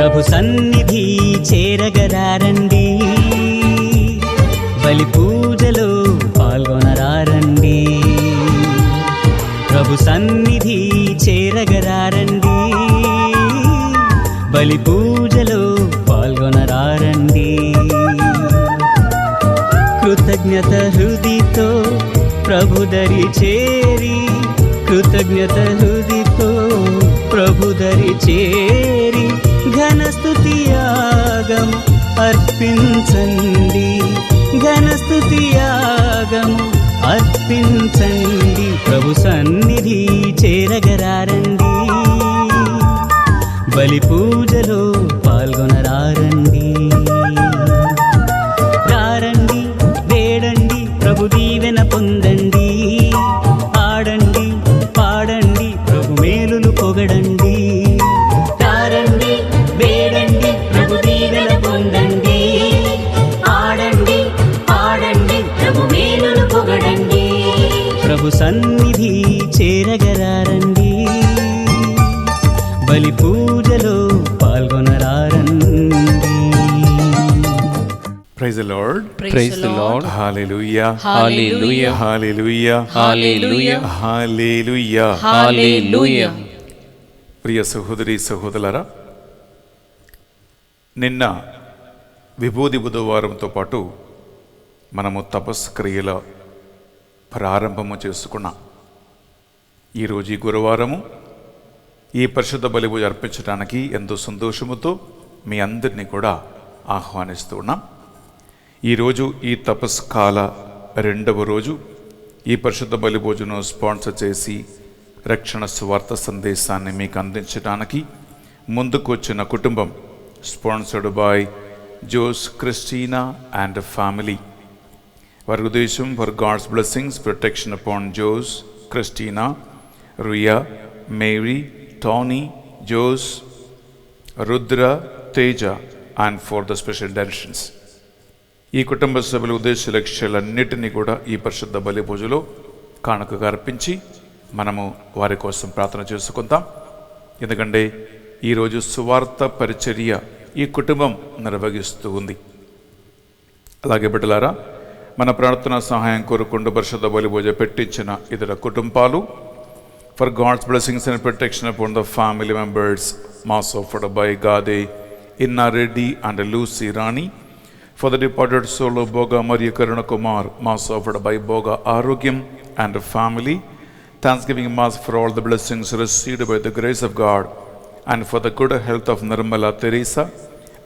ప్రభు సన్నిధి చేరగరారండి, బలి పూజలో పాల్గొనరారండి. ప్రభు సన్నిధి చేరగరారండి, బలి పూజలో పాల్గొనరారండి. కృతజ్ఞత హృదితో ప్రభు దరి చేరి, కృతజ్ఞత హృదితో ప్రభు దరి చేరి ఘనస్తుతి యాగము అర్పించండి, ఘనస్తుతి యాగము అర్పించండి. ప్రభు సన్నిధి చేరగరారండి, బలి పూజలో పాల్గొనరారండి. రారండి, వేడండి, ప్రభు దీవెన పొందండి. ఆడండి, పాడండి, ప్రభు మేలులు పొగడండి. రారండి, వేడండి, ప్రభు దీవెన పొందండి. ఆడండి, పాడండి, ప్రభు మేలులు పొగడండి. ప్రభు సన్నిధి చేరగరారండి, బలి పూజలో పాల్గొనరారండి. Praise the Lord. Praise the Lord. Hallelujah. Hallelujah. Hallelujah. Hallelujah. Hallelujah. Hallelujah. ప్రియ సహోదరి సహోదరులారా, నిన్న విభూది బుధవారంతో పాటు మనము తపస్క్రియల ప్రారంభము చేసుకున్నాం. ఈరోజు ఈ గురువారము ఈ పరిశుద్ధ బలి పూజ అర్పించడానికి ఎంతో సంతోషముతో మీ అందరినీ కూడా ఆహ్వానిస్తూ ఉన్నాం. ఈరోజు ఈ తపస్కాల రెండవ రోజు ఈ పరిశుద్ధ బలి పూజను స్పాన్సర్ చేసి రక్షణ స్వార్థ సందేశాన్ని మీకు అందించడానికి ముందుకు వచ్చిన కుటుంబం, sponsored by Jose Christina and family. వారి ఉద్దేశం for God's blessings, protection upon Jose, Christina, Riya, Mary, Tony, Jose, Rudra, Teja, and for the special directions. ఈ కుటుంబ సభ్యుల ఉద్దేశ లక్ష్యాలన్నిటినీ కూడా ఈ పరిశుద్ధ బలి పూజలో కానుకగా అర్పించి మనము వారి కోసం ప్రార్థన చేసుకుందాం. ఎందుకంటే ఈరోజు సువార్త పరిచర్య ఈ కుటుంబం నిర్వహిస్తూ ఉంది. అలాగే బిడ్డలారా, మన ప్రార్థనా సహాయం కోరుకుంటూ పరిశుద్ధ బలి పూజ పెట్టించిన ఇతర కుటుంబాలు, for God's blessings and protection upon the family members, mass offered by Gade, Inna Reddy and Lucy Rani. For the departed soul of Boga Maria Karuna Kumar, mass offered by Boga Arogyam and family. Thanksgiving mass for all the blessings received by the grace of God, and for the good health of Nirmala Teresa,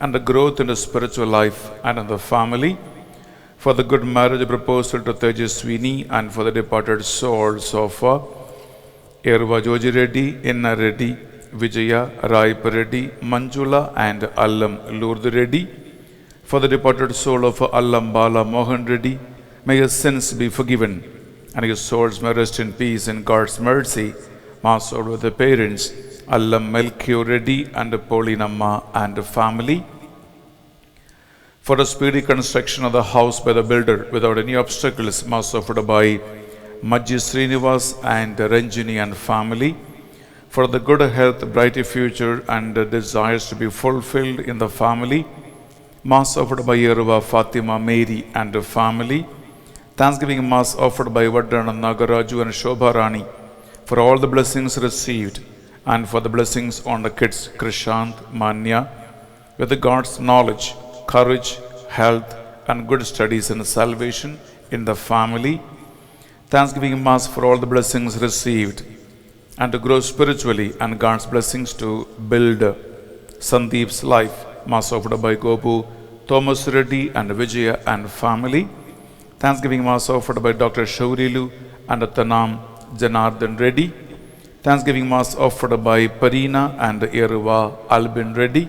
and the growth in the spiritual life and in the family. For the good marriage proposal to Tejaswini, and for the departed souls of Erva Joji Reddy, Inna Reddy, Vijaya, Raip Reddy, Manjula and Allam Lourdes Reddy. For the departed soul of Allam Bala Mohan Reddy, may your sins be forgiven and your souls may rest in peace in God's mercy. Mass over the parents, Allam Melchior Reddy and Paulinamma and family. For the speedy construction of the house by the builder without any obstacles, mass offered by Majji Srinivas and Ranjini and family. For the good health, bright future and desires to be fulfilled in the family, mass offered by Yerva Fatima Mary and family. Thanksgiving mass offered by Vadrana Nagaraju and Shobha Rani for all the blessings received and for the blessings on the kids Krishant, Manya, with God's knowledge, courage, health and good studies and salvation in the family. Thanksgiving mass for all the blessings received and to grow spiritually and God's blessings to build Sandeep's life. Mass offered by Gopu, Thomas Reddy and Vijaya and family. Thanksgiving mass offered by Dr. Shaurilu and Tanam Janardhan Reddy. Thanksgiving mass offered by Parina and Eruva Albin Reddy.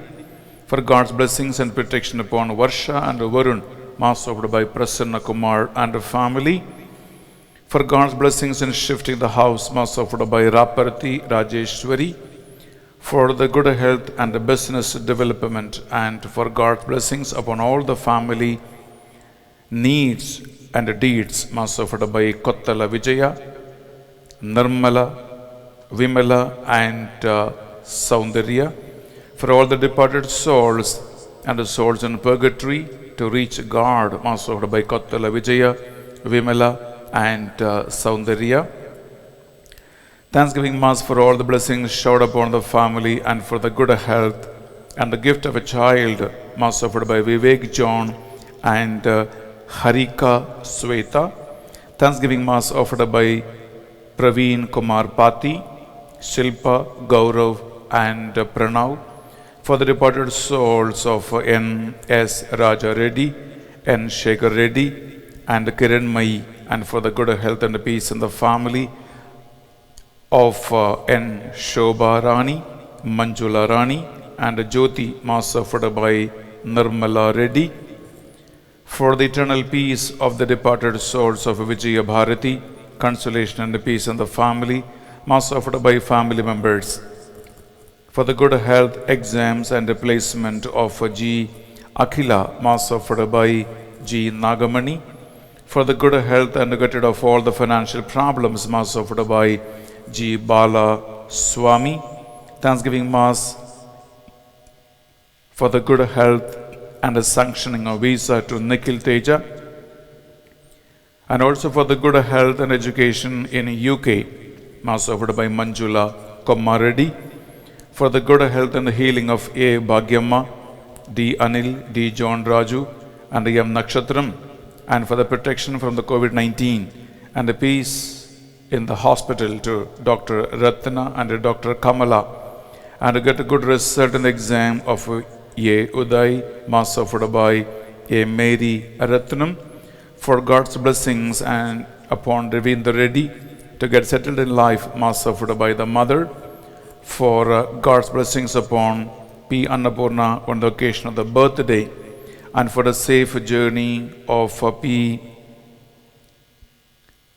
For God's blessings and protection upon Varsha and Varun. Mass offered by Prasanna Kumar and family. For God's blessings in shifting the house, mass offered by Raparthi Rajeshwari. For the good health and the business development, and for God's blessings upon all the family needs and deeds, mass offered by Kottala Vijaya, Nirmala, Vimala and Soundarya. for all the departed souls and the souls in purgatory to reach God, Mass offered by Kottala Vijaya, Vimala and Soundarya. Thanksgiving Mass for all the blessings showered upon the family and for the good health and the gift of a child, Mass offered by Vivek John and Harika Sweta. Thanksgiving Mass offered by Praveen Kumar Pati, Shilpa Gaurav and Pranav, for the departed souls of N.S. Raja Reddy, N. Shekhar Reddy and Kiran Mai, and for the good health and peace in the family of N. Shobha Rani, Manjula Rani and Jyoti, Mass offered by Nirmala Reddy. For the eternal peace of the departed souls of Vijaya Bharati, consolation and peace in the family, Mass offered by family members. For the good health, exams and replacement of G. Akhila, Mass offered by G. Nagamani. For the good health and getting of all the financial problems, Mass offered by G. Bala Swami. Thanksgiving Mass for the good health and the sanctioning of visa to Nikhil Teja, and also for the good health and education in UK, Mass offered by Manjula Komaredi. For the good health and the healing of A. Bhagyamma, D. Anil, D. John Raju and M. Nakshatram, and for the protection from the COVID-19 and the peace in the hospital to Dr. Ratna and Dr. Kamala, and to get a good result in the exam of A. Uday, Mass offered by A. Mary Ratnam. For God's blessings and upon Ravindra Reddy to get settled in life, Mass offered by the mother. For God's blessings upon P. Annapurna on the occasion of the birthday, and for the safe journey of P.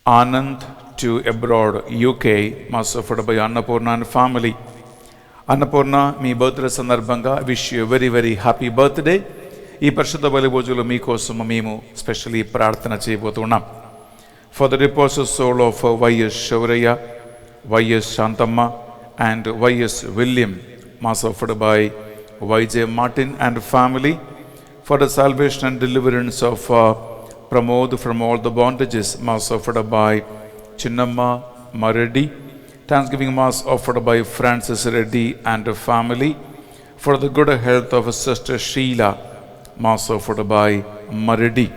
Anand to abroad, UK, Mass offered by Annapurna and family. Annapurna, మీ birthday సందర్భంగా wish you very very happy birthday. ఈ పరిశుద్ధ బలి భోజులు మీకోసం మేము specially ప్రార్థన చేయబోతున్నాం. For the repose soul of Y S Shouraiah, Y S Shanthamma and Y.S. William, Mass offered by Y.J. Martin and family. For the salvation and deliverance of Pramod from all the bondages, Mass offered by Chinnamma Mareddy. Thanksgiving Mass offered by Francis Reddy and family. For the good health of Sister Sheila, Mass offered by Mareddy.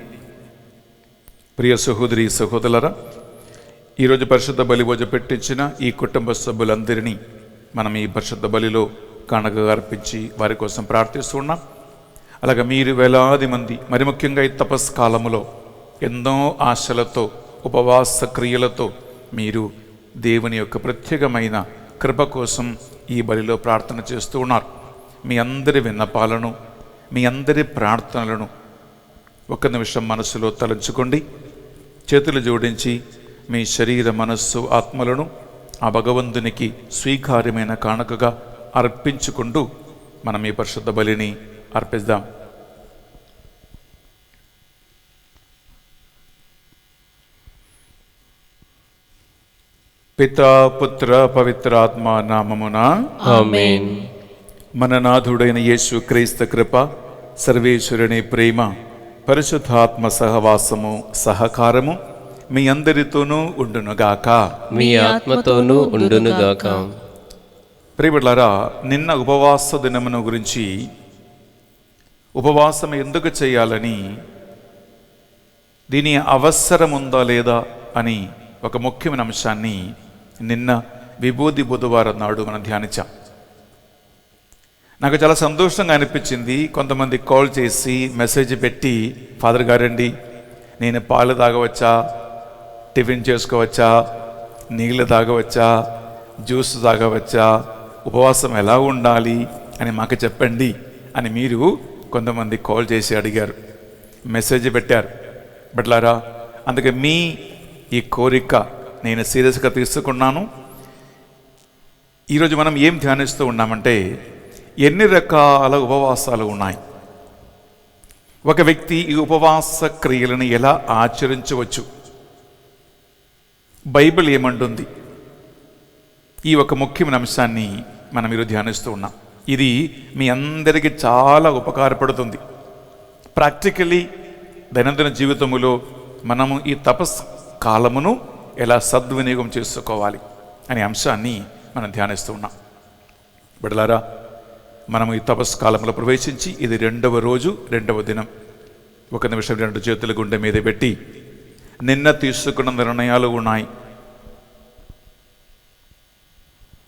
ప్రియ సహోదరి సహోదరులారా, ఈరోజు పరిశుద్ధ బలి భోజ పెట్టించిన ఈ కుటుంబ సభ్యులందరినీ మనం ఈ పరిశుద్ధ బలిలో కానుకగా అర్పించి వారి కోసం ప్రార్థిస్తున్నాం. అలాగే మీరు వేలాది మంది, మరి ముఖ్యంగా ఈ తపస్కాలములో ఎన్నో ఆశలతో ఉపవాస క్రియలతో మీరు దేవుని యొక్క ప్రత్యేకమైన కృప కోసం ఈ బలిలో ప్రార్థన చేస్తూ ఉన్నారు. మీ అందరి విన్నపాలను, మీ అందరి ప్రార్థనలను ఒక్క నిమిషం మనసులో తలంచుకోండి. చేతులు జోడించి మీ శరీర, మనస్సు, ఆత్మలను ఆ భగవంతునికి స్వీకార్యమైన కానుకగా అర్పించుకుంటూ మనం ఈ పరిశుద్ధ బలిని అర్పిద్దాం. పితా, పుత్ర, పవిత్రాత్మ నామమున ఆమేన్. మన నాథుడైన యేసు క్రీస్తు కృప, సర్వేశ్వరుని ప్రేమ, పరిశుద్ధాత్మ సహవాసము, సహకారము మీ అందరితోనూ ఉండునుగాక. మీ ఆత్మతోనూ ఉండునుగాక. ప్రియబిడ్డలారా, నిన్న ఉపవాస దినమును గురించి, ఉపవాసం ఎందుకు చేయాలని, దీని అవసరం ఉందా లేదా అని ఒక ముఖ్యమైన అంశాన్ని నిన్న విభూది బుధవారం నాడు మనం ధ్యానించాం. నాకు చాలా సంతోషంగా అనిపించింది. కొంతమంది కాల్ చేసి మెసేజ్ పెట్టి, ఫాదర్ గారండి, నేను పాలు తాగవచ్చా, టిఫిన్ చేసుకోవచ్చా, నీళ్ళు తాగవచ్చా, జ్యూస్ తాగవచ్చా, ఉపవాసం ఎలా ఉండాలి అని మాకు చెప్పండి అని మీరు కొంతమంది కాల్ చేసి అడిగారు, మెసేజ్ పెట్టారు. బట్లారా, అందుకే మీ ఈ కోరిక నేను సీరియస్గా తీసుకున్నాను. ఈరోజు మనం ఏం ధ్యానిస్తూ ఉన్నామంటే, ఎన్ని రకాల ఉపవాసాలు ఉన్నాయి, ఒక వ్యక్తి ఈ ఉపవాస క్రియలను ఎలా ఆచరించవచ్చు, బైబిల్ ఏమంటుంది, ఈ ఒక ముఖ్యమైన అంశాన్ని మనం ఈరోజు ధ్యానిస్తూ ఉన్నాం. ఇది మీ అందరికీ చాలా ఉపకారపడుతుంది. ప్రాక్టికలీ దైనందిన జీవితంలో మనము ఈ తపస్ కాలమును ఎలా సద్వినియోగం చేసుకోవాలి అనే అంశాన్ని మనం ధ్యానిస్తూ ఉన్నాం. బిడ్డలారా, మనము ఈ తపస్ కాలంలో ప్రవేశించి ఇది 2వ రోజు 2వ దినం. ఒక నిమిషం 2 చేతుల గుండె మీద పెట్టి, నిన్న తీసుకున్న నిర్ణయాలు ఉన్నాయి,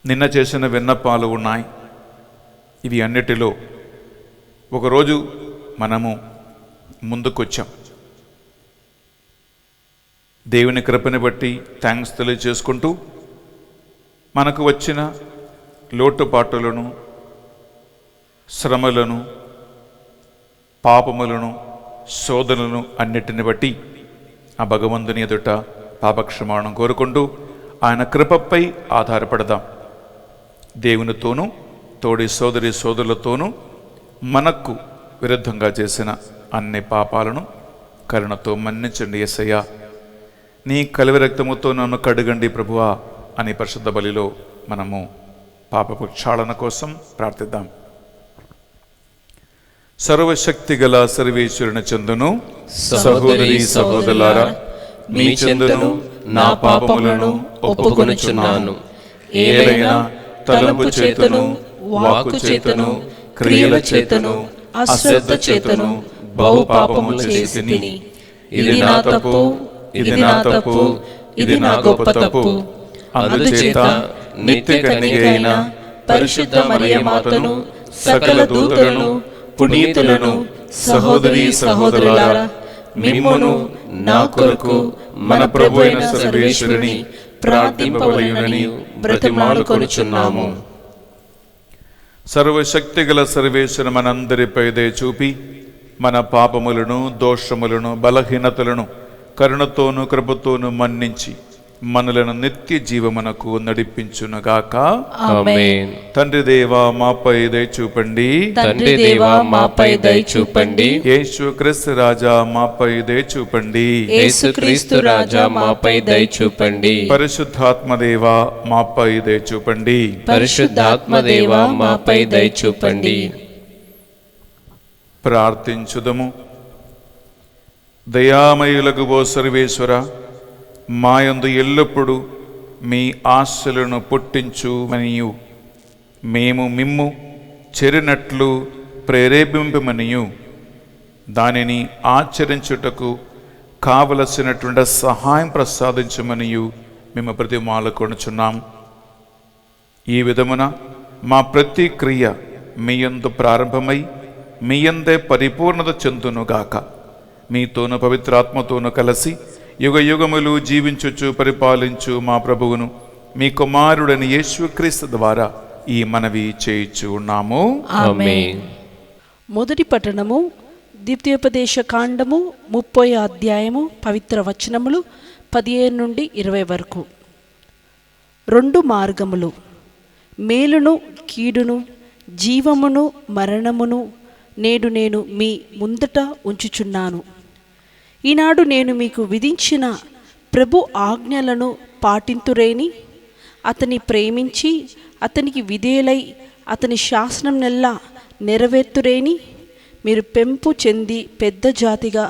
నిన్న చేసిన విన్నపాలు ఉన్నాయి. ఇవి అన్నిటిలో ఒకరోజు మనము ముందుకొచ్చాం. దేవుని కృపని బట్టి థ్యాంక్స్ తెలియజేసుకుంటూ మనకు వచ్చిన లోటుపాటులను, శ్రమలను, పాపములను, శోధనలను అన్నిటిని బట్టి ఆ భగవంతుని ఎదుట పాపక్షమాపణ కోరుకుంటూ ఆయన కృపపై ఆధారపడదాం. దేవునితోనూ తోడి సోదరి సోదరులతోనూ మనకు విరుద్ధంగా చేసిన అన్ని పాపాలను కరుణతో మన్నించండి యేసయ్యా, నీ కలువ రక్తముతో నన్ను కడగండి ప్రభువా అని పరిశుద్ధ బలిలో మనము పాపక్షాళన కోసం ప్రార్థిద్దాం. సర్వశక్తి గల సర్వేశ్వరుని చెందును సహోదరి సహోదరులారా, మీ చెందును నా పాపములను ఒప్పుకొనుచున్నాను. ఏదైనా తలంపు చేతను, వాక్కు చేతను, క్రియల చేతను, అశ్రద్ధ చేతను బహు పాపములు చేసి తిని, ఇది నా తప్పు, ఇది నా తప్పు, ఇది నా గొప్ప తప్పు. అందుచేత నిత్య కన్యక అయిన పరిశుద్ధ మరియమాతను, సకల దూతలను, పునీతులను, సహోదరి సహోదరులారా, మిమ్మును నా కొరకు మన ప్రభు అయిన సర్వేశ్వరుని ప్రార్థింపవలెనని బ్రతిమాలుకొనుచున్నాము. సర్వశక్తి గల సర్వేశ్వరు మనందరిపై దయ చూపి మన పాపములను, దోషములను, బలహీనతలను కరుణతోనూ కృపతోనూ మన్నించి మనలను నిత్య జీవమునకు నడిపించునుగాక. ఆమేన్. తండ్రి దేవా మాపై దయ చూపండి. తండ్రి దేవా మాపై దయ చూపండి. యేసుక్రీస్తు రాజా మాపై దయ చూపండి. యేసుక్రీస్తు రాజా మాపై దయ చూపండి. పరిశుద్ధాత్మ దేవా మాపై దయ చూపండి. పరిశుద్ధాత్మ దేవా మాపై దయ చూపండి. ప్రార్థించుదము. దయామయులకు ఓ సర్వేశ్వర, మాయందు ఎల్లప్పుడూ మీ ఆశలను పుట్టించుమనియు మేము మిమ్ము చెరినట్లు ప్రేరేపింపమనియు దానిని ఆచరించుటకు కావలసినటువంటి సహాయం ప్రసాదించమనియు మేము ప్రతిమాలుకొనుచున్నాం. ఈ విధమున మా ప్రతి క్రియ మీ యందు ప్రారంభమై మీ యందే పరిపూర్ణత చెందునుగాక. మీతోను పవిత్రాత్మతోను కలిసి యుగ యుగములు జీవించుచు పరిపాలించు మా ప్రభువును మీ కుమారుడని యేసుక్రీస్తు ద్వారా ఈ మనవి చేయుచు ఉన్నాము. ఆమేన్. మొదటి పట్టణము ద్వితీయోపదేశ కాండము 30వ అధ్యాయము పవిత్ర వచనములు 15 నుండి 20 వరకు. 2 మార్గములు, మేలును కీడును, జీవమును మరణమును నేడు నేను మీ ముందట ఉంచుచున్నాను. ఈనాడు నేను మీకు విధించిన ప్రభు ఆజ్ఞలను పాటింతురేని, అతని ప్రేమించి అతనికి విధేయులై అతని శాసనం నెల్లా నెరవేర్తురేని మీరు పెంపు చెంది పెద్ద జాతిగా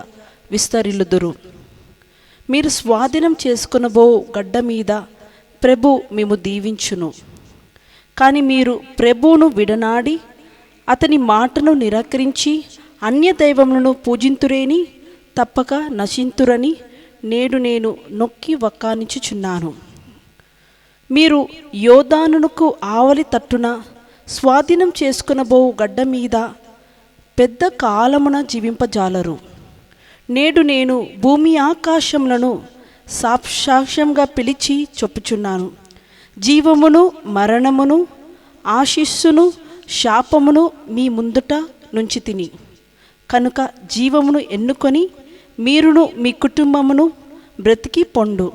విస్తరిల్లుదురు. మీరు స్వాధీనం చేసుకొనబో గడ్డ మీద ప్రభు మేము దీవించును. కానీ మీరు ప్రభువును విడనాడి అతని మాటను నిరాకరించి అన్య దైవములను పూజింతురేని తప్పక నశింతురని నేడు నేను నొక్కి వక్కానించుచున్నాను. మీరు యోర్దానునకు ఆవలి తట్టున స్వాధీనం చేసుకొనబో గడ్డ మీద పెద్ద కాలమున జీవింపజాలరు. నేడు నేను భూమి ఆకాశములను సాక్షాంగా పిలిచి చెప్పుచున్నాను. జీవమును మరణమును, ఆశీస్సును శాపమును మీ ముందుట నుంచి తిని, కనుక జీవమును ఎన్నుకొని మీరును మీ కుటుంబమును బ్రతికి పొండు.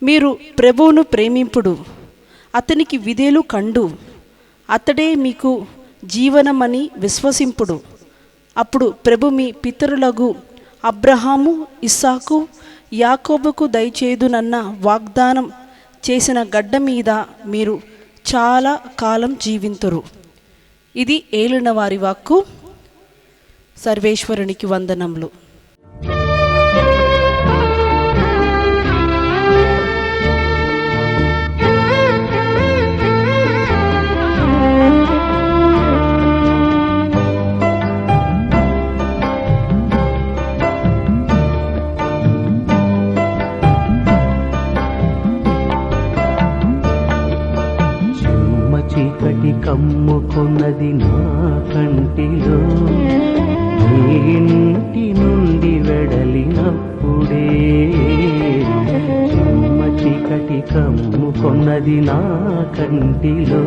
మీరు ప్రభువును ప్రేమింపుడు, అతనికి విధేలు కండు, అతడే మీకు జీవనమని విశ్వసింపుడు. అప్పుడు ప్రభు మీ పితరులకు అబ్రహాము, ఇస్సాకు, యాకోబుకు దయచేదునన్న వాగ్దానం చేసిన గడ్డ మీద మీరు చాలా కాలం జీవింతురు. ఇది ఏలిన వారి వాక్కు. సర్వేశ్వరునికి వందనములు. చీకటి కమ్ముకున్నది నా కంటిలో, నీ ఇంటి నుండి వెడలినప్పుడే. చిమ్మ చీకటి కమ్ముకున్నది నా కంటిలో,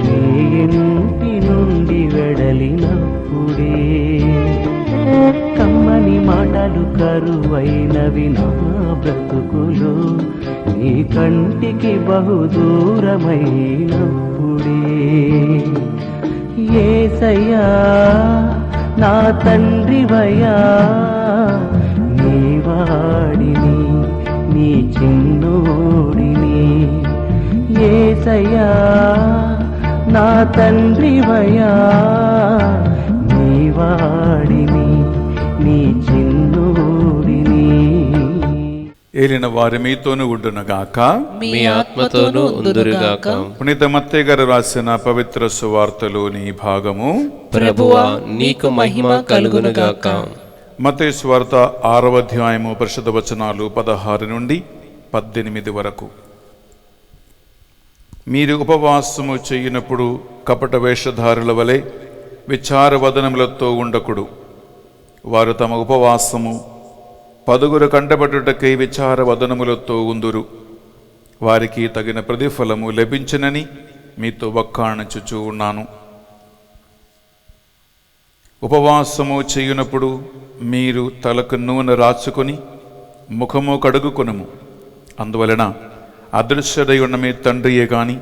నీ ఇంటి నుండి వెడలినప్పుడే. కమ్మని మాటలు కరువైనవి నా బ్రతుకులో, నీ కంటికి బహుదూరమైనప్పుడే. యేసయ్యా నా తండ్రివయ్యా, నీ వాడిని నీ చిన్నోడిని. యేసయ్యా నా తండ్రివయ్యా, నీ వాడిని నీ చిన్నోడిని. ఏలిన వారి మీతోను ఉండునుగాక, మీ ఆత్మతోనూ ఉందురుగాక. పునీత మత్తయి గారు రాసిన పవిత్ర సువార్తలోని భాగము. ప్రభువా నీకు మహిమ కలుగునుగాక. మత్తయి సువార్త 6వ అధ్యాయము పరిశుద్ధ వచనాలు 16 నుండి 18 వరకు. మీరు ఉపవాసము చేయనప్పుడు కపట వేషధారుల వలె విచారవదనములతో ఉండకుడు. వారు తమ ఉపవాసము 10 కంటబడుటకై విచారవదనములతో ఉందురు. వారికి తగిన ప్రతిఫలము లభించనని మీతో వక్కాణించుచూ ఉన్నాను. ఉపవాసము చేయునప్పుడు మీరు తలకు నూనె రాచుకొని ముఖము కడుగుకొనుము. అందువలన అదృశ్యదై ఉన్న మీ తండ్రియే గాని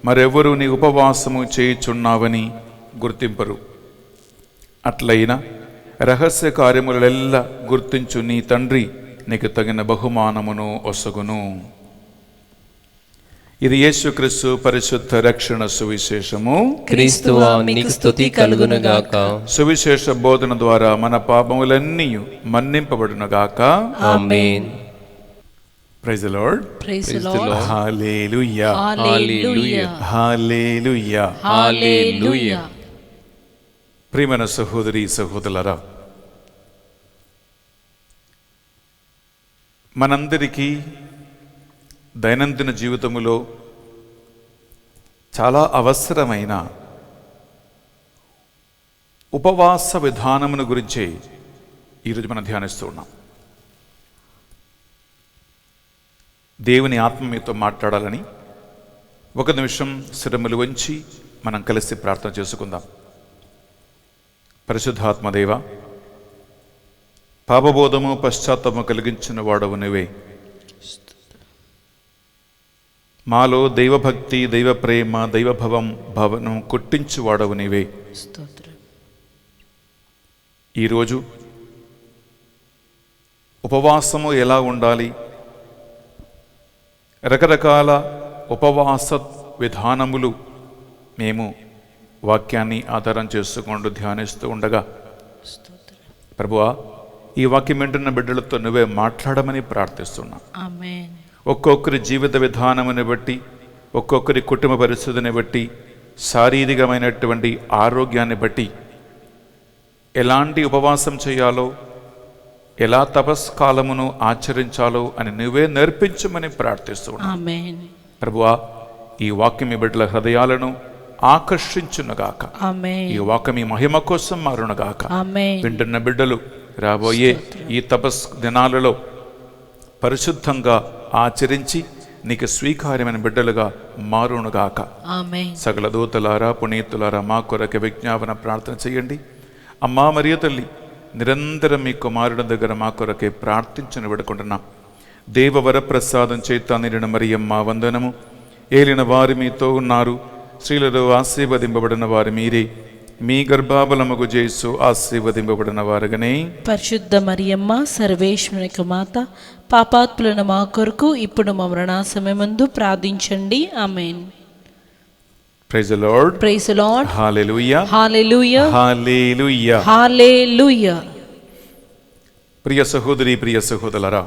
మరెవరూ నీ ఉపవాసము చేయుచున్నావని గుర్తింపరు. అట్లయినా రహస్య కార్యములెల్లా గుర్తించు నీ తండ్రి నీకు తగిన బహుమానమును ఒసగును. ఇది యేసుక్రీస్తు పరిశుద్ధ రక్షణ సువిశేషము. క్రీస్తువా నీకు స్తుతి కలుగునుగాక. సువిశేష బోధన ద్వారా మన పాపములన్నీ మన్నింపబడునుగాక. Amen. Praise the Lord. Praise the Praise the Lord. Lord. Hallelujah. Hallelujah. Hallelujah. Hallelujah. ప్రియమైన సహోదరి సహోదరులారా, మనందరికీ దైనందిన జీవితములో చాలా అవసరమైన ఉపవాస విధానమును గురించే ఈరోజు మనం ధ్యానిస్తూ ఉన్నాం. దేవుని ఆత్మ మీతో మాట్లాడాలని ఒక నిమిషం శిరములు వంచి మనం కలిసి ప్రార్థన చేసుకుందాం. పరిశుద్ధాత్మదేవ, పాపబోధము పశ్చాత్తాపము కలిగించిన వాడవు నువ్వే. మాలో దైవభక్తి, దైవ ప్రేమ, భావనం కొట్టించు వాడవు నీవే. ఈరోజు ఉపవాసము ఎలా ఉండాలి, రకరకాల ఉపవాస విధానములు మేము వాక్యాన్ని ఆధారం చేసుకుంటూ ధ్యానిస్తూ ఉండగా, ప్రభువా ఈ వాక్యం వింటున్న బిడ్డలతో నువ్వే మాట్లాడమని ప్రార్థిస్తున్నా. ఆమేన్. ఒక్కొక్కరి జీవిత విధానముని బట్టి, ఒక్కొక్కరి కుటుంబ పరిస్థితిని బట్టి, శారీరకమైనటువంటి ఆరోగ్యాన్ని బట్టి ఎలాంటి ఉపవాసం చేయాలో, ఎలా తపస్కాలమును ఆచరించాలో అని నువ్వే నేర్పించమని ప్రార్థిస్తున్నా. ఆమేన్. ప్రభువా ఈ వాక్యం ఈ బిడ్డల హృదయాలను ఆకర్షించునుగాక. ఆమేన్. ఈ వాక్యం ఈ మహిమ కోసం మారునుగాక. ఆమేన్. వింటున్న బిడ్డలు రాబోయే ఈ తపస్ దినాలలో పరిశుద్ధంగా ఆచరించి నీకు స్వీకార్యమైన బిడ్డలుగా మారునుగాక. ఆమేన్. సకల దూతలారా, పునీతులారా మా కొరకు విజ్ఞాపన ప్రార్థన చేయండి. అమ్మా మరియ తల్లి, నిరంతరం మీ కుమారుడి దగ్గర మా కొరకే ప్రార్థించని విడుకుంటున్నాం. దేవవరప్రసాదం చేత నిండిన మరియమ్మ వందనము. ఏలిన వారు మీతో ఉన్నారు, స్త్రీలలో ఆశీర్వదింపబడిన వారు మీరే. మీ గర్భాబలముగు జేసు ఆశీర్వదింపబడిన వారుగానే. పరిశుద్ధ మరియమ్మ సర్వేశ్వరునికి మాత, పాపాత్ములైన మా కొరకు ఇప్పుడు మా మరణ సమయమందు ప్రార్థించండి. Amen. Praise the Lord. Praise the Lord. Hallelujah. Hallelujah. Hallelujah. Hallelujah. ప్రియ సహోదరి, ప్రియ సహోదరులారా,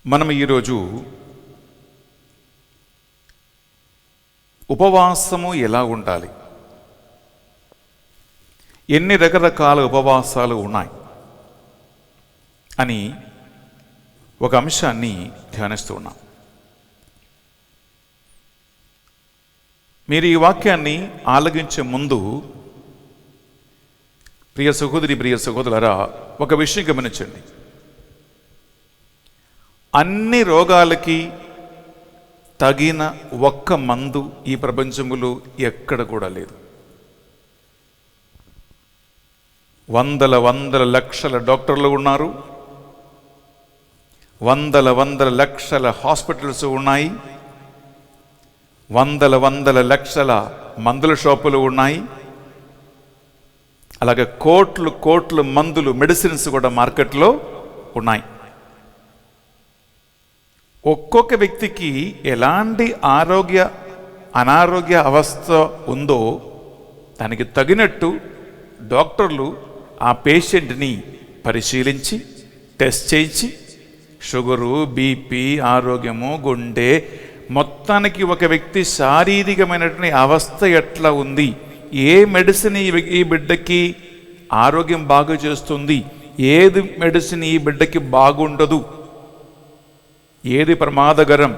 మనం ఈరోజు ఉపవాసము ఎలా ఉండాలి, ఎన్ని రకరకాల ఉపవాసాలు ఉన్నాయి అని ఒక అంశాన్ని ధ్యానిస్తూ ఉన్నాం. మీరు ఈ వాక్యాన్ని ఆలగించే ముందు ప్రియ సహోదరి, ప్రియ సహోదరులారా, ఒక విషయం గమనించండి. అన్ని రోగాలకి తగిన ఒక్క మందు ఈ ప్రపంచంలో ఎక్కడ కూడా లేదు. వందల లక్షల డాక్టర్లు ఉన్నారు, వందల లక్షల హాస్పిటల్స్ ఉన్నాయి, వందల లక్షల మందుల షాపులు ఉన్నాయి, అలాగే కోట్లు మందులు, మెడిసిన్స్ కూడా మార్కెట్లో ఉన్నాయి. ఒక్కొక్క వ్యక్తికి ఎలాంటి అనారోగ్య అవస్థ ఉందో దానికి తగినట్టు డాక్టర్లు ఆ పేషెంట్ని పరిశీలించి టెస్ట్ చేయించి షుగరు, బీపీ, ఆరోగ్యము, గుండె, మొత్తానికి ఒక వ్యక్తి శారీరకమైనటువంటి అవస్థ ఎట్లా ఉంది, ఏ మెడిసిన్ ఈ బిడ్డకి ఆరోగ్యం బాగు చేస్తుంది, ఏది మెడిసిన్ ఈ బిడ్డకి బాగుండదు, ఏది ప్రమాదకరం,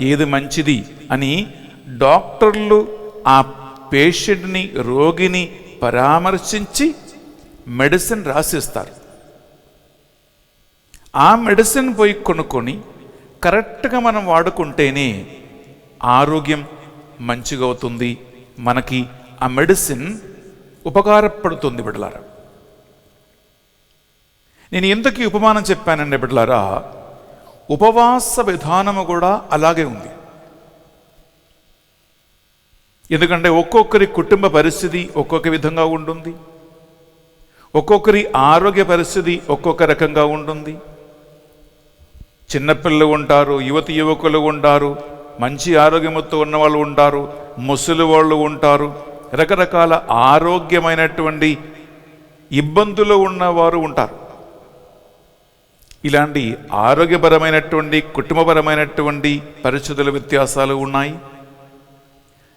ఏది మంచిది అని డాక్టర్లు ఆ పేషెంట్ని, రోగిని పరామర్శించి మెడిసిన్ రాసిస్తారు. ఆ మెడిసిన్ పోయి కొనుక్కొని కరెక్ట్గా మనం వాడుకుంటేనే ఆరోగ్యం మంచిగా అవుతుంది, మనకి ఆ మెడిసిన్ ఉపకారపడుతుంది. బిడ్డలారా, నేను ఎందుకు ఉపమానం చెప్పానండి బిడ్డలారా, ఉపవాస విధానము కూడా అలాగే ఉంది. ఎందుకంటే ఒక్కొక్కరి కుటుంబ పరిస్థితి ఒక్కొక్క విధంగా ఉంటుంది, ఒక్కొక్కరి ఆరోగ్య పరిస్థితి ఒక్కొక్క రకంగా ఉంటుంది. చిన్నపిల్లలు ఉంటారు, యువకులు ఉంటారు, మంచి ఆరోగ్యంతో ఉన్నవాళ్ళు ఉంటారు, ముసలి వాళ్ళు ఉంటారు, రకరకాల ఆరోగ్యమైనటువంటి ఇబ్బందులు ఉన్నవారు ఉంటారు. ఇలాంటి ఆరోగ్యపరమైనటువంటి, కుటుంబపరమైనటువంటి పరిస్థితుల వ్యత్యాసాలు ఉన్నాయి.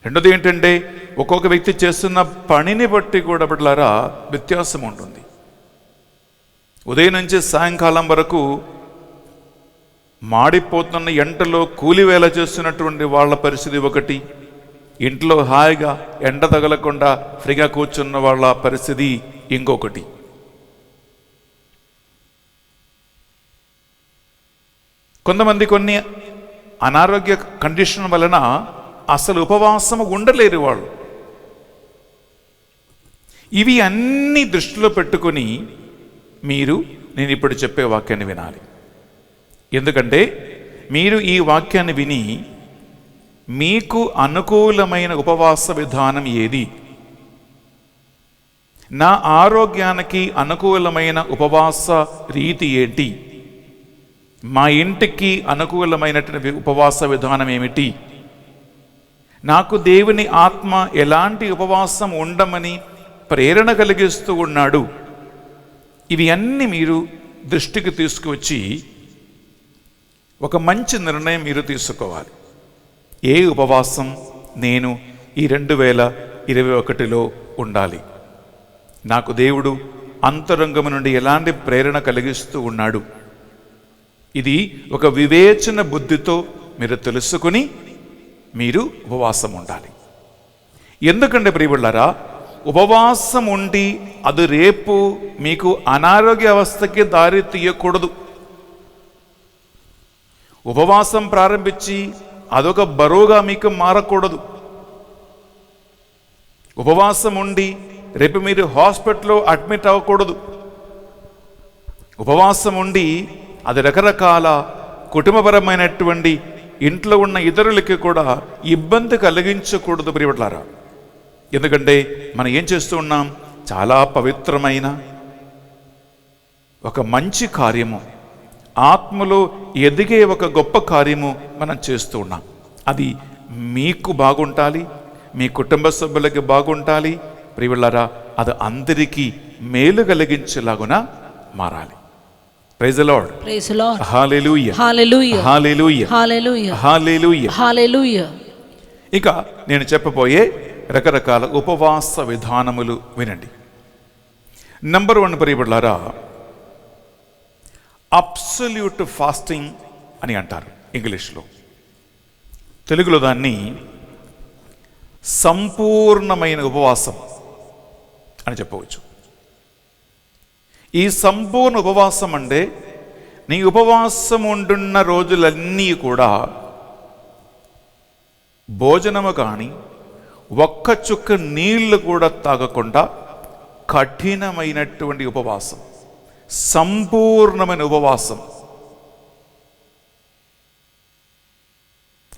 రెండోది ఏంటంటే ఒక్కొక్క వ్యక్తి చేస్తున్న పనిని బట్టి కూడా బిడ్డలారా వ్యత్యాసం ఉంటుంది. ఉదయం నుంచి సాయంకాలం వరకు మాడిపోతున్న ఎండలో కూలివేళ చేస్తున్నటువంటి వాళ్ళ పరిస్థితి ఒకటి, ఇంట్లో హాయిగా ఎండ తగలకుండా ఫ్రీగా కూర్చున్న వాళ్ళ పరిస్థితి ఇంకొకటి. కొంతమంది కొన్ని అనారోగ్య కండిషన్ వలన అసలు ఉపవాసము ఉండలేరు వాళ్ళు. ఇవి అన్నీ దృష్టిలో పెట్టుకొని నేను ఇప్పుడు చెప్పే వాక్యాన్ని వినాలి. ఎందుకంటే మీరు ఈ వాక్యాన్ని విని మీకు అనుకూలమైన ఉపవాస విధానం ఏది, నా ఆరోగ్యానికి అనుకూలమైన ఉపవాస రీతి ఏంటి, మా ఇంటికి అనుకూలమైనటువంటి ఉపవాస విధానం ఏమిటి, నాకు దేవుని ఆత్మ ఎలాంటి ఉపవాసం ఉండమని ప్రేరణ కలిగిస్తూ ఉన్నాడు, ఇవి అన్నీ మీరు దృష్టికి తీసుకువచ్చి ఒక మంచి నిర్ణయం మీరు తీసుకోవాలి. ఏ ఉపవాసం నేను ఈ 2021లో ఉండాలి, నాకు దేవుడు అంతరంగం నుండి ఎలాంటి ప్రేరణ కలిగిస్తూ ఉన్నాడు, ఇది ఒక వివేచన బుద్ధితో మీరు తెలుసుకుని మీరు ఉపవాసం ఉండాలి. ఎందుకంటే ప్రియబిడ్డలారా, ఉపవాసం ఉండి అది రేపు మీకు అనారోగ్య అవస్థకి దారి తీయకూడదు. ఉపవాసం ప్రారంభించి అదొక బరువుగా మీకు మారకూడదు. ఉపవాసం ఉండి రేపు మీరు హాస్పిటల్లో అడ్మిట్ అవ్వకూడదు. ఉపవాసం ఉండి అది రకరకాల కుటుంబపరమైనటువంటి ఇంట్లో ఉన్న ఇతరులకి కూడా ఇబ్బంది కలిగించకూడదు ప్రియబిడ్డలారా. ఎందుకంటే మనం ఏం చేస్తూ ఉన్నాం, చాలా పవిత్రమైన ఒక మంచి కార్యము, ఆత్మలో ఎదిగే ఒక గొప్ప కార్యము మనం చేస్తూ ఉన్నాం. అది మీకు బాగుంటాలి, మీ కుటుంబ సభ్యులకి బాగుంటాలి ప్రియులారా, అది అందరికీ మేలు కలిగించేలాగున మారాలి. Praise the lord. Praise the Lord. Hallelujah, Hallelujah. Hallelujah, Hallelujah. Hallelujah. Hallelujah. ఇక నేను చెప్పబోయే రకరకాల ఉపవాస విధానములు వినండి. నంబర్ 1 ప్రియబిడ్డలారా, అబ్సల్యూట్ ఫాస్టింగ్ అని అంటారు ఇంగ్లీష్లో. తెలుగులో దాన్ని సంపూర్ణమైన ఉపవాసం అని చెప్పవచ్చు. ఈ సంపూర్ణ ఉపవాసం అంటే నీ ఉపవాసం ఉండున్న రోజులన్నీ కూడా భోజనము కానీ ఒక్క చుక్క నీళ్లు కూడా తాగకుండా కఠినమైనటువంటి ఉపవాసం, సంపూర్ణమైన ఉపవాసం.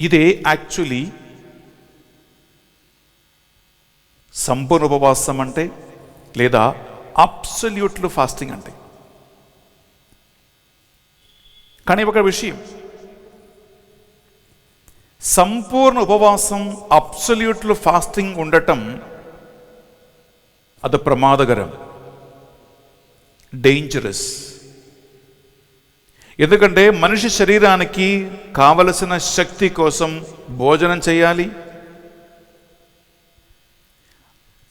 ఇదే యాక్చువల్లీ సంపూర్ణ ఉపవాసం అంటే, లేదా అబ్సల్యూట్లు ఫాస్టింగ్ అంటే. కానీ ఒక విషయం, సంపూర్ణ ఉపవాసం అబ్సల్యూట్లు ఫాస్టింగ్ ఉండటం అది ప్రమాదకరం, డేంజరస్. ఎందుకంటే మనిషి శరీరానికి కావలసిన శక్తి కోసం భోజనం చేయాలి.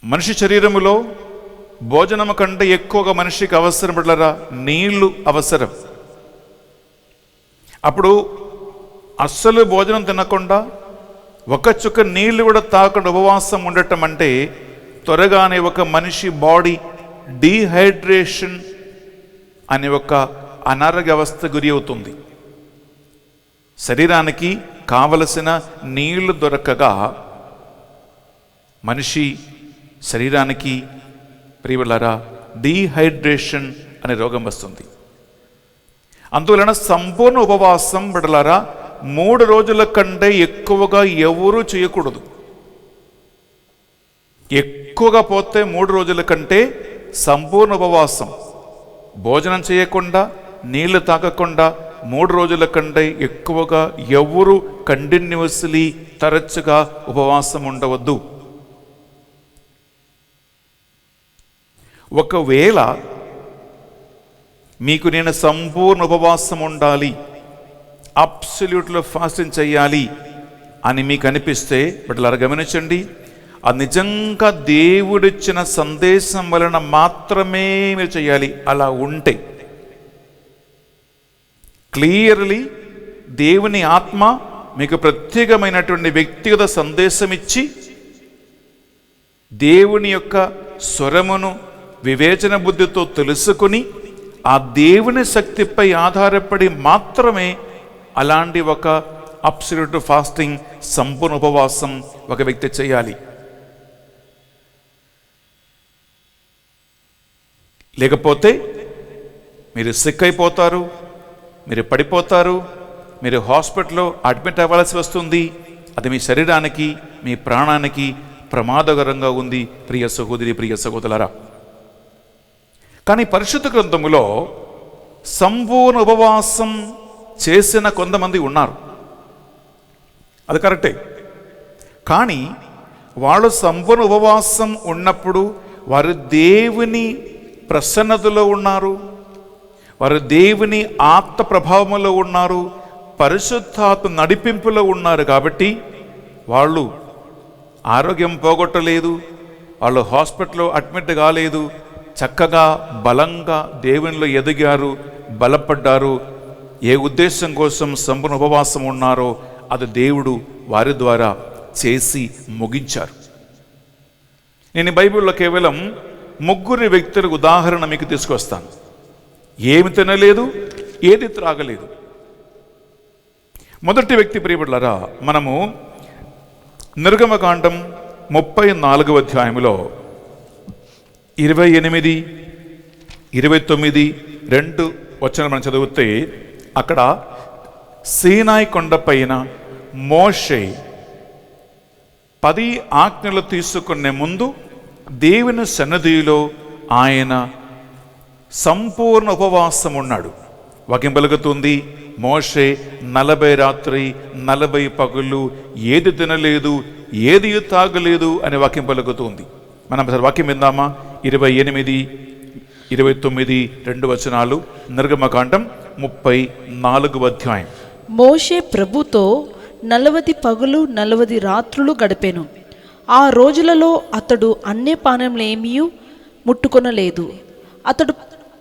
మనిషి శరీరములో భోజనము కంటే ఎక్కువగా మనిషికి అవసరం పడలరా నీళ్లు అవసరం. అప్పుడు అస్సలు భోజనం తినకుండా ఒక చుక్క నీళ్లు కూడా తాగకుండా ఉపవాసం ఉండటం అంటే త్వరగానే ఒక మనిషి బాడీ డీహైడ్రేషన్ అనే ఒక అనారోగ్య అవస్థ గురి అవుతుంది. శరీరానికి కావలసిన నీళ్లు దొరకగా మనిషి శరీరానికి ప్రియులారా డీహైడ్రేషన్ అనే రోగం వస్తుంది. అందువలన సంపూర్ణ ఉపవాసం బిడ్డలారా 3 రోజుల కంటే ఎక్కువగా ఎవరూ చేయకూడదు. ఎక్కువగా పోతే 3 రోజుల కంటే సంపూర్ణ ఉపవాసం, భోజనం చేయకుండా నీళ్లు తాగకుండా 3 రోజుల కంటే ఎక్కువగా ఎవరు కంటిన్యూస్లీ తరచుగా ఉపవాసం ఉండవద్దు. ఒకవేళ మీకు నేను సంపూర్ణ ఉపవాసం ఉండాలి, అబ్సల్యూట్లో ఫాస్టింగ్ చేయాలి అని మీకు అనిపిస్తే బిడ్డలారా గమనించండి, అది నిజంగా దేవుడిచ్చిన సందేశం వలన మాత్రమే మీరు చేయాలి. అలా ఉంటే క్లియర్లీ దేవుని ఆత్మ మీకు ప్రత్యేకమైనటువంటి వ్యక్తిగత సందేశం ఇచ్చి దేవుని యొక్క స్వరమును వివేచన బుద్ధితో తెలుసుకుని ఆ దేవుని శక్తిపై ఆధారపడి మాత్రమే అలాంటి ఒక అబ్సల్యూట్ ఫాస్టింగ్, సంపూర్ణ ఉపవాసం ఒక వ్యక్తి చేయాలి. లేకపోతే మీరు సిక్ అయిపోతారు, మీరు పడిపోతారు, మీరు హాస్పిటల్లో అడ్మిట్ అవ్వాల్సి వస్తుంది. అది మీ శరీరానికి, మీ ప్రాణానికి ప్రమాదకరంగా ఉంది ప్రియ సహోదరి, ప్రియ సహోదరులారా. కానీ పరిశుద్ధ గ్రంథములో సంపూర్ణ ఉపవాసం చేసిన కొంతమంది ఉన్నారు, అది కరెక్టే. కానీ వాళ్ళు సంపూర్ణ ఉపవాసం ఉన్నప్పుడు వారు దేవుని ప్రసన్నతలో ఉన్నారు, వారు దేవుని ఆత్మ ప్రభావంలో ఉన్నారు, పరిశుద్ధాత్మ నడిపింపులో ఉన్నారు. కాబట్టి వాళ్ళు ఆరోగ్యం పోగొట్టలేదు, వాళ్ళు హాస్పిటల్లో అడ్మిట్ కాలేదు, చక్కగా బలంగా దేవునిలో ఎదిగారు, బలపడ్డారు. ఏ ఉద్దేశం కోసం సంపూర్ణ ఉపవాసం ఉన్నారో అది దేవుడు వారి ద్వారా చేసి ముగించారు. నేను బైబిల్లో కేవలం 3 వ్యక్తుల ఉదాహరణ మీకు తీసుకొస్తాను. ఏమి తినలేదు, ఏది త్రాగలేదు. మొదటి వ్యక్తి ప్రియబిడ్డలారా, మనము నిర్గమకాండం 34వ అధ్యాయంలో 28, 29, 2 వచనం మనం చదివితే అక్కడ సీనాయి కొండపైన మోషే 10 ఆజ్ఞలు తీసుకునే ముందు దేవుని సన్నిధిలో ఆయన సంపూర్ణ ఉపవాసం ఉన్నాడు. వాక్యం పలుకుతుంది, మోషే 40 రాత్రి 40 పగుళ్ళు ఏది తినలేదు, ఏది తాగలేదు అనే వాక్యం పలుకుతుంది. మనం వాక్యం విందామా? 28, 29 2 వచనాలు, నిర్గమకాండం 34వ అధ్యాయం. మోషే ప్రభుతో 40 పగలు 40 రాత్రులు గడిపెను. ఆ రోజులలో అతడు అన్యపానములేమీ ముట్టుకొనలేదు. అతడు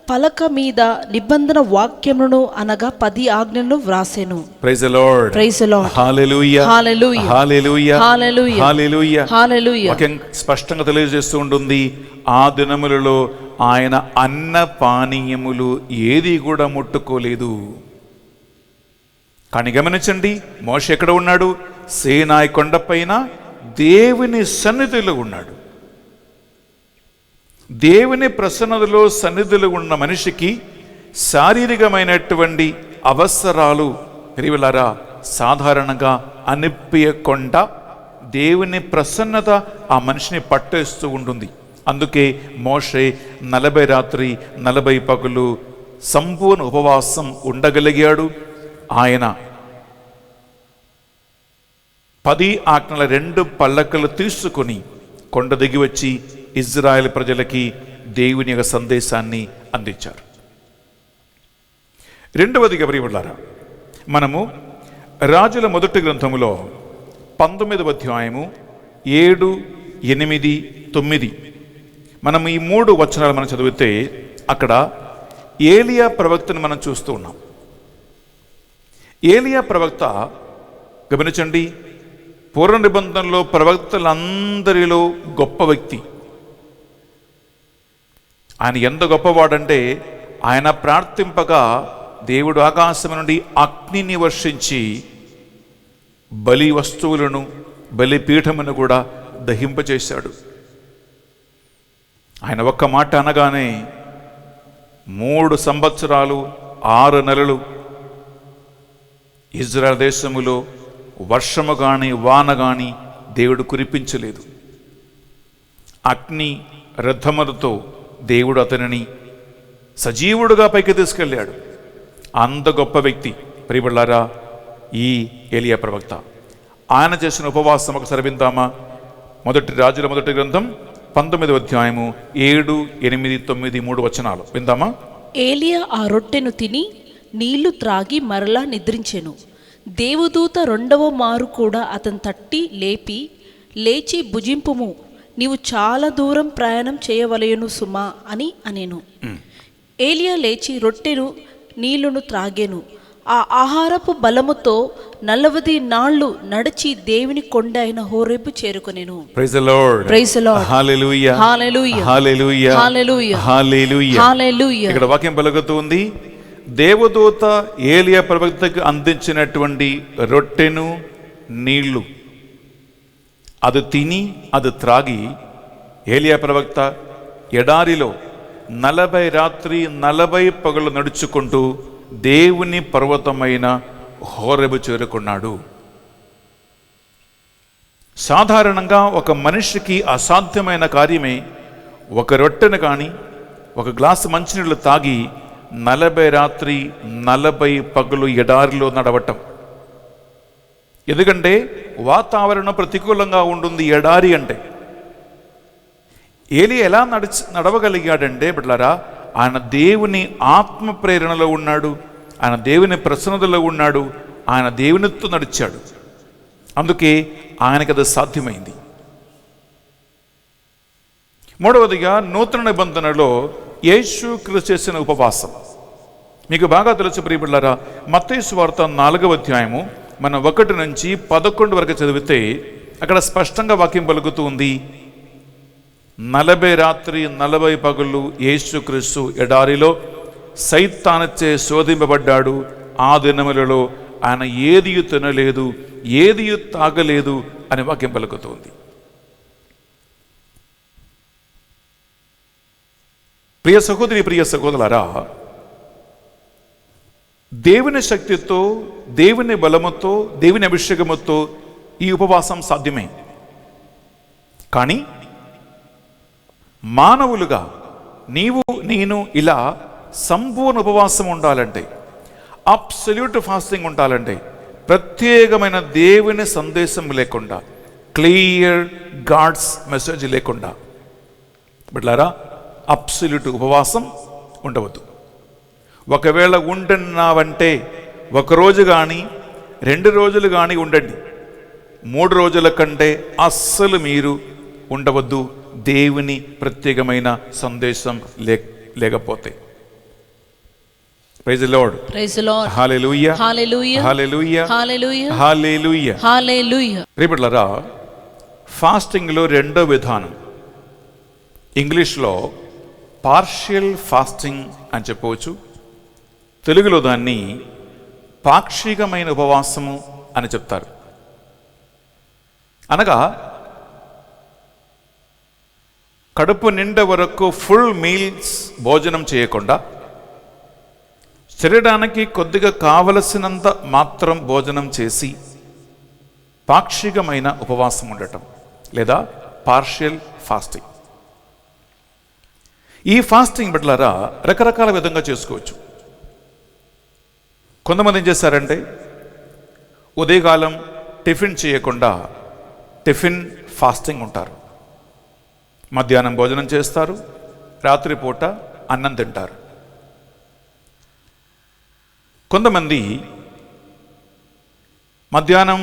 పలక మీద నిబంధన వాక్యములను అనగా 10 ఆజ్ఞలను వ్రాసెను. Praise the Lord. Praise the Lord. Hallelujah. Hallelujah. Hallelujah. Hallelujah. Hallelujah. Hallelujah. వాక్యం స్పష్టంగా తెలియజేస్తూ ఉంటుంది, ఆ దినములలో ఆయన అన్న పానీయములు ఏది కూడా ముట్టుకోలేదు. కానీ గమనించండి, మోషే ఎక్కడ ఉన్నాడు? సీనాయి కొండపైన దేవుని సన్నిధిలో ఉన్నాడు. దేవుని ప్రసన్నతలో సన్నిధిలో ఉన్న మనిషికి శారీరకమైనటువంటి అవసరాలు ప్రియులారా సాధారణంగా అనిపించకుండా దేవుని ప్రసన్నత ఆ మనిషిని పట్టేస్తూ ఉంటుంది. అందుకే మోషే 40 రాత్రి 40 పగలు సంపూర్ణ ఉపవాసం ఉండగలిగాడు. ఆయన 10 ఆజ్ఞల 2 పల్లకలు తీసుకుని కొండ దిగి వచ్చి ఇజ్రాయెల్ ప్రజలకి దేవుని యొక్క సందేశాన్ని అందించారు. రెండవదిగా ప్రియములారా, మనము రాజుల మొదటి గ్రంథములో 19వ అధ్యాయము 7, 8, 9 మనం ఈ 3 వచనాలు మనం చదివితే అక్కడ ఏలియా ప్రవక్తను మనం చూస్తూ ఉన్నాం. ఏలియా ప్రవక్త గమనించండి, పూర్వ నిబంధనలో ప్రవక్తలందరిలో గొప్ప వ్యక్తి. ఆయన ఎంత గొప్పవాడంటే, ఆయన ప్రార్థింపగా దేవుడు ఆకాశం నుండి అగ్నిని వర్షించి బలి వస్తువులను బలిపీఠమును కూడా దహింపచేశాడు. ఆయన ఒక్క మాట అనగానే 3 సంవత్సరాలు 6 నెలలు ఇజ్రాయెల్ దేశములో వర్షము కానీ వాన కానీ దేవుడు కురిపించలేదు. అగ్ని రథములతో దేవుడు అతనిని సజీవుడుగా పైకి తీసుకెళ్ళాడు. అంత గొప్ప వ్యక్తి ప్రియబళ్ళారా ఈ ఏలియా ప్రవక్త. ఆయన చేసిన ఉపవాసం ఒకసారి విందామా? రాజుల మొదటి గ్రంథం 19వ అధ్యాయము 7, 8, 9, 3 వచనాలు విందామా? ఏలియా ఆ రొట్టెను తిని నీళ్లు త్రాగి మరలా నిద్రించెను. దేవదూత 2వ మారు కూడా అతను తట్టి లేచి భుజింపుము, నీవు చాలా దూరం ప్రయాణం చేయవలెను సుమా అని అనెను. ఏలియా లేచి రొట్టెను నీళ్లను త్రాగెను. ఆ ఆహారపు బలముతో 40 నాళ్లు నడిచి దేవుని కొండ అయిన హోరేబు చేరుకొనెను. Praise the Lord. Praise the Lord. Hallelujah. Hallelujah. Hallelujah. Hallelujah. Hallelujah. Hallelujah. ఇక్కడ వాక్యం పలుకుతుంది, దేవదూత ఏలియా ప్రవక్తకు అందించినటువంటి రొట్టెను నీళ్లు అది తిని అది త్రాగి ఏలియా ప్రవక్త ఎడారిలో 40 రాత్రి 40 పగలు నడుచుకుంటూ దేవుని పర్వతమైన హోరేబు చేరుకున్నాడు. సాధారణంగా ఒక మనిషికి అసాధ్యమైన కార్యమే ఒక రొట్టెను కానీ ఒక గ్లాసు మంచినీళ్ళు తాగి 40 రాత్రి 40 పగలు ఎడారిలో నడవటం. ఎందుకంటే వాతావరణం ప్రతికూలంగా ఉంటుంది ఎడారి అంటే. ఏలి ఎలా నడవగలిగాడంటే బిడ్డలారా, ఆయన దేవుని ఆత్మ ప్రేరణలో ఉన్నాడు, ఆయన దేవుని ప్రసన్నతలో ఉన్నాడు, ఆయన దేవునితో నడిచాడు. అందుకే ఆయనకు అది సాధ్యమైంది. మూడవదిగా నూతన నిబంధనలో యేసు క్రీస్తు చేసిన ఉపవాసం మీకు బాగా తెలుసు ప్రియబిడ్డలారా. మత్తయి సువార్త 4వ అధ్యాయము మనం 1 నుంచి 11 వరకు చదివితే అక్కడ స్పష్టంగా వాక్యం పలుకుతూ ఉంది, 40 రాత్రి 40 పగళ్ళు యేసుక్రీస్తు ఎడారిలో సైతానుచే శోధింపబడ్డాడు. ఆ దినములలో ఆయన ఏది తినలేదు, ఏది తాగలేదు అని వాక్యం పలుకుతుంది. ప్రియ సహోదరి, ప్రియ సహోదరులారా, దేవుని శక్తితో, దేవుని బలముతో, దేవుని అభిషేకముతో ఈ ఉపవాసం సాధ్యమే. కానీ మానవులుగా నీవు నేను ఇలా సంపూర్ణ ఉపవాసం ఉండాలంటే, అబ్సల్యూట్ ఫాస్టింగ్ ఉండాలండి. ప్రత్యేకమైన దేవుని సందేశం లేకుండా, క్లియర్ గాడ్స్ మెసేజ్ లేకుండా బిడ్డలారా అబ్సల్యూట్ ఉపవాసం ఉండవద్దు. ఒకవేళ ఉంటున్నావంటే 1 రోజు కానీ 2 రోజులు కానీ ఉండండి. 3 రోజుల కంటే అస్సలు మీరు ఉండవద్దు, దేవుని ప్రత్యేకమైన సందేశం లేకపోతే. Praise the Lord. Praise the Lord. Hallelujah. Hallelujah. Hallelujah. Hallelujah. Hallelujah. Hallelujah. ప్రియబిడ్డలారా, ఫాస్టింగ్లో 2వ విధానం, ఇంగ్లీష్లో పార్షియల్ ఫాస్టింగ్ అని చెప్పవచ్చు. తెలుగులో దాన్ని పాక్షికమైన ఉపవాసము అని చెప్తారు. అనగా కడుపు నిండా వరకు ఫుల్ మీల్స్ భోజనం చేయకుండా శరీరానికి కొద్దిగా కావలసినంత మాత్రం భోజనం చేసి పాక్షికమైన ఉపవాసం ఉండటం లేదా పార్షియల్ ఫాస్టింగ్. ఈ ఫాస్టింగ్ బిడ్డలారా రకరకాల విధంగా చేసుకోవచ్చు. కొంతమంది ఏం చేస్తారంటే ఉదయకాలం టిఫిన్ చేయకుండా టిఫిన్ ఫాస్టింగ్ ఉంటారు. మధ్యాహ్నం భోజనం చేస్తారు, రాత్రిపూట అన్నం తింటారు. కొంతమంది మధ్యాహ్నం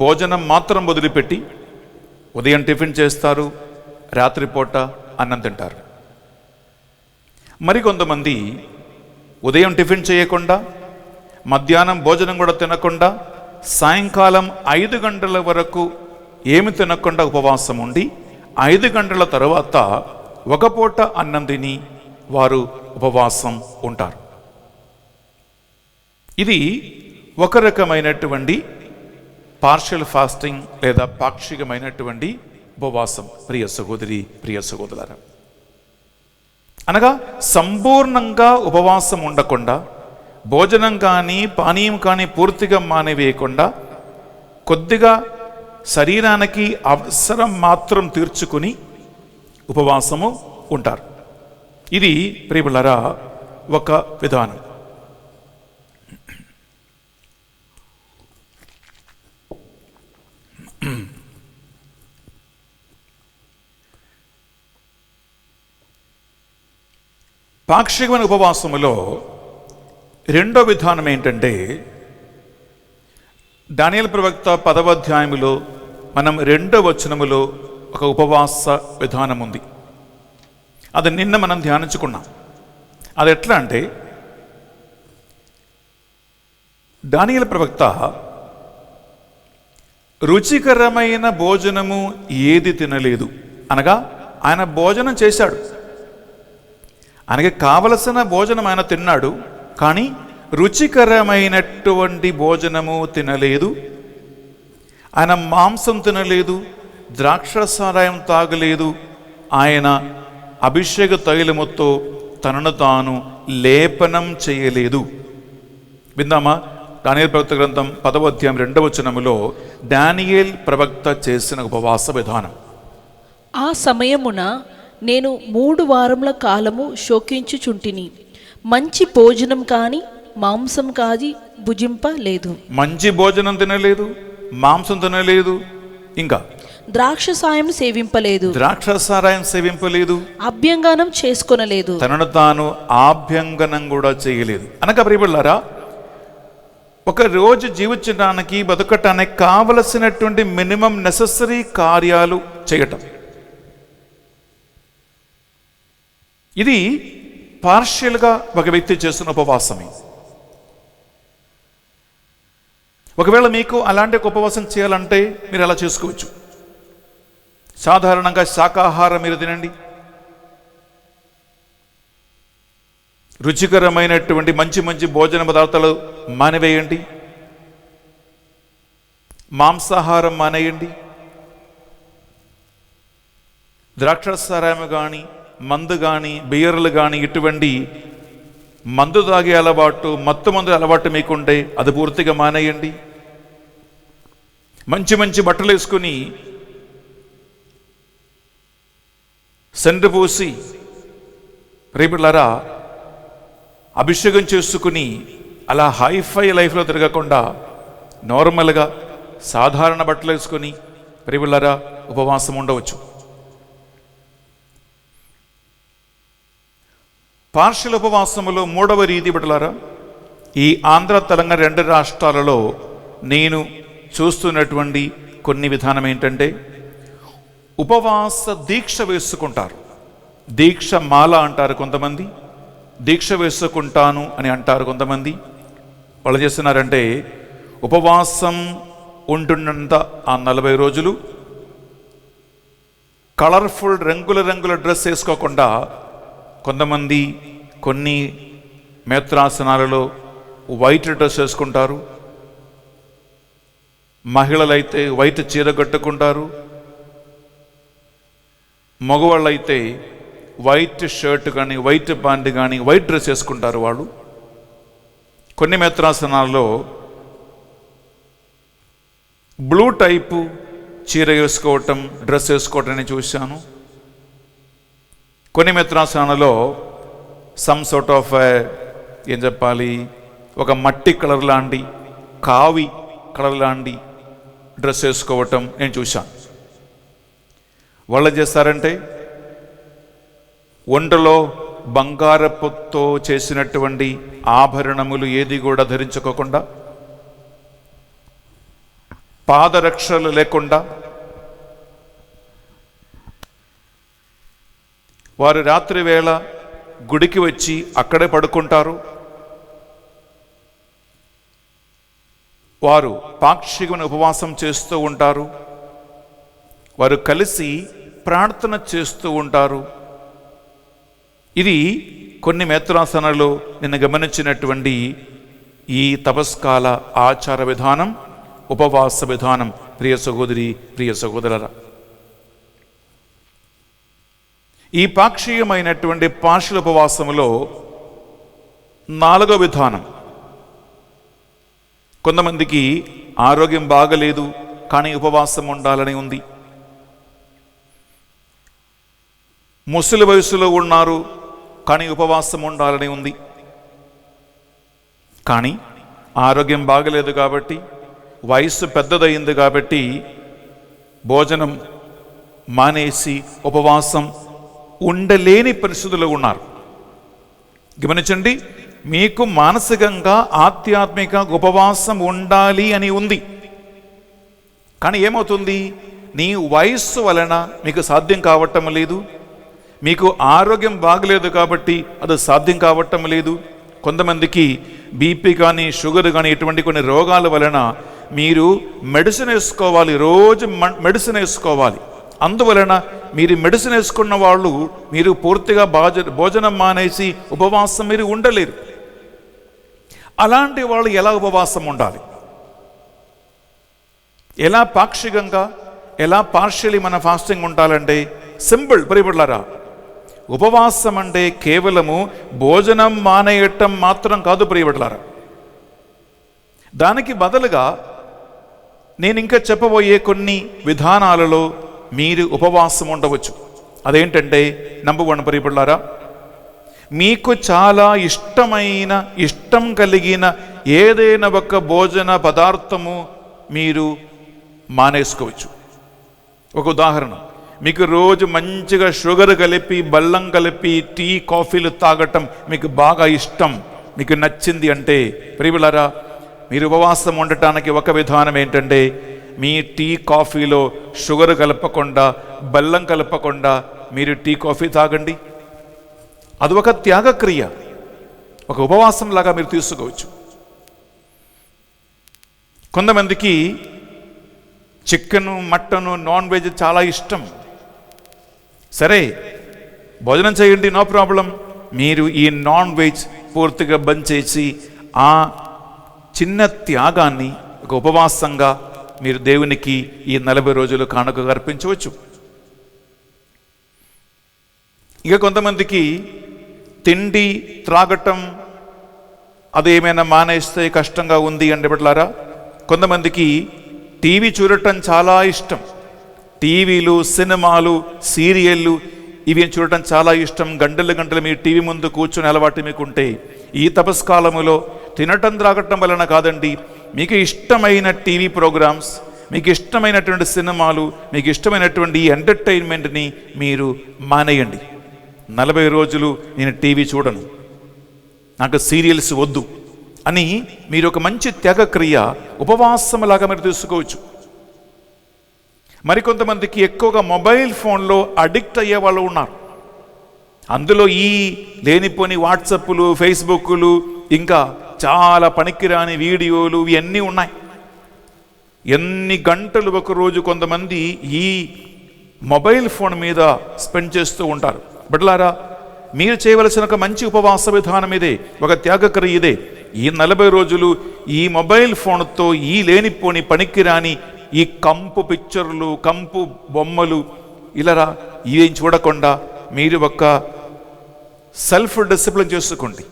భోజనం మాత్రం వదిలిపెట్టి ఉదయం టిఫిన్ చేస్తారు, రాత్రిపూట అన్నం తింటారు. మరికొంతమంది ఉదయం టిఫిన్ చేయకుండా మధ్యాహ్నం భోజనం కూడా తినకుండా సాయంకాలం 5 గంటల వరకు ఏమి తినకుండా ఉపవాసం ఉండి 5 గంటల తర్వాత 1 పూట అన్నం తిని వారు ఉపవాసం ఉంటారు. ఇది ఒక రకమైనటువంటి పార్షియల్ ఫాస్టింగ్ లేదా పాక్షికమైనటువంటి ఉపవాసం. ప్రియ సహోదరి, ప్రియ సహోదరులారా, అనగా సంపూర్ణంగా ఉపవాసం ఉండకుండా భోజనం కానీ పానీయం కానీ పూర్తిగా మానివేయకుండా కొద్దిగా శరీరానికి అవసరం మాత్రం తీర్చుకుని ఉపవాసము ఉంటారు. ఇది ప్రియబిడ్డలారా ఒక విధానం. పాక్షికమైన ఉపవాసములో 2వ విధానం ఏంటంటే, దానియేలు ప్రవక్త 10వ అధ్యాయములో మనం 2వ వచనములో ఒక ఉపవాస విధానం ఉంది. అది నిన్న మనం ధ్యానించుకున్నాం. అది ఎట్లా అంటే, దానియేలు ప్రవక్త రుచికరమైన భోజనము ఏది తినలేదు. అనగా ఆయన భోజనం చేశాడు, ఆయనకి కావలసిన భోజనం ఆయన తిన్నాడు, కానీ రుచికరమైనటువంటి భోజనము తినలేదు. ఆయన మాంసం తినలేదు, ద్రాక్షసారాయం తాగలేదు, ఆయన అభిషేక తైలముతో తనను తాను లేపనం చేయలేదు. విందామా? దానియేలు ప్రవక్త గ్రంథం 10వ అధ్యాయం 2వ వచనములో దానియేలు ప్రవక్త చేసిన ఉపవాస విధానం. ఆ సమయమున నేను 3 వారముల కాలము శోకించుచుంటిని, మంచి భోజనం కాని మాంసం కాది భుజింపలేదు. మంచి భోజనం తినలేదు, మాంసం తినలేదు, ఇంకా ద్రాక్షసాయం సేవింపలేదు, ద్రాక్షసారాయం సేవింపలేదు, అభ్యంగనం చేసుకొనలేదు, తనను తాను ఆభ్యంగనం కూడా చేయలేదు. అనగా ప్రియబిడ్డలారా, ఒక రోజు జీవించడానికి బతకటానికి కావలసినటువంటి మినిమం నెసెసరీ కార్యాలు చేయటం, ఇది పార్షియల్గా ఒక వ్యక్తి చేస్తున్న ఉపవాసమే. ఒకవేళ మీకు అలాంటి ఒక ఉపవాసం చేయాలంటే మీరు అలా చేసుకోవచ్చు. సాధారణంగా శాకాహారం మీరు తినండి, రుచికరమైనటువంటి మంచి మంచి భోజన పదార్థాలు మానివేయండి, మాంసాహారం మానేయండి, ద్రాక్షసారాయం కానీ మందు కానీ బియర్లు కానీ ఇటువంటి మందు తాగే అలవాటు, మత్తు మందు అలవాటు మీకుంటే అది పూర్తిగా మానేయండి. మంచి మంచి బట్టలు వేసుకుని సెంటు పూసి రేపులారా అభిషేకం చేసుకుని అలా హైఫై లైఫ్లో తిరగకుండా నార్మల్గా సాధారణ బట్టలు వేసుకొని ప్రియులారా ఉపవాసం ఉండవచ్చు. పార్షియల్ ఉపవాసములో మూడవ రీతి బిడ్డలారా, ఈ ఆంధ్ర తెలంగాణ 2 రాష్ట్రాలలో నేను చూస్తున్నటువంటి కొన్ని విధానం ఏంటంటే, ఉపవాస దీక్ష వేసుకుంటారు. దీక్ష మాల అంటారు కొంతమంది, దీక్ష వేసుకుంటాను అని అంటారు కొంతమంది. వాళ్ళు చేస్తున్నారంటే ఉపవాసం ఉంటున్నంత ఆ 40 రోజులు కలర్ఫుల్ రంగుల డ్రెస్ వేసుకోకుండా కొంతమంది కొన్ని మేత్రాసనాలలో వైట్ డ్రెస్ వేసుకుంటారు. మహిళలైతే వైట్ చీర కట్టుకుంటారు. మగవాళ్ళైతే వైట్ షర్ట్ కానీ వైట్ ప్యాంట్ కానీ వైట్ డ్రెస్ వేసుకుంటారు. వాళ్ళు కొన్ని మేత్రాసనాల్లో బ్లూ టైపు చీర వేసుకోవటం, డ్రెస్ వేసుకోవటం నేను చూశాను. కొన్ని మేత్రాసనాలలో సమ్ సార్ట్ ఆఫ్ ఏం చెప్పాలి, ఒక మట్టి కలర్ లాంటి, కావి కలర్ లాంటి డ్రెస్ వేసుకోవటం నేను చూశాను. వాళ్ళు చేస్తారంటే ఒంటలో బంగారపుతో చేసినటువంటి ఆభరణములు ఏది కూడా ధరించుకోకుండా, పాదరక్షలు లేకుండా వారు రాత్రి వేళ గుడికి వచ్చి అక్కడే పడుకుంటారు. వారు పాక్షికమైన ఉపవాసం చేస్తూ ఉంటారు. వారు కలిసి ప్రార్థన చేస్తూ ఉంటారు. ఇది కొన్ని మేత్రాసనాలు నిన్న గమనించినటువంటి ఈ తపస్కాల ఆచార విధానం, ఉపవాస విధానం. ప్రియ సహోదరి, ప్రియ సహోదరులారా, ఈ పాక్షికమైనటువంటి పార్షియల్ ఉపవాసములో 4వ విధానం. కొంతమందికి ఆరోగ్యం బాగలేదు కానీ ఉపవాసం ఉండాలని ఉంది. ముసలి వయసులో ఉన్నారు కానీ ఉపవాసం ఉండాలని ఉంది. కానీ ఆరోగ్యం బాగలేదు కాబట్టి, వయస్సు పెద్దదయ్యింది కాబట్టి భోజనం మానేసి ఉపవాసం ఉండలేని పరిస్థితుల్లో ఉన్నారు. గమనించండి, మీకు మానసికంగా ఆధ్యాత్మిక ఉపవాసం ఉండాలి అని ఉంది. కానీ ఏమవుతుంది, నీ వయస్సు వలన మీకు సాధ్యం కావటం లేదు. మీకు ఆరోగ్యం బాగలేదు కాబట్టి అది సాధ్యం కావటం లేదు. కొంతమందికి బీపీ కానీ షుగర్ కానీ ఇటువంటి కొన్ని రోగాల వలన మీరు మెడిసిన్ వేసుకోవాలి, రోజు మెడిసిన్ వేసుకోవాలి. అందువలన మీరు మెడిసిన్ వేసుకున్న వాళ్ళు మీరు పూర్తిగా భోజనం మానేసి ఉపవాసం మీరు ఉండలేరు. అలాంటి వాళ్ళు ఎలా ఉపవాసం ఉండాలి, ఎలా పాక్షికంగా, ఎలా పార్షియలీ మన ఫాస్టింగ్ ఉండాలంటే సింపుల్. ప్రియబిడ్డలారా, ఉపవాసం అంటే కేవలము భోజనం మానేయటం మాత్రం కాదు ప్రియబిడ్డలారా. దానికి బదులుగా నేను ఇంకా చెప్పబోయే కొన్ని విధానాలలో మీరు ఉపవాసం ఉండవచ్చు. అదేంటంటే, నంబర్ 1 ప్రియబిడ్డలారా, మీకు చాలా ఇష్టం కలిగిన ఏదైనా ఒక భోజన పదార్థము మీరు మానేసుకోవచ్చు. ఒక ఉదాహరణ, మీకు రోజు మంచిగా షుగర్ కలిపి, బెల్లం కలిపి టీ కాఫీలు తాగటం మీకు బాగా ఇష్టం, మీకు నచ్చింది అంటే ప్రియబిడ్డలారా, మీరు ఉపవాసం ఉండటానికి ఒక విధానం ఏంటంటే, మీ టీ కాఫీలో షుగర్ కలపకుండా, బెల్లం కలపకుండా మీరు టీ కాఫీ తాగండి. అది ఒక త్యాగక్రియ, ఒక ఉపవాసం లాగా మీరు తీసుకోవచ్చు. కొంతమందికి చికెను, మటను, నాన్ వెజ్ చాలా ఇష్టం. సరే, భోజనం చేయండి, నో ప్రాబ్లం. మీరు ఈ నాన్ వెజ్ పూర్తిగా బంద్ చేసి ఆ చిన్న త్యాగాన్ని ఒక ఉపవాసంగా మీరు దేవునికి ఈ 40 రోజులు కానుకగా అర్పించవచ్చు. ఇక కొంతమందికి తిండి త్రాగటం అదేమైనా మానేస్తే కష్టంగా ఉంది అంటే బిడ్డలారా, కొంతమందికి టీవీ చూడటం చాలా ఇష్టం. టీవీలు, సినిమాలు, సీరియళ్ళు ఇవి చూడటం చాలా ఇష్టం. గంటలు మీరు టీవీ ముందు కూర్చొని అలవాటు మీకుంటే ఈ తపస్కాలములో తినటం త్రాగటం వలన కాదండి. మీకు ఇష్టమైన టీవీ ప్రోగ్రామ్స్, మీకు ఇష్టమైనటువంటి సినిమాలు, మీకు ఇష్టమైనటువంటి ఎంటర్టైన్మెంట్ని మీరు మానేయండి. 40 రోజులు నేను టీవీ చూడను, నాకు సీరియల్స్ వద్దు అని మీరు ఒక మంచి త్యాగక్రియ, ఉపవాసంలాగా మీరు తీసుకోవచ్చు. మరికొంతమందికి ఎక్కువగా మొబైల్ ఫోన్లో అడిక్ట్ అయ్యే వాళ్ళు ఉన్నారు. అందులో ఈ లేనిపోని వాట్సాప్లు, ఫేస్బుక్లు, ఇంకా చాలా పనికిరాని వీడియోలు ఇవన్నీ ఉన్నాయి. ఎన్ని గంటలు ఒకరోజు కొంతమంది ఈ మొబైల్ ఫోన్ మీద స్పెండ్ చేస్తూ ఉంటారు. బిడ్డలారా, మీరు చేయవలసిన ఒక మంచి ఉపవాస విధానం ఇదే, ఒక త్యాగక్రియ ఇదే. ఈ 40 రోజులు ఈ మొబైల్ ఫోన్తో ఈ లేనిపోని పనికిరాని ఈ కంపు పిక్చర్లు, కంపు బొమ్మలు ఇలా ఇవేం చూడకుండా మీరు ఒక సెల్ఫ్ డిసిప్లిన్ చేసుకోండి.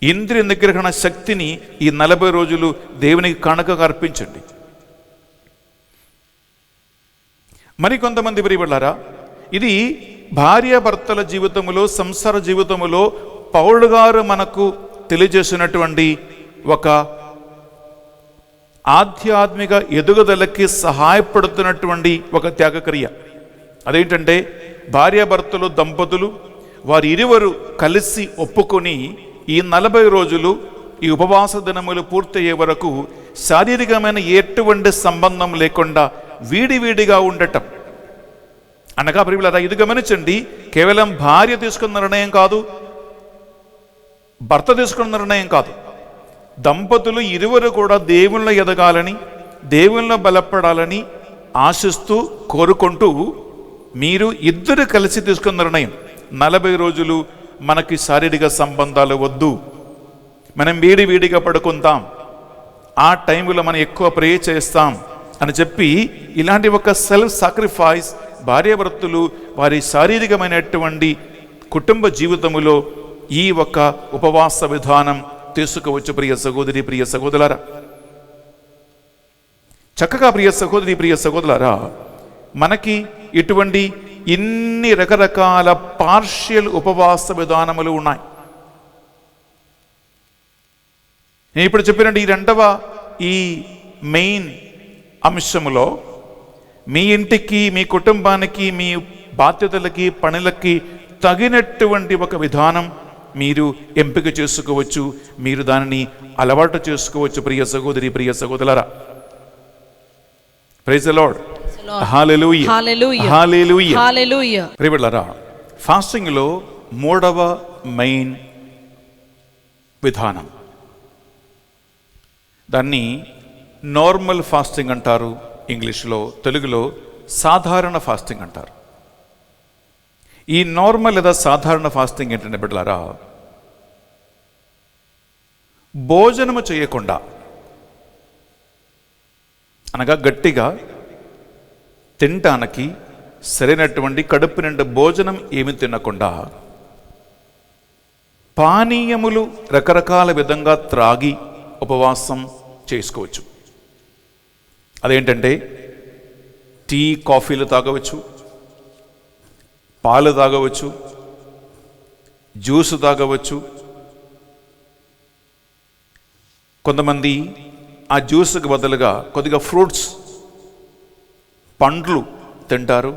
ఇంద్రియ నిగ్రహణ శక్తిని ఈ 40 రోజులు దేవునికి కానుకగా అర్పించండి. మరికొంతమంది ప్రియబిడ్డలారా, ఇది భార్యాభర్తల జీవితంలో, సంసార జీవితంలో పౌలు గారు మనకు తెలియజేసినటువంటి ఒక ఆధ్యాత్మిక ఎదుగుదలకి సహాయపడుతున్నటువంటి ఒక త్యాగక్రియ. అదేంటంటే, భార్యాభర్తలు దంపతులు వారి ఇరువురు కలిసి ఒప్పుకొని ఈ 40 రోజులు, ఈ ఉపవాస దినములు పూర్తయ్యే వరకు శారీరకమైన ఎటువంటి సంబంధం లేకుండా వీడివిడిగా ఉండటం. అనగా ప్రియులారా, ఇది గమనించండి, కేవలం భార్య తీసుకున్న నిర్ణయం కాదు, భర్త తీసుకున్న నిర్ణయం కాదు. దంపతులు ఇరువురు కూడా దేవుళ్ళ ఎదగాలని, దేవుళ్ళ బలపడాలని ఆశిస్తూ, కోరుకుంటూ మీరు ఇద్దరు కలిసి తీసుకున్న నిర్ణయం. 40 రోజులు మనకి శారీరక సంబంధాలు వద్దు, మనం వీడిగా పడుకుందాం, ఆ టైంలో మనం ఎక్కువ ప్రే చేస్తాం అని చెప్పి ఇలాంటి ఒక సెల్ఫ్ సాక్రిఫైస్ భార్యాభర్తలు వారి శారీరకమైనటువంటి కుటుంబ జీవితములో ఈ ఒక ఉపవాస విధానం తీసుకోవచ్చు. ప్రియ సహోదరి, ప్రియ సహోదరులారా, చక్కగా ప్రియ సహోదరి, ప్రియ సహోదరులారా, మనకి ఇటువంటి ఇన్ని రకరకాల పార్షియల్ ఉపవాస విధానములు ఉన్నాయి. నేను ఇప్పుడు చెప్పినట్టు ఈ రెండవ ఈ మెయిన్ అంశములో మీ ఇంటికి, మీ కుటుంబానికి, మీ బాధ్యతలకి, పనులకి తగినటువంటి ఒక విధానం మీరు ఎంపిక చేసుకోవచ్చు, మీరు దానిని అలవాటు చేసుకోవచ్చు. ప్రియ సహోదరి, ప్రియ సహోదరులారా, praise the Lord, hallelujah, hallelujah, hallelujah, hallelujah. ప్రియబిడ్డలారా, ఫాస్టింగ్లో 3వ మెయిన్ విధానం, దాన్ని నార్మల్ ఫాస్టింగ్ అంటారు ఇంగ్లీష్లో, తెలుగులో సాధారణ ఫాస్టింగ్ అంటారు. ఈ నార్మల్ లేదా సాధారణ ఫాస్టింగ్ ఏంటంటే బిడ్డలారా, భోజనము చేయకుండా, అనగా గట్టిగా తినటానికి సరైనటువంటి కడుపు నిండా భోజనం ఏమి తినకుండా పానీయములు రకరకాల విధంగా త్రాగి ఉపవాసం చేసుకోవచ్చు. అదేంటంటే, టీ, కాఫీలు తాగవచ్చు, పాలు తాగవచ్చు, జ్యూస్ తాగవచ్చు. కొంతమంది ఆ జ్యూస్కి బదులుగా కొద్దిగా ఫ్రూట్స్, పండ్లు తింటారు,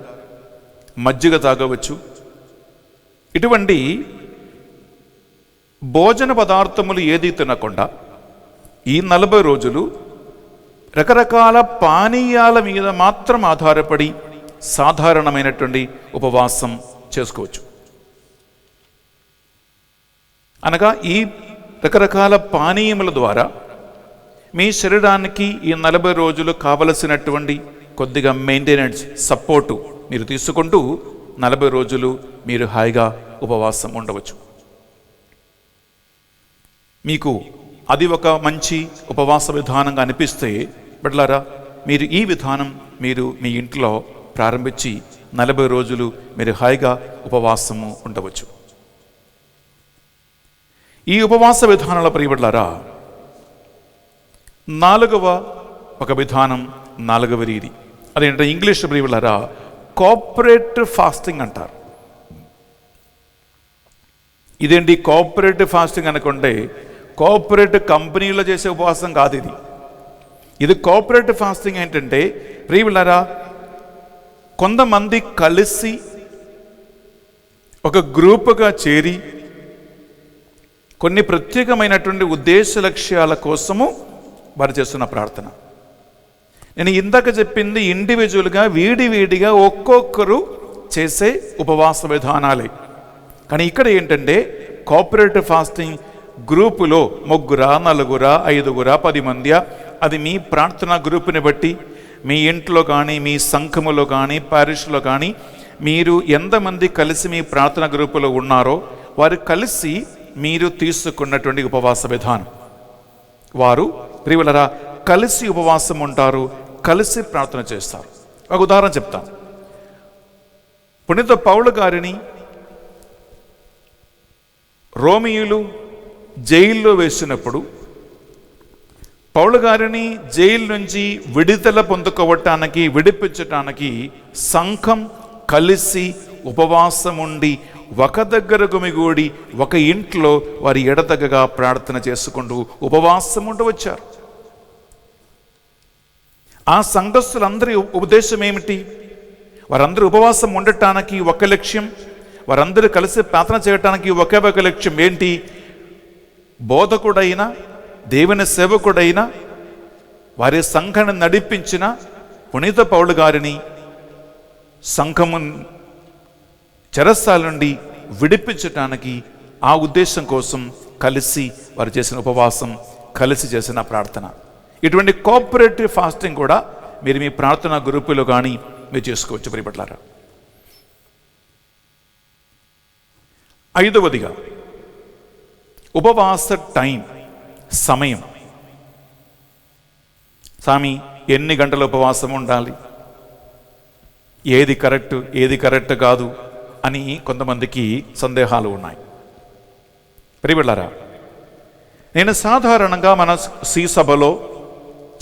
మజ్జిగ తాగవచ్చు. ఇటువంటి భోజన పదార్థములు ఏది తినకుండా ఈ 40 రోజులు రకరకాల పానీయాల మీద మాత్రం ఆధారపడి సాధారణమైనటువంటి ఉపవాసం చేసుకోవచ్చు. అనగా ఈ రకరకాల పానీయముల ద్వారా మీ శరీరానికి ఈ 40 రోజులు కావలసినటువంటి కొద్దిగా మెయింటెనెన్స్, సపోర్టు మీరు తీసుకుంటూ 40 రోజులు మీరు హాయిగా ఉపవాసం ఉండవచ్చు. మీకు అది ఒక మంచి ఉపవాస విధానంగా అనిపిస్తే బిడ్డలారా, మీరు ఈ విధానం మీరు మీ ఇంట్లో ప్రారంభించి 40 రోజులు మీరు హాయిగా ఉపవాసము ఉండవచ్చు. ఈ ఉపవాస విధానాల ప్రియబిడ్డలారా, 4వ ఒక విధానం, 4వ రీతి, అదేంటంటే ఇంగ్లీష్ ప్రియబిడ్డలారా కోఆపరేటివ్ ఫాస్టింగ్ అంటారు. ఇదేంటి కోఆపరేటివ్ ఫాస్టింగ్ అనుకుంటే, కోఆపరేట్ కంపెనీలో చేసే ఉపవాసం కాదు ఇది. ఇది కోఆపరేటివ్ ఫాస్టింగ్. ఏంటంటే ప్రియులారా, కొంతమంది కలిసి ఒక గ్రూపుగా చేరి కొన్ని ప్రత్యేకమైనటువంటి ఉద్దేశ లక్ష్యాల కోసము వారు చేస్తున్న ప్రార్థన. నేను ఇందాక చెప్పింది ఇండివిజువల్గా విడివిడిగా ఒక్కొక్కరు చేసే ఉపవాస విధానాలే. కానీ ఇక్కడ ఏంటంటే కోఆపరేటివ్ ఫాస్టింగ్ గ్రూపులో 3, 4, 5, 10 మంది, అది మీ ప్రార్థనా గ్రూపుని బట్టి, మీ ఇంట్లో కానీ మీ సంఘములో కానీ పారిష్లో కానీ మీరు ఎంతమంది కలిసి మీ ప్రార్థనా గ్రూపులో ఉన్నారో వారు కలిసి మీరు తీసుకున్నటువంటి ఉపవాస విధానం. వారు ప్రియులరా కలిసి ఉపవాసం ఉంటారు, కలిసి ప్రార్థన చేస్తారు. ఒక ఉదాహరణ చెప్తాను. పునీత పౌలు గారిని రోమియోలు జైల్లో వేసినప్పుడు పౌలు గారిని జైలు నుంచి విడుదల పొందుకోవటానికి, విడిపించటానికి సంఘం కలిసి ఉపవాసం ఉండి ఒక దగ్గర గుమిగూడి ఒక ఇంట్లో వారి ఎడతెగగా ప్రార్థన చేసుకుంటూ ఉపవాసం ఉంటూ వచ్చారు. ఆ సంఘస్థులందరి ఉద్దేశం ఏమిటి? వారందరూ ఉపవాసం ఉండటానికి ఒక లక్ష్యం, వారందరూ కలిసి ప్రార్థన చేయటానికి ఒకే ఒక లక్ష్యం. ఏంటి? బోధకుడైన, దేవుని సేవకుడైన, వారి సంఘాన్ని నడిపించిన పునీత పౌలు గారిని సంఘము చెరసాల నుండి విడిపించటానికి ఆ ఉద్దేశం కోసం కలిసి వారు చేసిన ఉపవాసం, కలిసి చేసిన ప్రార్థన. ఇటువంటి కోఆపరేటివ్ ఫాస్టింగ్ కూడా మీరు మీ ప్రార్థనా గ్రూపులో కానీ మీరు చేసుకోవచ్చు ప్రియపట్లారా. 5వదిగా ఉపవాస టైం, సమయం. స్వామి ఎన్ని గంటల ఉపవాసం ఉండాలి, ఏది కరెక్ట్ కాదు అని కొంతమందికి సందేహాలు ఉన్నాయి. ప్రియపట్లారా, నేను సాధారణంగా మన సభలో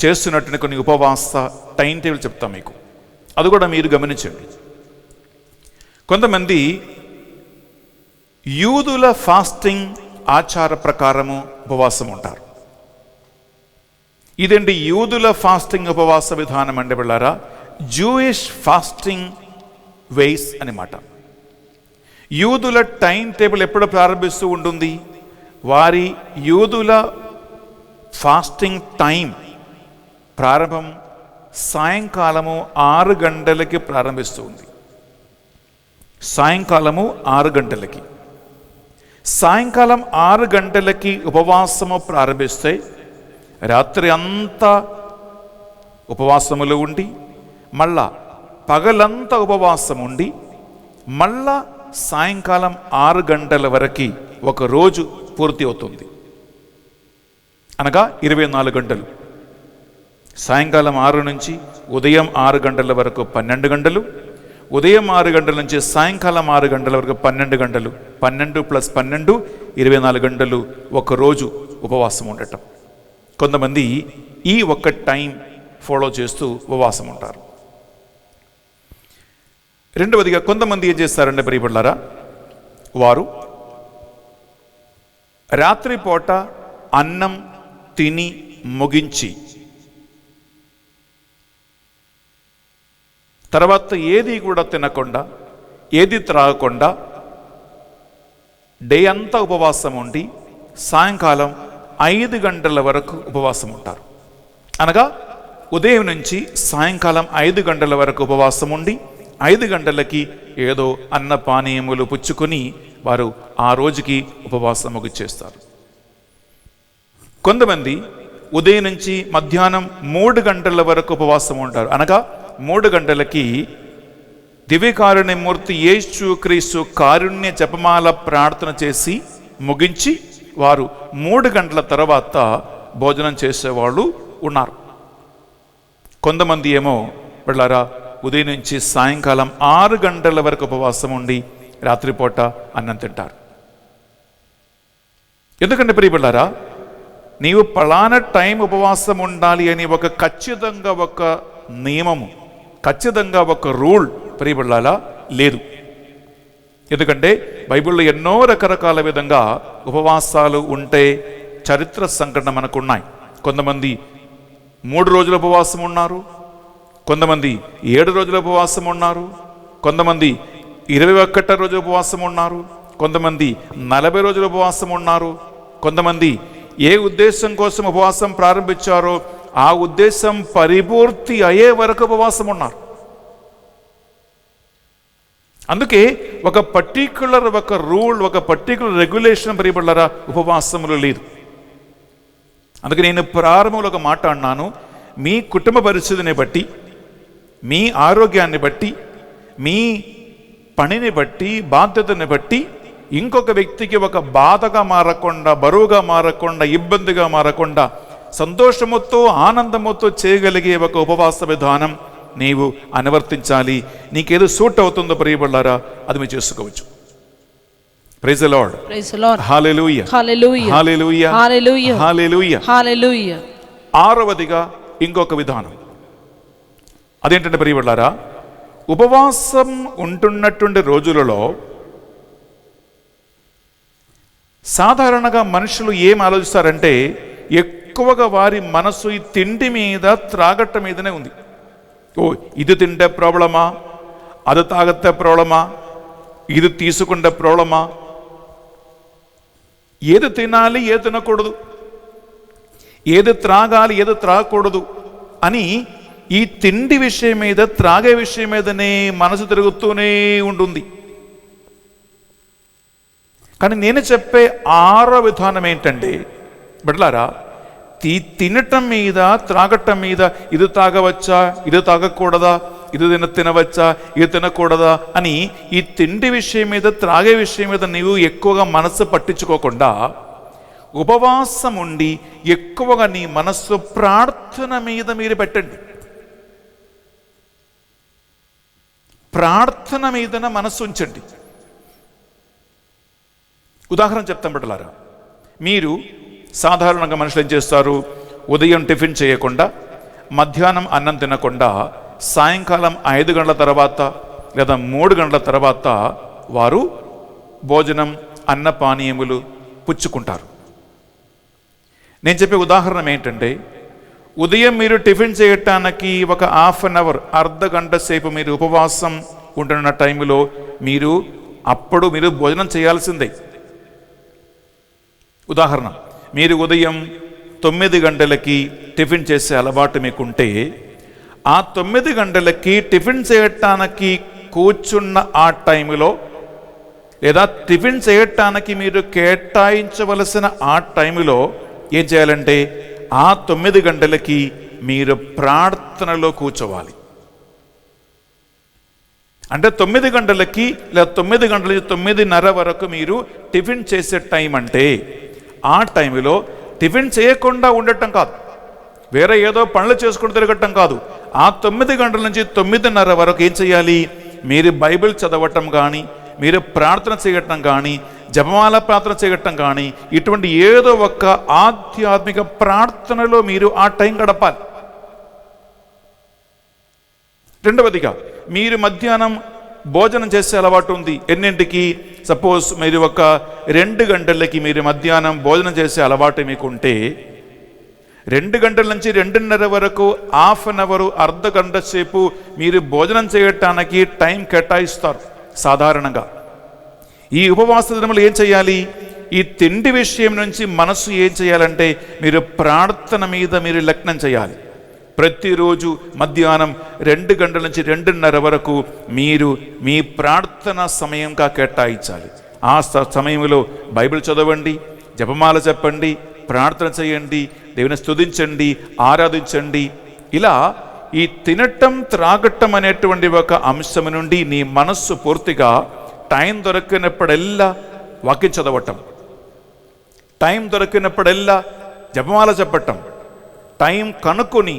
చేస్తున్నటువంటి కొన్ని ఉపవాస టైం టేబుల్ చెప్తాను మీకు. అది కూడా మీరు గమనించండి. కొంతమంది యూదుల ఫాస్టింగ్ ఆచార ప్రకారము ఉపవాసం ఉంటారు. ఇదేంటి యూదుల ఫాస్టింగ్ ఉపవాస విధానం అంటే వెళ్ళారా? జూయిష్ ఫాస్టింగ్ వేస్ అన్నమాట. యూదుల టైం టేబుల్ ఎప్పుడు ప్రారంభిస్తూ ఉంటుంది? వారి యూదుల ఫాస్టింగ్ టైం ప్రారంభం సాయంకాలము 6 గంటలకి ప్రారంభిస్తుంది. సాయంకాలము 6 గంటలకి. సాయంకాలం 6 గంటలకి ఉపవాసము ప్రారంభిస్తే రాత్రి అంతా ఉపవాసములు ఉండి, మళ్ళా పగలంతా ఉపవాసం ఉండి, మళ్ళా సాయంకాలం 6 గంటల వరకు ఒక రోజు పూర్తి అవుతుంది. అనగా 24 గంటలు. సాయంకాలం 6 నుంచి ఉదయం 6 గంటల వరకు 12 గంటలు, ఉదయం 6 గంటల నుంచి సాయంకాలం 6 గంటల వరకు 12 గంటలు, 12 + 12 24 గంటలు ఒక రోజు ఉపవాసం ఉండటం. కొంతమంది ఈ ఒక్క టైం ఫాలో చేస్తూ ఉపవాసం ఉంటారు. రెండవదిగా కొంతమంది ఏం చేస్తారంటే ప్రియపడ్డారా, వారు రాత్రిపూట అన్నం తిని ముగించి తర్వాత ఏది కూడా తినకుండా, ఏది త్రాగకుండా డే అంతా ఉపవాసం ఉండి సాయంకాలం 5 గంటల వరకు ఉపవాసం ఉంటారు. అనగా ఉదయం నుంచి సాయంకాలం 5 గంటల వరకు ఉపవాసం ఉండి 5 గంటలకి ఏదో అన్న పానీయములు పుచ్చుకొని వారు ఆ రోజుకి ఉపవాసం ముగిచేస్తారు. కొంతమంది ఉదయం నుంచి మధ్యాహ్నం 3 గంటల వరకు ఉపవాసం ఉంటారు. అనగా 3 గంటలకి దివ్యకారుణ్యమూర్తి యేసు క్రీస్తు కారుణ్య జపమాల ప్రార్థన చేసి ముగించి వారు 3 గంటల తర్వాత భోజనం చేసేవాళ్ళు ఉన్నారు. కొంతమంది ఏమో వెళ్ళారా ఉదయం నుంచి సాయంకాలం 6 గంటల వరకు ఉపవాసం ఉండి రాత్రిపూట అన్నం తింటారు. ఎందుకంటే ప్రియబిడ్డారా, నీవు పలానా టైం ఉపవాసం ఉండాలి అని ఒక ఖచ్చితంగా ఒక నియమము, ఖచ్చితంగా ఒక రూల్ ప్రియబిడ్డాలా లేదు. ఎందుకంటే బైబిల్లో ఎన్నో రకరకాల విధంగా ఉపవాసాలు ఉంటే చరిత్ర సంఘటన మనకున్నాయి. కొంతమంది 3 రోజుల ఉపవాసం ఉన్నారు, కొంతమంది 7 రోజుల ఉపవాసం ఉన్నారు, కొంతమంది 21 రోజుల ఉపవాసం ఉన్నారు, కొంతమంది 40 రోజుల ఉపవాసం ఉన్నారు, కొంతమంది ఏ ఉద్దేశం కోసం ఉపవాసం ప్రారంభించారో ఆ ఉద్దేశం పరిపూర్తి అయ్యే వరకు ఉపవాసం ఉన్నారు. అందుకే ఒక పర్టిక్యులర్ ఒక రూల్, ఒక పర్టిక్యులర్ రెగ్యులేషన్ ప్రియబడ్డారా ఉపవాసములు లేదు. అందుకే నేను ప్రారంభంలో ఒక మాట అన్నాను, మీ కుటుంబ పరిస్థితిని బట్టి, మీ ఆరోగ్యాన్ని బట్టి, మీ పనిని బట్టి, బాధ్యతని బట్టి ఇంకొక వ్యక్తికి ఒక బాధగా మారకుండా, బరువుగా మారకుండా, ఇబ్బందిగా మారకుండా సంతోషముతో ఆనందముతో చేయగలిగే ఒక ఉపవాస విధానం నీవు అనువర్తించాలి. నీకేదో సూట్ అవుతుందో ప్రియబడ్డారా అది మీరు చేసుకోవచ్చు. Praise the Lord. Praise the Lord. Hallelujah. Hallelujah. Hallelujah. Hallelujah. Hallelujah. Hallelujah. ఆరవదిగా ఇంకొక విధానం అదేంటంటే ప్రియబడ్డారా, ఉపవాసం ఉంటున్నటువంటి రోజులలో సాధారణంగా మనుషులు ఏం ఆలోచిస్తారంటే ఎక్కువగా వారి మనసు ఈ తిండి మీద, త్రాగట్ట మీదనే ఉంది. ఓ ఇది తింటే ప్రాబ్లమా, అది తాగితే ప్రాబ్లమా, ఇది తీసుకుంటే ప్రాబ్లమా, ఏది తినాలి ఏది తినకూడదు, ఏది త్రాగాలి ఏది త్రాగకూడదు అని ఈ తిండి విషయం మీద, త్రాగే విషయం మీదనే మనసు తిరుగుతూనే ఉంటుంది. కానీ నేను చెప్పే 6వ విధానం ఏంటంటే బిడ్డలారా, తినటం మీద, త్రాగటం మీద, ఇది తాగవచ్చా ఇది తాగకూడదా, ఇది తినవచ్చా ఇది తినకూడదా అని ఈ తిండి విషయం మీద, త్రాగే విషయం మీద నీవు ఎక్కువగా మనస్సు పట్టించుకోకుండా ఉపవాసం ఉండి ఎక్కువగా నీ మనస్సు ప్రార్థన మీద మీరు పెట్టండి. ప్రార్థన మీదన మనస్సు ఉంచండి. ఉదాహరణ చెప్తాం బిడ్డలారా, మీరు సాధారణంగా మనుషులు ఏం చేస్తారు, ఉదయం టిఫిన్ చేయకుండా, మధ్యాహ్నం అన్నం తినకుండా, సాయంకాలం 5 గంటల తర్వాత లేదా 3 గంటల తర్వాత వారు భోజనం, అన్న పానీయములు పుచ్చుకుంటారు. నేను చెప్పే ఉదాహరణ ఏంటంటే, ఉదయం మీరు టిఫిన్ చేయటానికి ఒక హాఫ్ అన్ అవర్, అర్ధ గంట సేపు మీరు ఉపవాసం ఉంటున్న టైంలో మీరు భోజనం చేయాల్సిందే. ఉదాహరణ, మీరు ఉదయం 9 గంటలకి టిఫిన్ చేసే అలవాటు మీకుంటే ఆ 9 గంటలకి టిఫిన్ చేయటానికి కూర్చున్న ఆ టైంలో లేదా టిఫిన్ చేయటానికి మీరు కేటాయించవలసిన ఆ టైంలో ఏం చేయాలంటే ఆ 9 గంటలకి మీరు ప్రార్థనలో కూర్చోవాలి. అంటే 9 గంటలకి లేదా 9 గంటల నుంచి 9:30 వరకు మీరు టిఫిన్ చేసే టైం అంటే ఆ టైంలో టిఫిన్ చేయకుండా ఉండటం కాదు, వేరే ఏదో పనులు చేసుకుంటూ తిరగటం కాదు. ఆ 9 గంటల నుంచి 9:30 వరకు ఏం చేయాలి, మీరు బైబిల్ చదవటం కానీ, మీరు ప్రార్థన చేయటం కానీ, జపమాల ప్రార్థన చేయటం కానీ, ఇటువంటి ఏదో ఒక ఆధ్యాత్మిక ప్రార్థనలో మీరు ఆ టైం గడపాలి. రెండవదిగా, మీరు మధ్యాహ్నం భోజనం చేసే అలవాటు ఉంది. ఎన్నింటికి? సపోజ్ మీరు ఒక 2 గంటలకి మీరు మధ్యాహ్నం భోజనం చేసే అలవాటు మీకుంటే 2 గంటల నుంచి 2:30 వరకు హాఫ్ అన్ అవర్, అర్ధ గంట సేపు మీరు భోజనం చేయటానికి టైం కేటాయిస్తారు. సాధారణంగా ఈ ఉపవాస దినములు ఏం చేయాలి, ఈ తిండి విషయం నుంచి మనసు ఏం చేయాలంటే మీరు ప్రార్థన మీద మీరు లగ్నం చేయాలి. ప్రతిరోజు మధ్యాహ్నం 2 గంటల నుంచి 2:30 వరకు మీరు మీ ప్రార్థన సమయంగా కేటాయించాలి. ఆ సమయంలో బైబిల్ చదవండి, జపమాల చెప్పండి, ప్రార్థన చేయండి, దేవుని స్తుతించండి, ఆరాధించండి. ఇలా ఈ తినటం, త్రాగటం అనేటువంటి ఒక అంశం నుండి నీ మనస్సు పూర్తిగా టైం దొరికినప్పుడల్లా వాక్యం చదవటం, టైం దొరికినప్పుడల్లా జపమాల చెప్పటం, టైం కనుక్కొని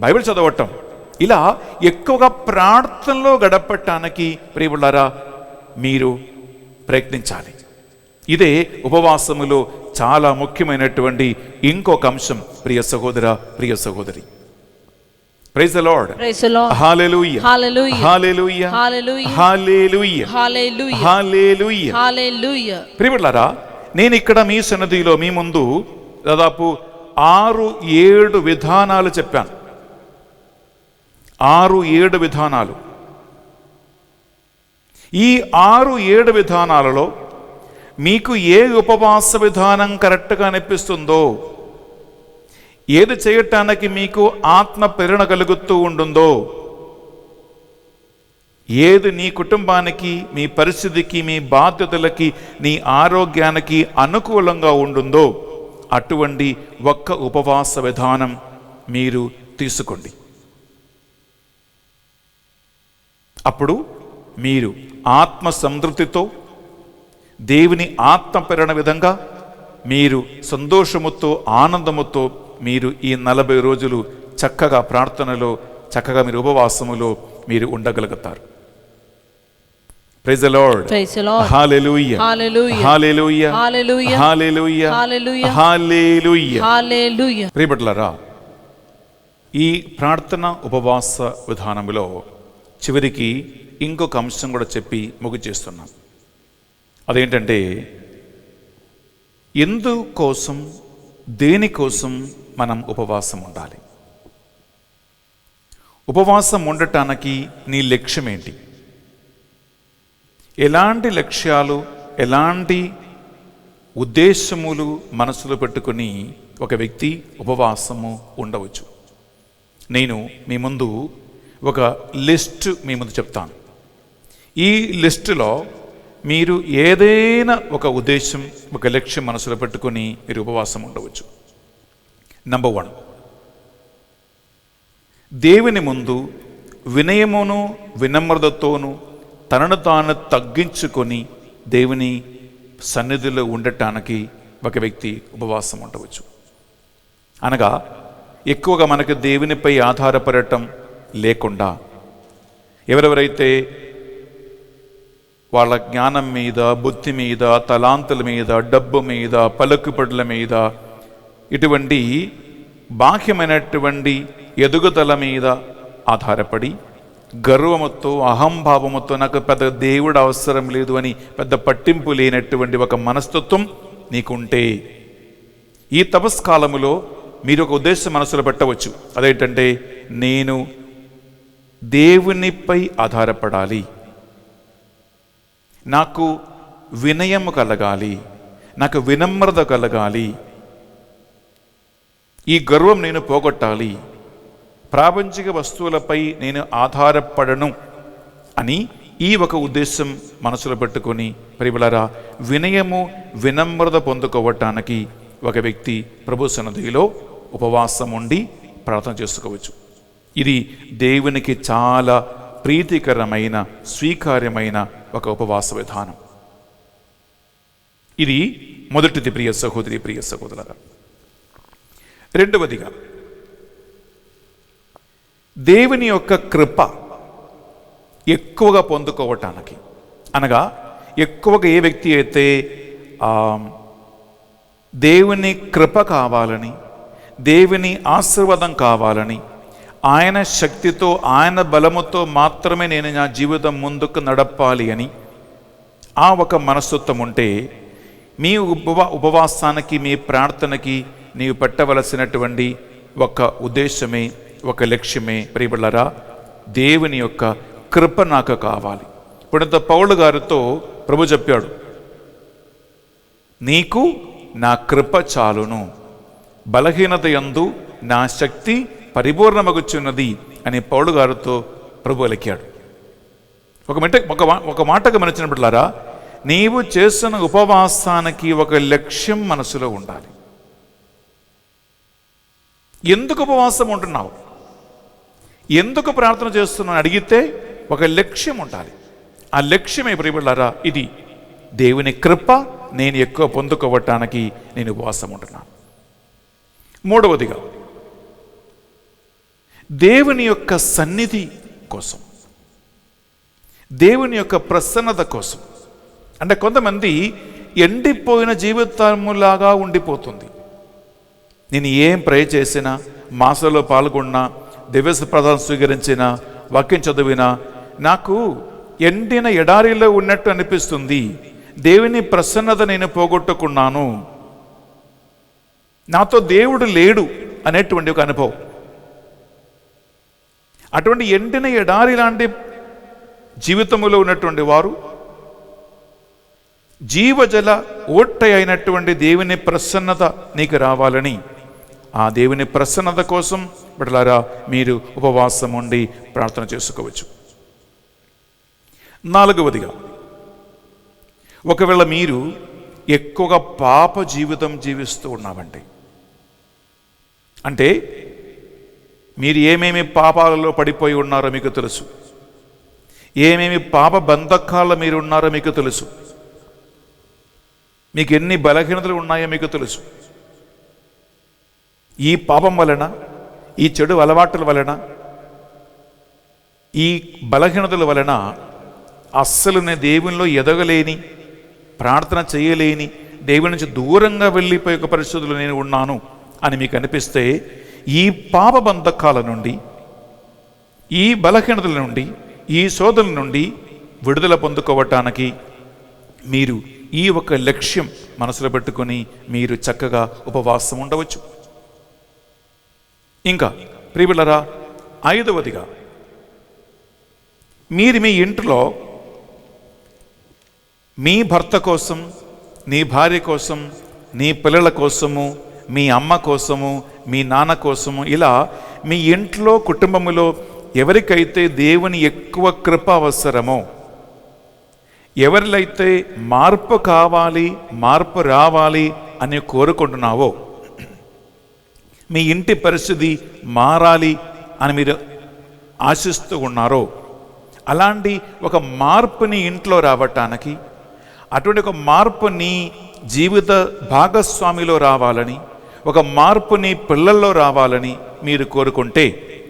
బైబిల్ చదవటం, ఇలా ఎక్కువగా ప్రార్థనలో గడపటానికి ప్రియబులారా మీరు ప్రయత్నించాలి. ఇదే ఉపవాసములో చాలా ముఖ్యమైనటువంటి ఇంకొక అంశం ప్రియ సహోదర, ప్రియ సహోదరి. Praise the Lord. Praise the Lord. Hallelujah. Hallelujah. Hallelujah. Hallelujah. Hallelujah. Hallelujah. Hallelujah. Hallelujah. ప్రియబులారా, నేను ఇక్కడ మీ సన్నిధిలో మీ ముందు దాదాపు 6-7 విధానాలు చెప్పాను. 6-7 విధానాలు. ఈ 6-7 విధానాలలో మీకు ఏ ఉపవాస విధానం కరెక్ట్గా అనిపిస్తుందో, ఏది చేయటానికి మీకు ఆత్మ ప్రేరణ కలుగుతూ ఉంటుందో, ఏది నీ కుటుంబానికి, మీ పరిస్థితికి, మీ బాధ్యతలకి, నీ ఆరోగ్యానికి అనుకూలంగా ఉంటుందో అటువంటి ఒక్క ఉపవాస విధానం మీరు తీసుకోండి. అప్పుడు మీరు ఆత్మ సంతృప్తితో, దేవుని ఆత్మ ప్రేరణ విధంగా మీరు సంతోషముతో, ఆనందముతో మీరు ఈ 40 రోజులు చక్కగా ప్రార్థనలో, చక్కగా మీరు ఉపవాసములో మీరు ఉండగలుగుతారు. Praise the lord. Praise the Lord. Hallelujah. Hallelujah. Hallelujah. Hallelujah. Hallelujah. Hallelujah. Hallelujah. Hallelujah. ప్రియబిడ్డలారా, ఈ ప్రార్థన ఉపవాస విధానంలో చివరికి ఇంకొక అంశం కూడా చెప్పి ముగిచేస్తున్నాం. అదేంటంటే, ఎందుకోసం, దేనికోసం మనం ఉపవాసం ఉండాలి? ఉపవాసం ఉండటానికి నీ లక్ష్యం ఏంటి? ఎలాంటి లక్ష్యాలు, ఎలాంటి ఉద్దేశములు మనసులో పెట్టుకుని ఒక వ్యక్తి ఉపవాసము ఉండవచ్చు? నేను మీ ముందు ఒక లిస్ట్ మీ ముందు చెప్తాను. ఈ లిస్టులో మీరు ఏదైనా ఒక ఉద్దేశం, ఒక లక్ష్యం మనసులో పెట్టుకుని మీరు ఉపవాసం ఉండవచ్చు. నంబర్ 1, దేవుని ముందు వినయమును వినమ్రతతోనూ తనను తాను తగ్గించుకొని దేవుని సన్నిధిలో ఉండటానికి ఒక వ్యక్తి ఉపవాసం ఉండవచ్చు. అనగా ఎక్కువగా మనకు దేవునిపై ఆధారపడటం లేకుండా, ఎవరెవరైతే వాళ్ళ జ్ఞానం మీద, బుద్ధి మీద, తలాంతుల మీద, డబ్బు మీద, పలుకుబడుల మీద, ఇటువంటి బాహ్యమైనటువంటి ఎదుగుదల మీద ఆధారపడి గర్వముతో, అహంభావముతో నాకు పెద్ద దేవుడు అవసరం లేదు అని పెద్ద పట్టింపు లేనటువంటి ఒక మనస్తత్వం నీకుంటే, ఈ తపస్కాలములో మీరు ఒక ఉద్దేశం మనసులో పెట్టవచ్చు. అదేంటంటే, నేను దేవునిపై ఆధారపడాలి, నాకు వినయము కలగాలి, నాకు వినమ్రత కలగాలి, ఈ గర్వం నేను పోగొట్టాలి, ప్రాపంచిక వస్తువులపై నేను ఆధారపడను అని ఈ ఒక ఉద్దేశం మనసులో పెట్టుకొని, ప్రియలారా, వినయము వినమ్రత పొందుకోవటానికి ఒక వ్యక్తి ప్రభు సన్నిధిలో ఉపవాసం ఉండి ప్రార్థన చేసుకోవచ్చు. ఇది దేవునికి చాలా ప్రీతికరమైన, స్వీకార్యమైన ఒక ఉపవాస విధానం. ఇది మొదటిది ప్రియ సహోదరి, ప్రియ సహోదరులారా. రెండవదిగా, దేవుని యొక్క కృప ఎక్కువగా పొందుకోవటానికి, అనగా ఎక్కువగా ఏ వ్యక్తి అయితే దేవుని కృప కావాలని, దేవుని ఆశీర్వాదం కావాలని, ఆయన శక్తితో, ఆయన బలముతో మాత్రమే నేను నా జీవితం ముందుకు నడపాలి అని ఆ ఒక మనస్తత్వం ఉంటే, మీ ఉపవాసానికి, మీ ప్రార్థనకి నీవు పెట్టవలసినటువంటి ఒక ఉద్దేశమే, ఒక లక్ష్యమే, ప్రియబిడ్డలారా, దేవుని యొక్క కృప నాకు కావాలి. ఇప్పుడంత పౌలు గారితో ప్రభు చెప్పాడు, నీకు నా కృప చాలును, బలహీనత యందు నా శక్తి పరిపూర్ణమగుచున్నది అని పౌలు గారితో ప్రభు అలికాడు. ఒక మాట గమనించినట్లారా, నీవు చేస్తున్న ఉపవాసానికి ఒక లక్ష్యం మనసులో ఉండాలి. ఎందుకు ఉపవాసం ఉంటున్నావు, ఎందుకు ప్రార్థన చేస్తున్నావు అడిగితే ఒక లక్ష్యం ఉండాలి. ఆ లక్ష్యమే ప్రియబిడ్డలారా, ఇది దేవుని కృప నేను ఎక్కువ పొందుకోవటానికి నేను ఉపవాసం ఉంటున్నాను. మూడవదిగా, దేవుని యొక్క సన్నిధి కోసం, దేవుని యొక్క ప్రసన్నత కోసం. అంటే కొంతమంది ఎండిపోయిన జీవితములాగా ఉండిపోతుంది. నేను ఏం ప్రే చేసినా, మాసంలో పాల్గొన్నా, దివ్య ప్రదానం స్వీకరించినా, వాక్యం చదివినా నాకు ఎండిన ఎడారిలో ఉన్నట్టు అనిపిస్తుంది. దేవుని ప్రసన్నత నేను పోగొట్టుకున్నాను. నాతో దేవుడు లేడు అనేటువంటి ఒక అనుభవం. అటువంటి ఎండిన ఎడారి లాంటి జీవితంలో ఉన్నటువంటి వారు జీవజల ఓట్ట అయినటువంటి దేవుని ప్రసన్నత నీకు రావాలని, ఆ దేవుని ప్రసన్నత కోసం బిడ్డలారా మీరు ఉపవాసం ఉండి ప్రార్థన చేసుకోవచ్చు. 4వదిగా, ఒకవేళ మీరు ఎక్కువగా పాప జీవితం జీవిస్తూ ఉన్నామండి, అంటే మీరు ఏమేమి పాపాలలో పడిపోయి ఉన్నారో మీకు తెలుసు, ఏమేమి పాప బంధకాల్లో మీరు ఉన్నారో మీకు తెలుసు, మీకు ఎన్ని బలహీనతలు ఉన్నాయో మీకు తెలుసు. ఈ పాపం వలన, ఈ చెడు అలవాట్ల వలన, ఈ బలహీనతల వలన అస్సలు నేను దేవునిలో ఎదగలేని, ప్రార్థన చేయలేని, దేవుని నుంచి దూరంగా వెళ్ళిపోయే ఒక పరిస్థితుల్లో నేను ఉన్నాను అని మీకు అనిపిస్తే, ఈ పాప బంధకాల నుండి, ఈ బలహీనతల నుండి, ఈ శోధనల నుండి విడుదల పొందుకోవటానికి మీరు ఈ ఒక లక్ష్యం మనసులో పెట్టుకొని మీరు చక్కగా ఉపవాసం ఉండవచ్చు. ఇంకా ప్రియబిడ్డలారా, 5వదిగా, మీరు మీ ఇంట్లో మీ భర్త కోసం, నీ భార్య కోసం, నీ పిల్లల కోసము, మీ అమ్మ కోసము, మీ నాన్న కోసము, ఇలా మీ ఇంట్లో కుటుంబములో ఎవరికైతే దేవుని ఎక్కువ కృప అవసరమో, ఎవరిలైతే మార్పు కావాలి, మార్పు రావాలి అని కోరుకుంటున్నావో, మీ ఇంటి పరిస్థితి మారాలి అని మీరు ఆశిస్తూ ఉన్నారో, అలాంటి ఒక మార్పుని ఇంట్లో రావటానికి, అటువంటి ఒక మార్పు నీ జీవిత భాగస్వామిలో రావాలని, ఒక మార్పు నీ పిల్లల్లో రావాలని మీరు కోరుకుంటే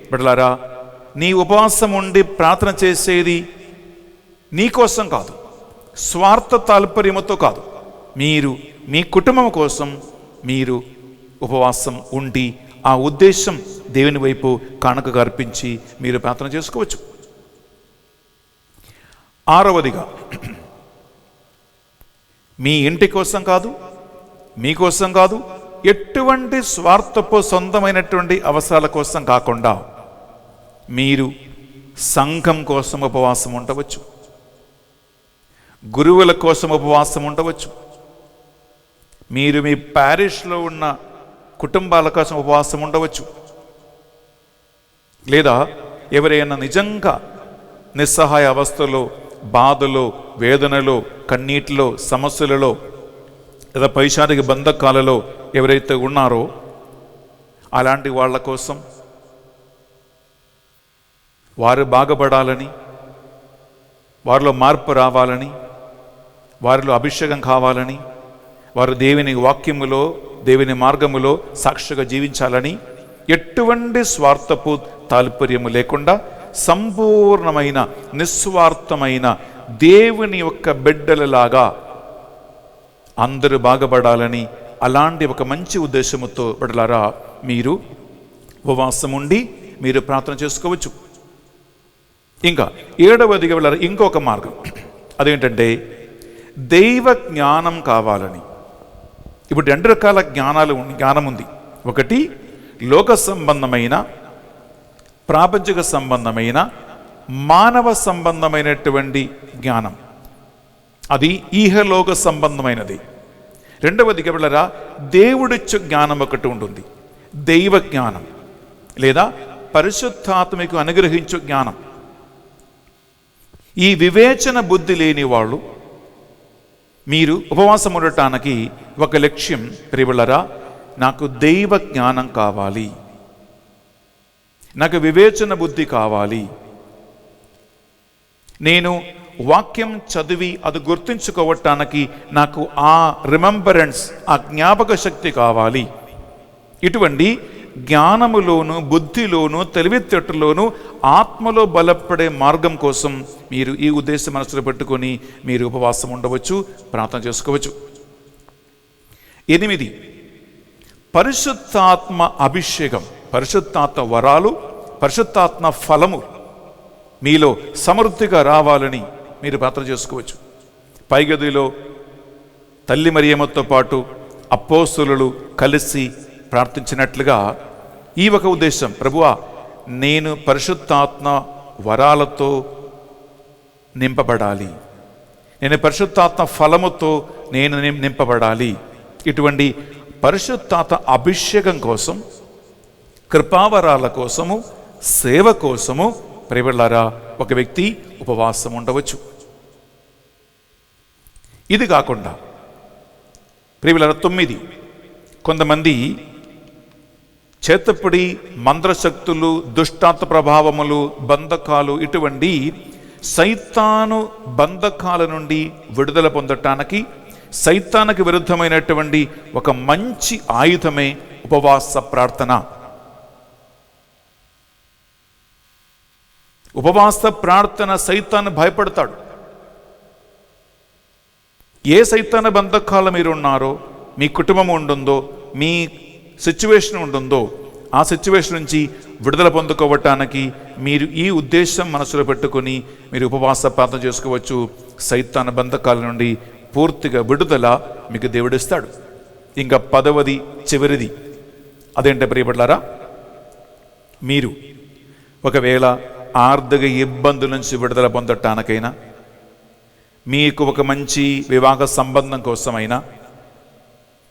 బిడ్డలారా, నీ ఉపవాసం ఉండి ప్రార్థన చేసేది నీ కోసం కాదు, స్వార్థ తాల్పర్యముతో కాదు, మీరు మీ కుటుంబం కోసం మీరు ఉపవాసం ఉండి ఆ ఉద్దేశం దేవుని వైపు కానుకగా అర్పించి మీరు ప్రార్థన చేసుకోవచ్చు. 6వదిగా, మీ ఇంటి కోసం కాదు, మీకోసం కాదు, ఎటువంటి స్వార్థపు సొంతమైనటువంటి అవసరాల కోసం కాకుండా మీరు సంఘం కోసం ఉపవాసం ఉండవచ్చు, గురువుల కోసం ఉపవాసం ఉండవచ్చు, మీరు మీ ప్యారిష్లో ఉన్న కుటుంబాల కోసం ఉపవాసం ఉండవచ్చు, లేదా ఎవరైనా నిజంగా నిస్సహాయ అవస్థలో, బాధలో, వేదనలో, కన్నీటిలో, సమస్యలలో, లేదా పైశాచిక బంధకాలలో ఎవరైతే ఉన్నారో అలాంటి వాళ్ళ కోసం, వారు బాగుపడాలని, వారిలో మార్పు రావాలని, వారిలో అభిషేకం కావాలని, వారు దేవుని వాక్యములో, దేవుని మార్గములో సాక్షిగా జీవించాలని ఎటువంటి స్వార్థపు తాల్పర్యము లేకుండా సంపూర్ణమైన నిస్వార్థమైన దేవుని యొక్క బిడ్డలలాగా అందరూ బాగుపడాలని, అలాంటి ఒక మంచి ఉద్దేశముతో బిడ్డలారా మీరు ఉపవాసం ఉండి మీరు ప్రార్థన చేసుకోవచ్చు. ఇంకా 7వదిగా వెళ్ళారు ఇంకొక మార్గం, అదేంటంటే దైవ జ్ఞానం కావాలని. ఇప్పుడు 2 రకాల జ్ఞానం ఉంది. ఒకటి లోక సంబంధమైన, ప్రాపంచిక సంబంధమైన, మానవ సంబంధమైనటువంటి జ్ఞానం, అది ఈహలోక సంబంధమైనది. 2వదిగా వెళ్ళరా దేవుడిచ్చు జ్ఞానం ఒకటి ఉంటుంది, దైవ జ్ఞానం లేదా పరిశుద్ధాత్మకు అనుగ్రహించు జ్ఞానం. ఈ వివేచన బుద్ధి లేని వాళ్ళు మీరు ఉపవాసం ఉండటానికి ఒక లక్ష్యం, ప్రియబిడ్డలారా, నాకు దైవ జ్ఞానం కావాలి, నాకు వివేచన బుద్ధి కావాలి, నేను వాక్యం చదివి అది గుర్తుంచుకోవటానికి నాకు ఆ రిమెంబరెన్స్, ఆ జ్ఞాపక శక్తి కావాలి. ఇటువంటి జ్ఞానములోను, బుద్ధిలోను, తెలివితేటలోను, ఆత్మలో బలపడే మార్గం కోసం మీరు ఈ ఉద్దేశం మనసులో పెట్టుకొని మీరు ఉపవాసం ఉండవచ్చు, ప్రార్థన చేసుకోవచ్చు. 8 పరిశుద్ధాత్మ అభిషేకం, పరిశుద్ధాత్మ వరాలు, పరిశుద్ధాత్మ ఫలము మీలో సమృద్ధిగా రావాలని మీరు ప్రార్థన చేసుకోవచ్చు. పైగదిలో తల్లి మరియమ్మతో పాటు అపోస్తలులు కలిసి ప్రార్థించినట్లుగా ఈ ఒక ఉద్దేశం, ప్రభువా నేను పరిశుద్ధాత్మ వరాలతో నింపబడాలి, నేను పరిశుద్ధాత్మ ఫలముతో నేను నింపబడాలి. ఇటువంటి పరిశుద్ధాత్మ అభిషేకం కోసం, కృపావరాల కోసము, సేవ కోసము ప్రియలారా ఒక వ్యక్తి ఉపవాసం ఉండవచ్చు. ఇది కాకుండా ప్రియలారా 9, కొంతమంది చేతపడి మంత్రశక్తులు, దుష్టాత్మ ప్రభావములు, బంధకాలు, ఇటువంటి సైతాను బంధకాల నుండి విడుదల పొందటానికి సైతానికి విరుద్ధమైనటువంటి ఒక మంచి ఆయుధమే ఉపవాస ప్రార్థన. ఉపవాస ప్రార్థన సైతాను భయపడతాడు. ఏ సైతాన బంధకాల మీరు ఉన్నారో, మీ కుటుంబం ఉంటుందో, మీ సిచ్యువేషన్ ఉంటుందో, ఆ సిచ్యువేషన్ నుంచి విడుదల పొందుకోవటానికి మీరు ఈ ఉద్దేశం మనసులో పెట్టుకొని మీరు ఉపవాస ప్రార్థన చేసుకోవచ్చు. సైతాన బంధకాల నుండి పూర్తిగా విడుదల మీకు దేవుడిస్తాడు. ఇంకా 10వది చివరిది అదేంటే ప్రియపడ్లారా, మీరు ఒకవేళ ఆర్థిక ఇబ్బందుల నుంచి విడుదల పొందటానికైనా, మీకు ఒక మంచి వివాహ సంబంధం కోసమైనా,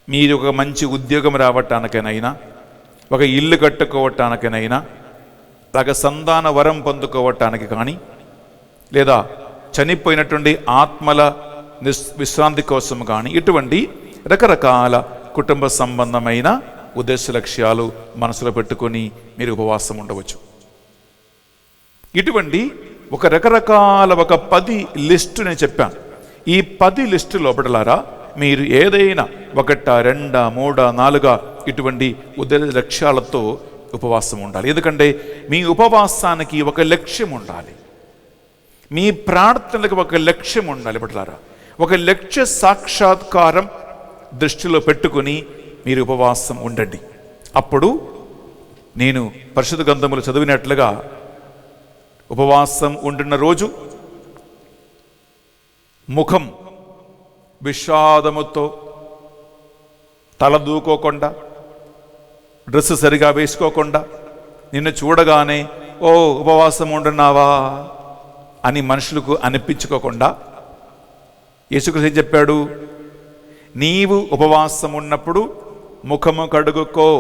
మీరు ఒక మంచి ఉద్యోగం రావటానికైనా, ఒక ఇల్లు కట్టుకోవటానికైనా, అలాగ సంతాన వరం పొందుకోవటానికి కానీ, లేదా చనిపోయినటువంటి ఆత్మల విశ్రాంతి కోసం కానీ, ఇటువంటి రకరకాల కుటుంబ సంబంధమైన ఉద్దేశ లక్ష్యాలు మనసులో పెట్టుకొని మీరు ఉపవాసం ఉండవచ్చు. ఇటువంటి ఒక రకరకాల ఒక 10 లిస్టు నేను చెప్పాను. ఈ 10 లిస్టు లోపడలారా మీరు ఏదైనా 1, 2, 3, 4 ఇటువంటి ఉద్దేశ లక్ష్యాలతో ఉపవాసం ఉండాలి. ఎందుకంటే మీ ఉపవాసానికి ఒక లక్ష్యం ఉండాలి, మీ ప్రార్థనలకు ఒక లక్ష్యం ఉండాలి. పట్లారా ఒక లక్ష్య సాక్షాత్కారం దృష్టిలో పెట్టుకుని మీరు ఉపవాసం ఉండండి. అప్పుడు నేను పరిశుద్ధ గ్రంథములు చదివినట్లుగా ఉపవాసం ఉంటున్న రోజు ముఖం విషాదముతో, తల దూకోకుండా, డ్రెస్ సరిగా వేసుకోకుండా, నిన్ను చూడగానే ఓ ఉపవాసం ఉంటున్నావా అని మనుషులకు అనిపించుకోకుండా, యేసుక్రీస్తు చెప్పాడు, నీవు ఉపవాసం ఉన్నప్పుడు ముఖము కడుగుకో,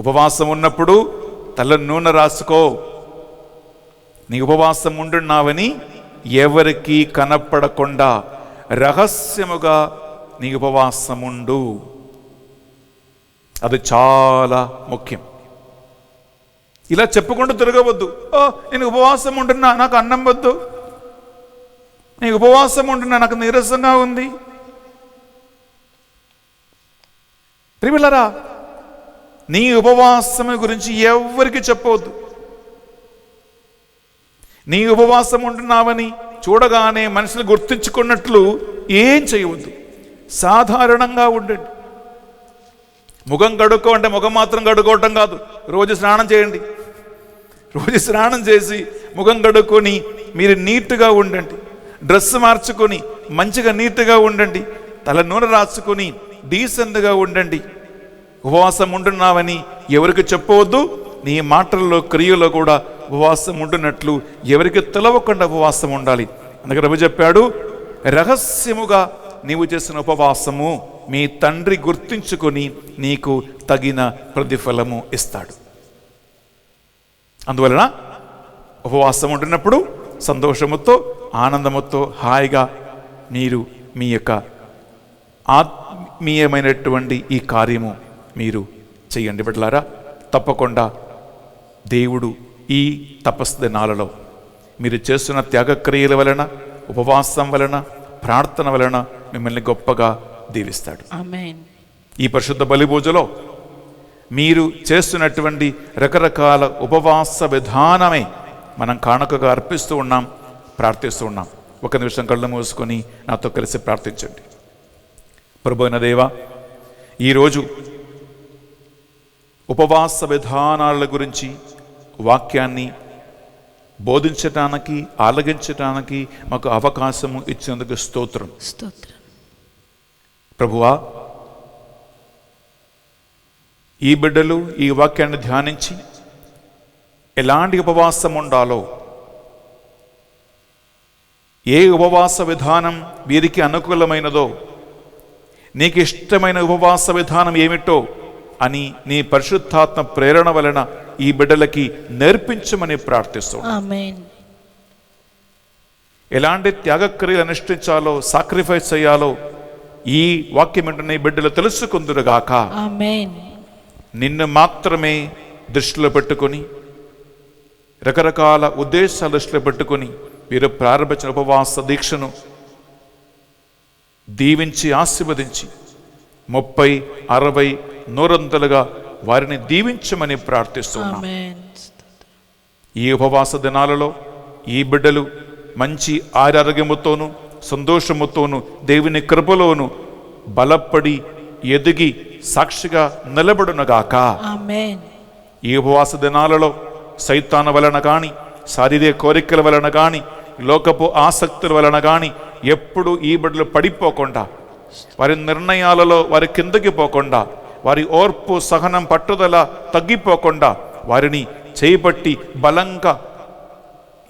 ఉపవాసం ఉన్నప్పుడు తల నూనె రాసుకో, నీ ఉపవాసం ఉంటున్నావని ఎవరికి కనపడకుండా రహస్యముగా నీ ఉపవాసం ఉండు. అది చాలా ముఖ్యం. ఇలా చెప్పుకుంటూ తిరగవద్దు. ఓ నేను ఉపవాసం ఉంటున్నా, నాకు అన్నం వద్దు, నేను ఉపవాసం ఉంటున్నా, నాకు నీరసంగా ఉంది. ప్రియలారా, నీ ఉపవాసం గురించి ఎవరికి చెప్పవద్దు. నీ ఉపవాసం ఉంటున్నావని చూడగానే మనుషులు గుర్తించుకున్నట్లు ఏం చేయవద్దు. సాధారణంగా ఉండండి. ముఖం కడుక్కో అంటే ముఖం మాత్రం కడుక్కోవటం కాదు, రోజు స్నానం చేయండి. రోజు స్నానం చేసి ముఖం కడుక్కొని మీరు నీట్గా ఉండండి. డ్రెస్ మార్చుకొని మంచిగా నీట్గా ఉండండి. తల నూనె రాసుకొని డీసెంట్గా ఉండండి. ఉపవాసం ఉంటున్నావని ఎవరికి చెప్పవద్దు. నీ మాటల్లో, క్రియలో కూడా ఉపవాసం ఉంటున్నట్లు ఎవరికి తెలవకుండా ఉపవాసం ఉండాలి. అందుకే ప్రభు చెప్పాడు, రహస్యముగా నీవు చేసిన ఉపవాసము మీ తండ్రి గుర్తించుకొని నీకు తగిన ప్రతిఫలము ఇస్తాడు. అందువలన ఉపవాసం ఉంటున్నప్పుడు సంతోషముతో, ఆనందముతో, హాయిగా మీరు మీ యొక్క ఆత్మీయమైనటువంటి ఈ కార్యము మీరు చేయండి. బిడ్డలారా, తప్పకుండా దేవుడు ఈ తపస్సు దినాలలో మీరు చేస్తున్న త్యాగక్రియల వలన, ఉపవాసం వలన, ప్రార్థన వలన మిమ్మల్ని గొప్పగా దీవిస్తాడు. ఆమేన్. ఈ పరిశుద్ధ బలి పూజలో మీరు చేస్తున్నటువంటి రకరకాల ఉపవాస విధానమే మనం కానుకగా అర్పిస్తూ ఉన్నాం, ప్రార్థిస్తూ ఉన్నాం. ఒక నిమిషం కళ్ళు మూసుకొని నాతో కలిసి ప్రార్థించండి. ప్రభువైన దేవా, ఈరోజు ఉపవాస విధానాల గురించి వాక్యాన్ని బోధించటానికి, ఆలగించటానికి మాకు అవకాశము ఇచ్చినందుకు స్తోత్రం. స్తోత్రం. ప్రభువా, ఈ బిడ్డలు ఈ వాక్యాన్ని ధ్యానించి ఎలాంటి ఉపవాసం ఉండాలో, ఏ ఉపవాస విధానం వీరికి అనుకూలమైనదో, నీకు ఇష్టమైన ఉపవాస విధానం ఏమిటో అని నీ పరిశుద్ధాత్మ ప్రేరణ వలన ఈ బిడ్డలకి నేర్పించమని ప్రార్థిస్తున్నాను. ఆమేన్. ఎలాంటి త్యాగక్రియలు అనుష్ఠించాలో, సాక్రిఫైస్ చేయాలో ఈ వాక్యం వెంటనే బిడ్డలు తెలుసుకుందురుగాక. ఆమేన్. నిన్ను మాత్రమే దృష్టిలో పెట్టుకొని, రకరకాల ఉద్దేశాలు దృష్టిలో పెట్టుకొని వీరు ప్రారంభించిన ఉపవాస దీక్షను దీవించి ఆశీర్వదించి 30, 60, 100 వారిని దీవించమని ప్రార్థిస్తున్నాం. ఆమేన్. ఈ ఉపవాస దినాలలో ఈ బిడ్డలు మంచి ఆరోగ్యముతోనూ సంతోషముతోనూ దేవుని కృపలోను బలపడి ఎదిగి సాక్షిగా నిలబడునగాక. ఆమేన్. ఈ ఉపవాస దినాలలో సైతాను వలన కానీ, శారీరక కోరికల వలన కానీ, లోకపు ఆసక్తుల వలన కానీ ఎప్పుడు ఈ బిడ్డలు పడిపోకుండా, వారి నిర్ణయాలలో వారి కిందకి పోకుండా, వారి ఓర్పు సహనం పట్టుదల తగ్గిపోకుండా వారిని చేపట్టి బలంగా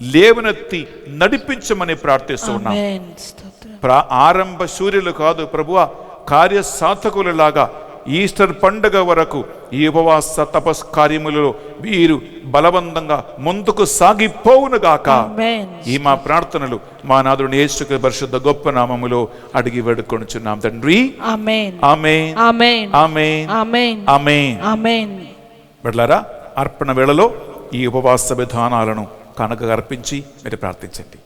లేవనెత్తి నడిపించమని ప్రార్థిస్తున్నాం. ఆమేన్. స్తోత్రం. ఆరంభ సూర్యులు కాదు ప్రభువా, కార్యసాధకులలాగా ఈస్టర్ పండుగ వరకు ఈ ఉపవాస తపస్ కార్యములలో వీరు బలవంతంగా ముందుకు సాగిపోవునుగాక. ఆమేన్. ఈ మా ప్రార్థనలు మా నాథుని యేసు పరిశుద్ధ గొప్ప నామములో అడిగి వేడుకొనుచున్నాం తండ్రి. ఆమేన్. ఆమేన్. ఆమేన్. ఆమేన్. ఆమేన్. ఆమేన్. ఆమేన్. బిడ్డలారా, అర్పణ వేళలో ఈ ఉపవాస విధానాలను కనుక అర్పించి మీరు ప్రార్థించండి.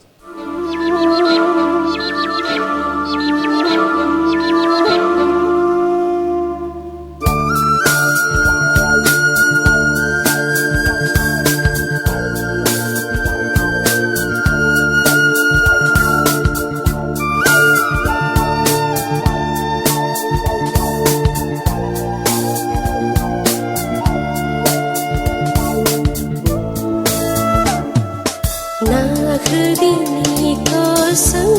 నా హృది నీ కోసం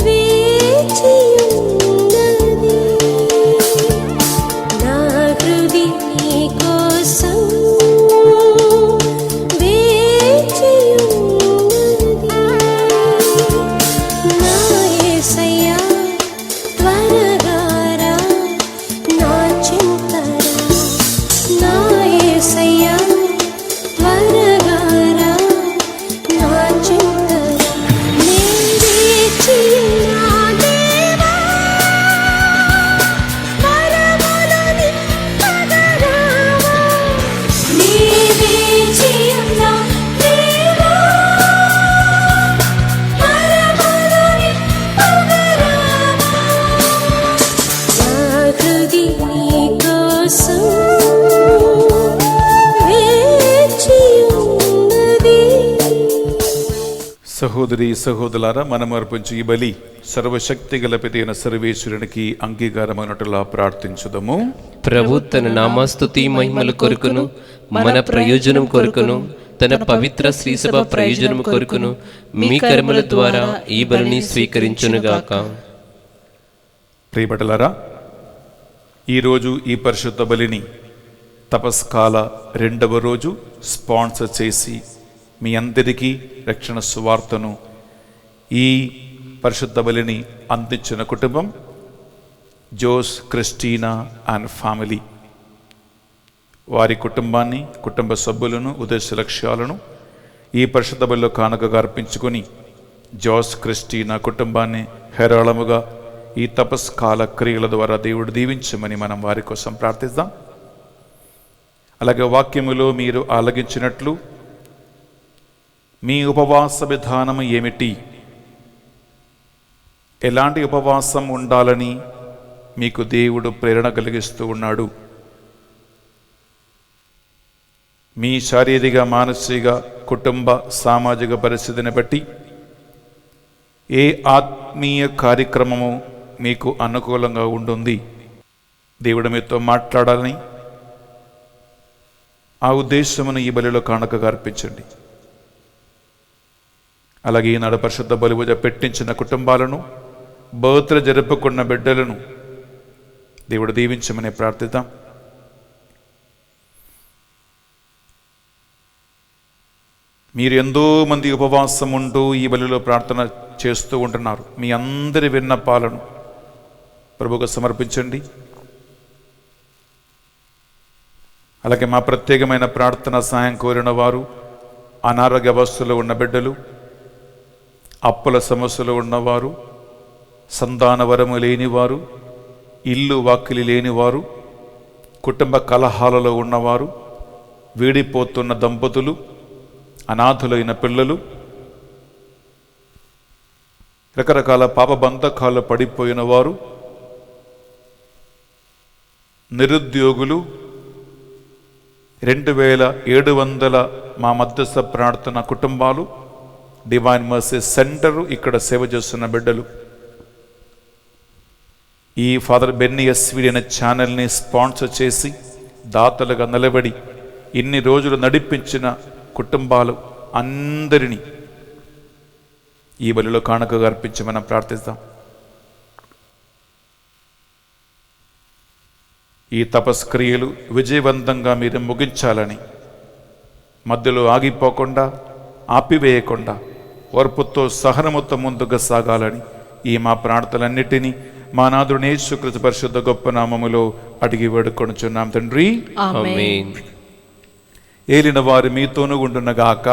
వేచి ఉన్నది, నా హృది నీ కోసం వేచి ఉన్నది, నా యేసయ్యా త్వరగా రా, నా చింతరా, నా యేసయ్యా త్వరగా రా, నా చింతరా, నీ వేచి నా దేవా, వరములు నింపగా రావా, నీ వేచి నా దేవా, వరములు నింపగా రావా, నా హృది నీ కోసం వేచి ఉన్నది. సహోదరి సహోదరులారా, మనం అర్పించు ఈ బలి సర్వశక్తి గల పితైన సర్వేశ్వరునికి అంగీకారమైనట్లుగా ప్రార్థించుదము. ప్రభు తన నామస్తుతి మహిమల కొరకును, మన ప్రయోజనం కొరకును, తన పవిత్ర శ్రీసభ ప్రయోజనం కొరకును మీ కర్మల ద్వారా ఈ బలిని స్వీకరించునుగాక. ప్రియబిడ్డలారా, ఈరోజు ఈ పరిశుద్ధ బలిని తపస్కాల 2వ రోజు స్పాన్సర్ చేసి మీ అందరికీ రక్షణ సువార్తను, ఈ పరిశుద్ధ బలిని అందించిన కుటుంబం జోస్ క్రిస్టీనా అండ్ ఫ్యామిలీ, వారి కుటుంబాన్ని, కుటుంబ సభ్యులను, ఉద్దేశ లక్ష్యాలను ఈ పరిశుద్ధ బలిలో కానుకగా అర్పించుకొని జోస్ క్రిస్టీనా కుటుంబాన్ని హేరాళముగా ఈ తపస్కాల క్రియల ద్వారా దేవుడు దీవించమని మనం వారి కోసం ప్రార్థిద్దాం. అలాగే వాక్యములో మీరు ఆలగించినట్లు మీ ఉపవాస విధానం ఏమిటి, ఎలాంటి ఉపవాసం ఉండాలని మీకు దేవుడు ప్రేరణ కలిగిస్తూ ఉన్నాడు, మీ శారీరక, మానసిక, కుటుంబ, సామాజిక పరిస్థితిని బట్టి ఏ ఆత్మీయ కార్యక్రమము మీకు అనుకూలంగా ఉంటుంది, దేవుడు మీతో మాట్లాడాలని ఆ ఉద్దేశమును ఈ బలిలో కానుకగా అర్పించండి. అలాగే ఈనాడు పరిశుద్ధ బలి పూజ పెట్టించిన కుటుంబాలను, బర్త్డే జరుపుకున్న బిడ్డలను, దేవుడు దీవించమని ప్రార్థిద్దాం. మీరు ఎంతో మంది ఉపవాసం ఉంటూ ఈ బలిలో ప్రార్థన చేస్తూ ఉంటున్నారు. మీ అందరి విన్నపాలను ప్రభువుకు సమర్పించండి. అలాగే మా ప్రత్యేకమైన ప్రార్థన సాయం కోరిన వారు, అనారోగ్య అవస్థలో ఉన్న బిడ్డలు, అప్పుల సమస్యలు ఉన్నవారు, సంతాన వరము లేనివారు, ఇల్లు వాకిలి లేనివారు, కుటుంబ కలహాలలో ఉన్నవారు, వీడిపోతున్న దంపతులు, అనాథులైన పిల్లలు, రకరకాల పాపబంధకాలు పడిపోయిన వారు, నిరుద్యోగులు, 2700 మా మధ్యస్థ ప్రార్థన కుటుంబాలు, డివైన్ మర్సీ సెంటర్ ఇక్కడ సేవ చేస్తున్న బిడ్డలు, ఈ ఫాదర్ బెన్నీ ఎస్విడి అనే ఛానల్ని స్పాన్సర్ చేసి దాతలుగా నిలబడి ఇన్ని రోజులు నడిపించిన కుటుంబాలు అందరినీ ఈ బలిలో కానుకగా అర్పించి మనం ప్రార్థిస్తాం. ఈ తపస్క్రియలు విజయవంతంగా మీరు ముగించాలని, మధ్యలో ఆగిపోకుండా, ఆపివేయకుండా, ఓర్పుతో సహనముతో ముందుగా సాగాలని ఈ మా ప్రార్థనలన్నిటినీ మా నాథుని యేసుక్రీస్తు పరిశుద్ధ గొప్ప నామములో అడిగి వేడుకొనుచున్నాం తండ్రి. ఆమేన్. ఏలిన వారు మీతోనూ ఉండునగాక,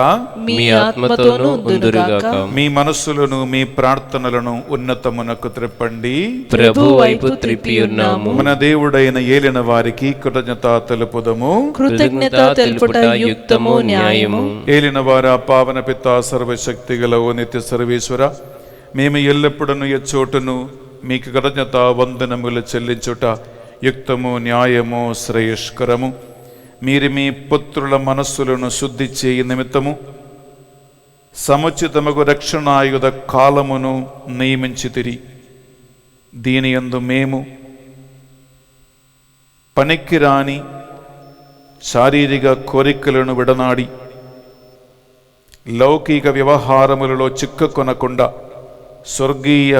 మీ ఆత్మతోనూ ఉందురుగాక. మీ మనస్సులను మీ ప్రార్థనలను ఉన్నతమునకు త్రిప్పండి. ప్రభు వైపు త్రిప్పి ఉన్నాము. మన దేవుడైన ఏలిన వారికి కృతజ్ఞత తెలుపుదము. కృతజ్ఞత తెలుపుట యుక్తము న్యాయము. ఏలిన వారా పావన పిత సర్వశక్తి గల ఓ నిత్య సర్వేశ్వర, మేము ఎల్లప్పుడూ ఎచ్చోటును మీకు కృతజ్ఞత వందనములు చెల్లించుట యుక్తము న్యాయము శ్రేయస్కరము. మీరు మీ పుత్రుల మనస్సులను శుద్ధి చేయ నిమిత్తము సముచితముకు రక్షణాయుధ కాలమును నియమించితిరి. దీని యందు మేము పనికిరాని శారీరక కోరికలను విడనాడి లౌకిక వ్యవహారములలో చిక్కుకొనకుండా స్వర్గీయ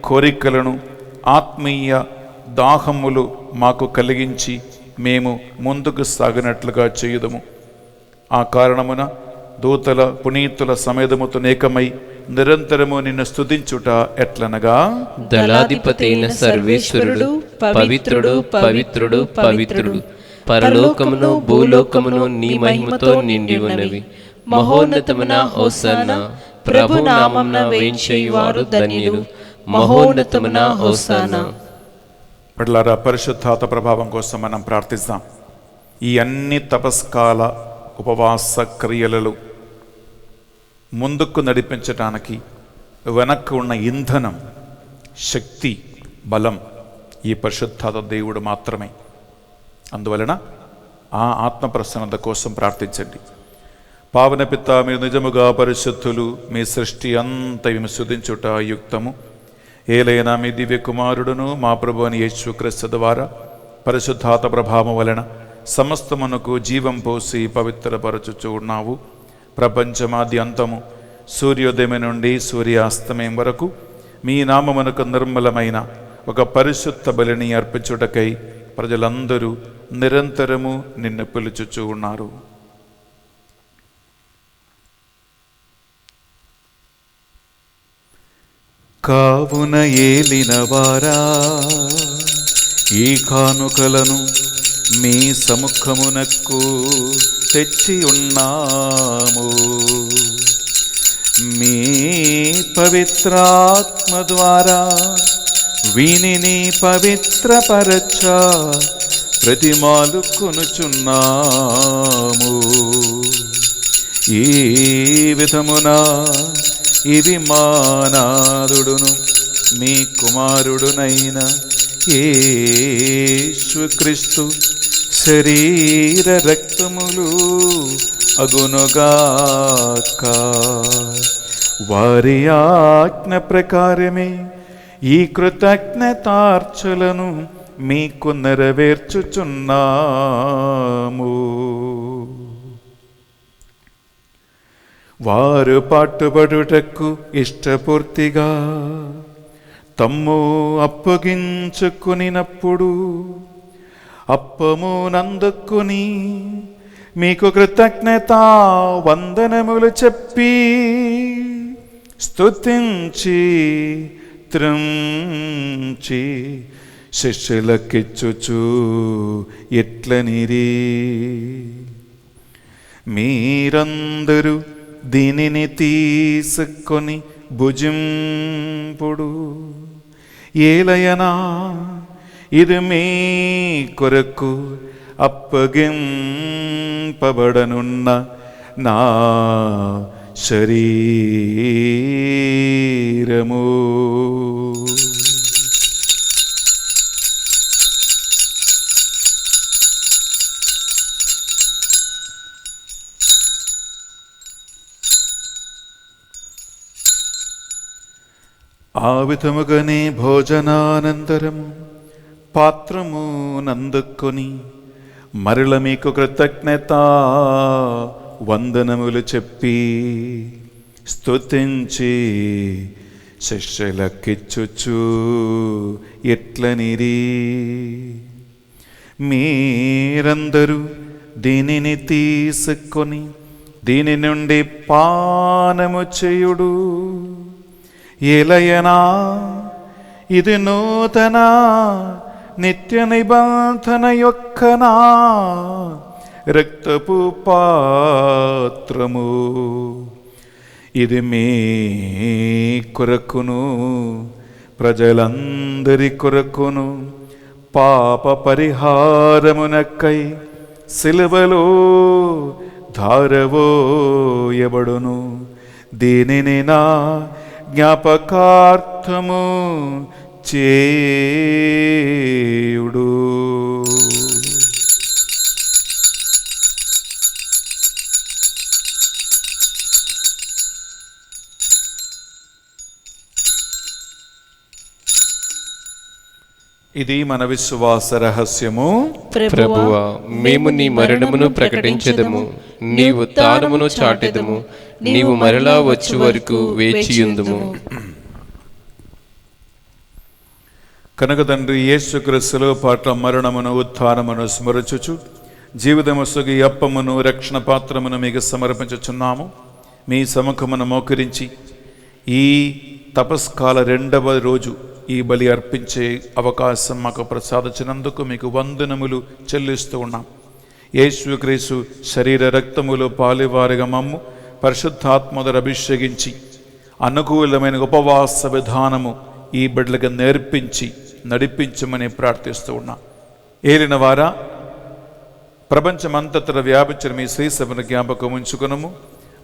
కోరికలను, ఆత్మీయ దాహములు మాకు కలిగించి మేము ముందుకు సాగినట్లుగా చేయుదము. ఆ కారణమున దూతల పునీతుల సమేతముతో ఏకమై నిరంతరము నిన్ను స్తుతించుట ఎట్లనగా, దళాధిపతైన సర్వేశ్వరుడు పవిత్రుడు పవిత్రుడు పవిత్రుడు, పరలోకమును భూలోకమును నీ మహిమతో నిండి ఉన్నవి. మహోన్నతమున హోసన్నా, ప్రభు నామమున వేంచేయువారు ధన్యులు. మహోన్నతమున హోసన్నా. బిడ్డలారా, పరిశుద్ధాత్మ ప్రభావం కోసం మనం ప్రార్థిస్తాం. ఈ అన్ని తపస్కాల ఉపవాస క్రియలలో ముందుకు నడిపించటానికి వెనక్కి ఉన్న ఇంధనం, శక్తి, బలం ఈ పరిశుద్ధాత్మ దేవుడు మాత్రమే. అందువలన ఆ ఆత్మ ప్రసన్నత కోసం ప్రార్థించండి. పావన పిత, మీరు నిజముగా పరిశుద్ధులు, మీ సృష్టి అంతా విమర్శించుట యుక్తము. ఏలైనా మీ దివ్య కుమారుడును మా ప్రభు అని యేసుక్రీస్తు ద్వారా పరిశుద్ధాత్మ ప్రభావం వలన సమస్తమునకు జీవం పోసి పవిత్రపరచుచూ ఉన్నావు. ప్రపంచమాది అంతము సూర్యోదయం నుండి సూర్యాస్తమయం వరకు మీ నామమునకు నిర్మలమైన ఒక పరిశుద్ధ బలిని అర్పించుటకై ప్రజలందరూ నిరంతరము నిన్ను పిలుచుచూ ఉన్నారు. కావున ఏలిన వారా, ఈ కానుకలను మీ సముఖమునకు తెచ్చి ఉన్నాము. మీ పవిత్రాత్మ ద్వారా వీనిని పవిత్రపరచ ప్రతిమాలు కొనుచున్నాము. ఈ విధమున ఇది మా నాథుడును మీ కుమారుడునైన యేసుక్రీస్తు శరీర రక్తములు అగునుగాక. వారి ఆజ్ఞ ప్రకారమే ఈ కృతజ్ఞతార్చలను మీకు నెరవేర్చుచున్నాము. వారు పాటుబడుటకు ఇష్టపూర్తిగా తమ్ము అప్పగించుకునినప్పుడు అప్పము నందుకుని మీకు కృతజ్ఞత వందనములు చెప్పి స్తుతించి త్రుంచి శిష్యులకిచ్చుచు ఎట్లనిరి, మీరందరూ దీనిని తీసుకొని భుజింపుడు, ఏలయనా ఇది మీ కొరకు అప్పగింపబడనున్న నా శరీరము. ఆ విధముగానే భోజనానంతరము పాత్రము నందుకొని మరల మీకు కృతజ్ఞత వందనములు చెప్పి స్తుతించి శిష్యులకిచ్చుచు ఎట్లనిరి, మీరందరూ దీనిని తీసుకొని దీని నుండి పానము చేయుడు, ఏలయనా ఇది నూతన నిత్య నిబంధన యొక్క నా రక్తపు పాత్రము, ఇది మీ కొరకును ప్రజలందరి కొరకును పాప పరిహారమునకై సిలువలో ధారవోయబడును. దీనిని నా జ్ఞాపకార్థము చేయుడు. ఇది మన విశ్వాస రహస్యము. ప్రభువా, మేము నీ మరణమును ప్రకటించెదము, నీ ఉత్థానమును చాటెదము, నీవు మరలా వచ్చు వరకు వేచియుందుము. కనుక తండ్రి యేసుక్రీస్తులో పాట్ల మరణమును ఉత్థానమును స్మరించుచు జీవితము సొగి అప్పమును రక్షణ పాత్రమును మీకు సమర్పించుచున్నాము. మీ సముఖమును మోకరించి ఈ తపస్కాల 2వ రోజు ఈ బలి అర్పించే అవకాశం మాకు ప్రసాదించినందుకు మీకు వందనములు చెల్లిస్తూ ఉన్నాం. యేసుక్రీస్తు శరీర రక్తములో పాలివారిగా మమ్ము పరిశుద్ధాత్మతో అభిషేకించి అనుకూలమైన ఉపవాస విధానము ఈ బిడ్డలకు నేర్పించి నడిపించమని ప్రార్థిస్తూ ఉన్నాం. ఏలిన వారా, ప్రపంచమంతటా వ్యాపించిన మీ శ్రీ సభను జ్ఞాపకం ఉంచుకునము.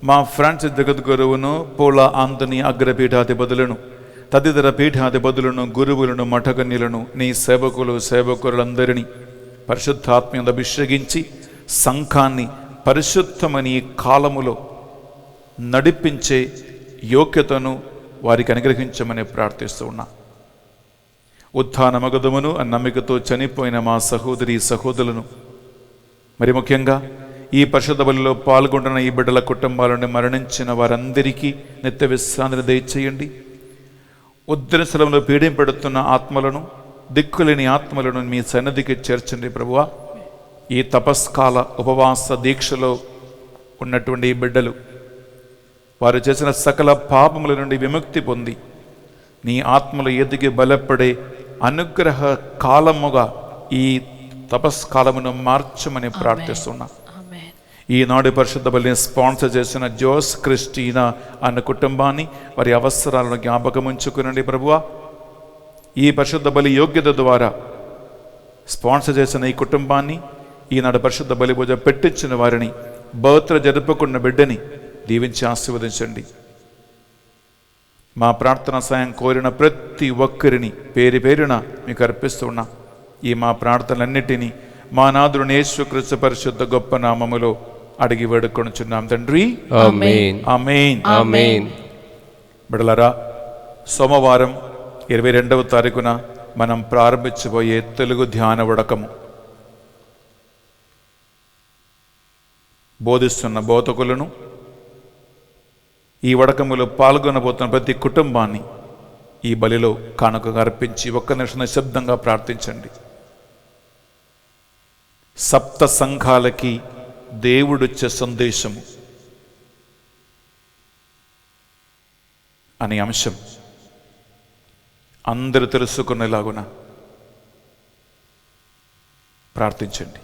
మా ఫ్రాన్సిస్ జగద్గురువును, పోలా ఆంతనీ అగ్రపీఠాధిపతులను, తదితర పీఠాధిపతులను, గురువులను, మఠకన్యులను, నీ సేవకులందరినీ పరిశుద్ధాత్మను అభిషేకించి సంఘాన్ని పరిశుద్ధమని ఈ కాలములో నడిపించే యోగ్యతను వారికి అనుగ్రహించమని ప్రార్థిస్తూ ఉన్నా. ఉత్థాన మగధమును నమ్మికతో చనిపోయిన మా సహోదరి సహోదరులను, మరి ముఖ్యంగా ఈ పరిశుద్ధ బలిలో పాల్గొంటున్న ఈ బిడ్డల కుటుంబాలను మరణించిన వారందరికీ నిత్య విశ్రాంతిని దయచేయండి. ఉద్రశలంలో పీడింపెడుతున్న ఆత్మలను, దిక్కులేని ఆత్మలను మీ సన్నిధికి చేర్చండి ప్రభువా. ఈ తపస్కాల ఉపవాస దీక్షలో ఉన్నటువంటి ఈ బిడ్డలు వారు చేసిన సకల పాపముల నుండి విముక్తి పొంది నీ ఆత్మలు ఎదిగి బలపడే అనుగ్రహ కాలముగా ఈ తపస్కాలమును మార్చమని ప్రార్థిస్తున్నా. ఈనాడు పరిశుద్ధ బలిని స్పాన్సర్ చేసిన జోస్ క్రిస్టీనా అన్న కుటుంబాన్ని వారి అవసరాలను జ్ఞాపకం ఉంచుకునండి ప్రభువా. ఈ పరిశుద్ధ బలి యోగ్యత ద్వారా స్పాన్సర్ చేసిన ఈ కుటుంబాన్ని, ఈనాడు పరిశుద్ధ బలి పూజ పెట్టించిన వారిని, బర్త్డే జరుపుకున్న బిడ్డని దీవించి ఆశీర్వదించండి. మా ప్రార్థన సాయం కోరిన ప్రతి ఒక్కరిని పేరు పేరున మీకు అర్పిస్తున్నా. ఈ మా ప్రార్థనలన్నిటినీ మా నాథుడు యేసుక్రీస్తు పరిశుద్ధ గొప్ప నామములో అడిగి వేడుకొనుచున్నాం తండ్రి. ఆమేన్. ఆమేన్. ఆమేన్. బిడ్డలారా, సోమవారం 22వ తారీఖున మనం ప్రారంభించబోయే తెలుగు ధ్యాన వడకము బోధిస్తున్న బోధకులను, ఈ వడకములో పాల్గొనబోతున్న ప్రతి కుటుంబాన్ని ఈ బలిలో కానుకగా అర్పించి ఒక్క నిమిషం నిశ్శబ్దంగా ప్రార్థించండి. సప్త సంఘాలకి దేవుడిచ్చే సందేశము అనే అంశం అందరూ తెలుసుకునేలాగున ప్రార్థించండి.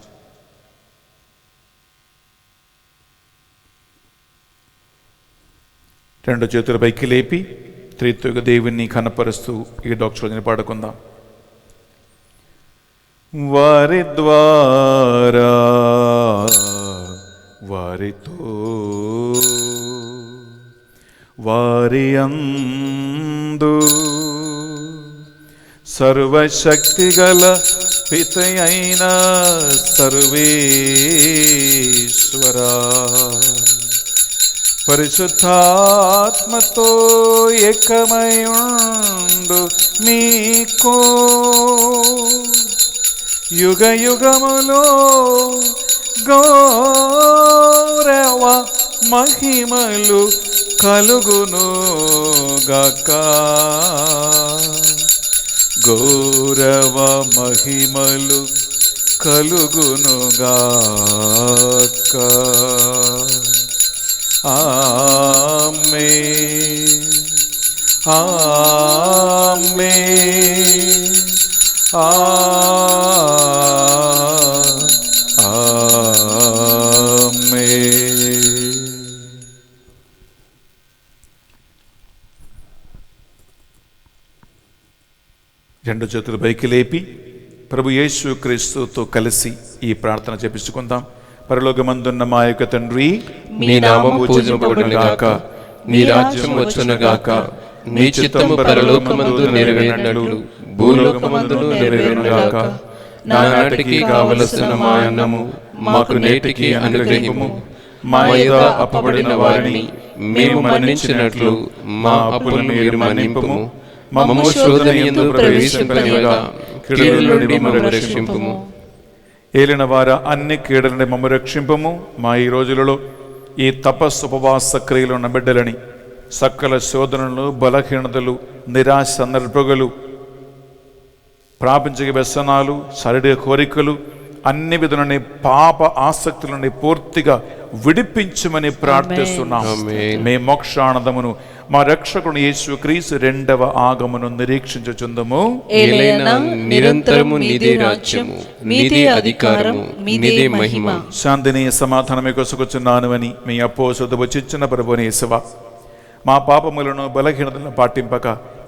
రెండు చేతుల పైకి లేపి త్రిత్వక దేవుణ్ణి కనపరుస్తూ ఈ డాక్టర్ని పాడుకుందాం. వారి ద్వారా వారితో వారి అందు సర్వశక్తిగల పితయైన సర్వేశ్వరా పరిశుద్ధాత్మతో ఏకమయుండు మీకు యుగ యుగములో గౌరవ మహిమలు కలుగును గాక. గౌరవ మహిమలు కలుగును గాక. ఆమేన్ ఆమేన్ ఆమేన్. రెండు చేతులు పైకి లేపి ప్రభు యేసు క్రీస్తుతో కలిసి ఈ ప్రార్థన చేపించుకుందాం. పరలోకమందున్న మా యొక్క తండ్రి, నీ నామము పూజింపబడును గాక, నీ రాజ్యం వచ్చును గాక, నీ చిత్తము పరలోకమందు నెరవేరినట్లు భూలోకమందును నెరవేరును గాక. నానాటికి కావలసిన మా అన్నము మాకు నేటికి అనుగ్రహింపుము. మా యొద్ద అప్పబడిన వారిని మేము మన్నించినట్లు మా అప్పులను మీరు మన్నింపుము. మమ్ము శోధనయందు ప్రవేశింపనివ్వగా కీడుల నుండి మమ్ము రక్షింపుము. ఏలిన వారా అన్ని కీడుల నుండి మమ్ము రక్షింపము. మా ఈ రోజులలో ఈ తపస్సు ఉపవాస క్రియలు ఉన్న బిడ్డలని సకల శోధనలు, బలహీనతలు, నిరాశ, నిర్భగలు, ప్రాపంచిక వ్యసనాలు, శారీరక కోరికలు, అన్ని విధులని పాప ఆసక్తుల నుండి పూర్తిగా విడిపించమని ప్రార్థిస్తున్నాం. మే మోక్షానందమును మా రక్షకుడు యేసు క్రీస్తు రెండవ ఆగమను నిరీక్షించుచుందము. నిరంతరము నీదే రాజ్యము, నీదే అధికారము, నీదే మహిమ. శాంతిని సమాధానమే కొసుకొచ్చున్నాను అని మీ అపోసొద్దు వచ్చిచ్చిన ప్రభుని యేసువా, మా పాపములను బలహీనతలను పాటింపక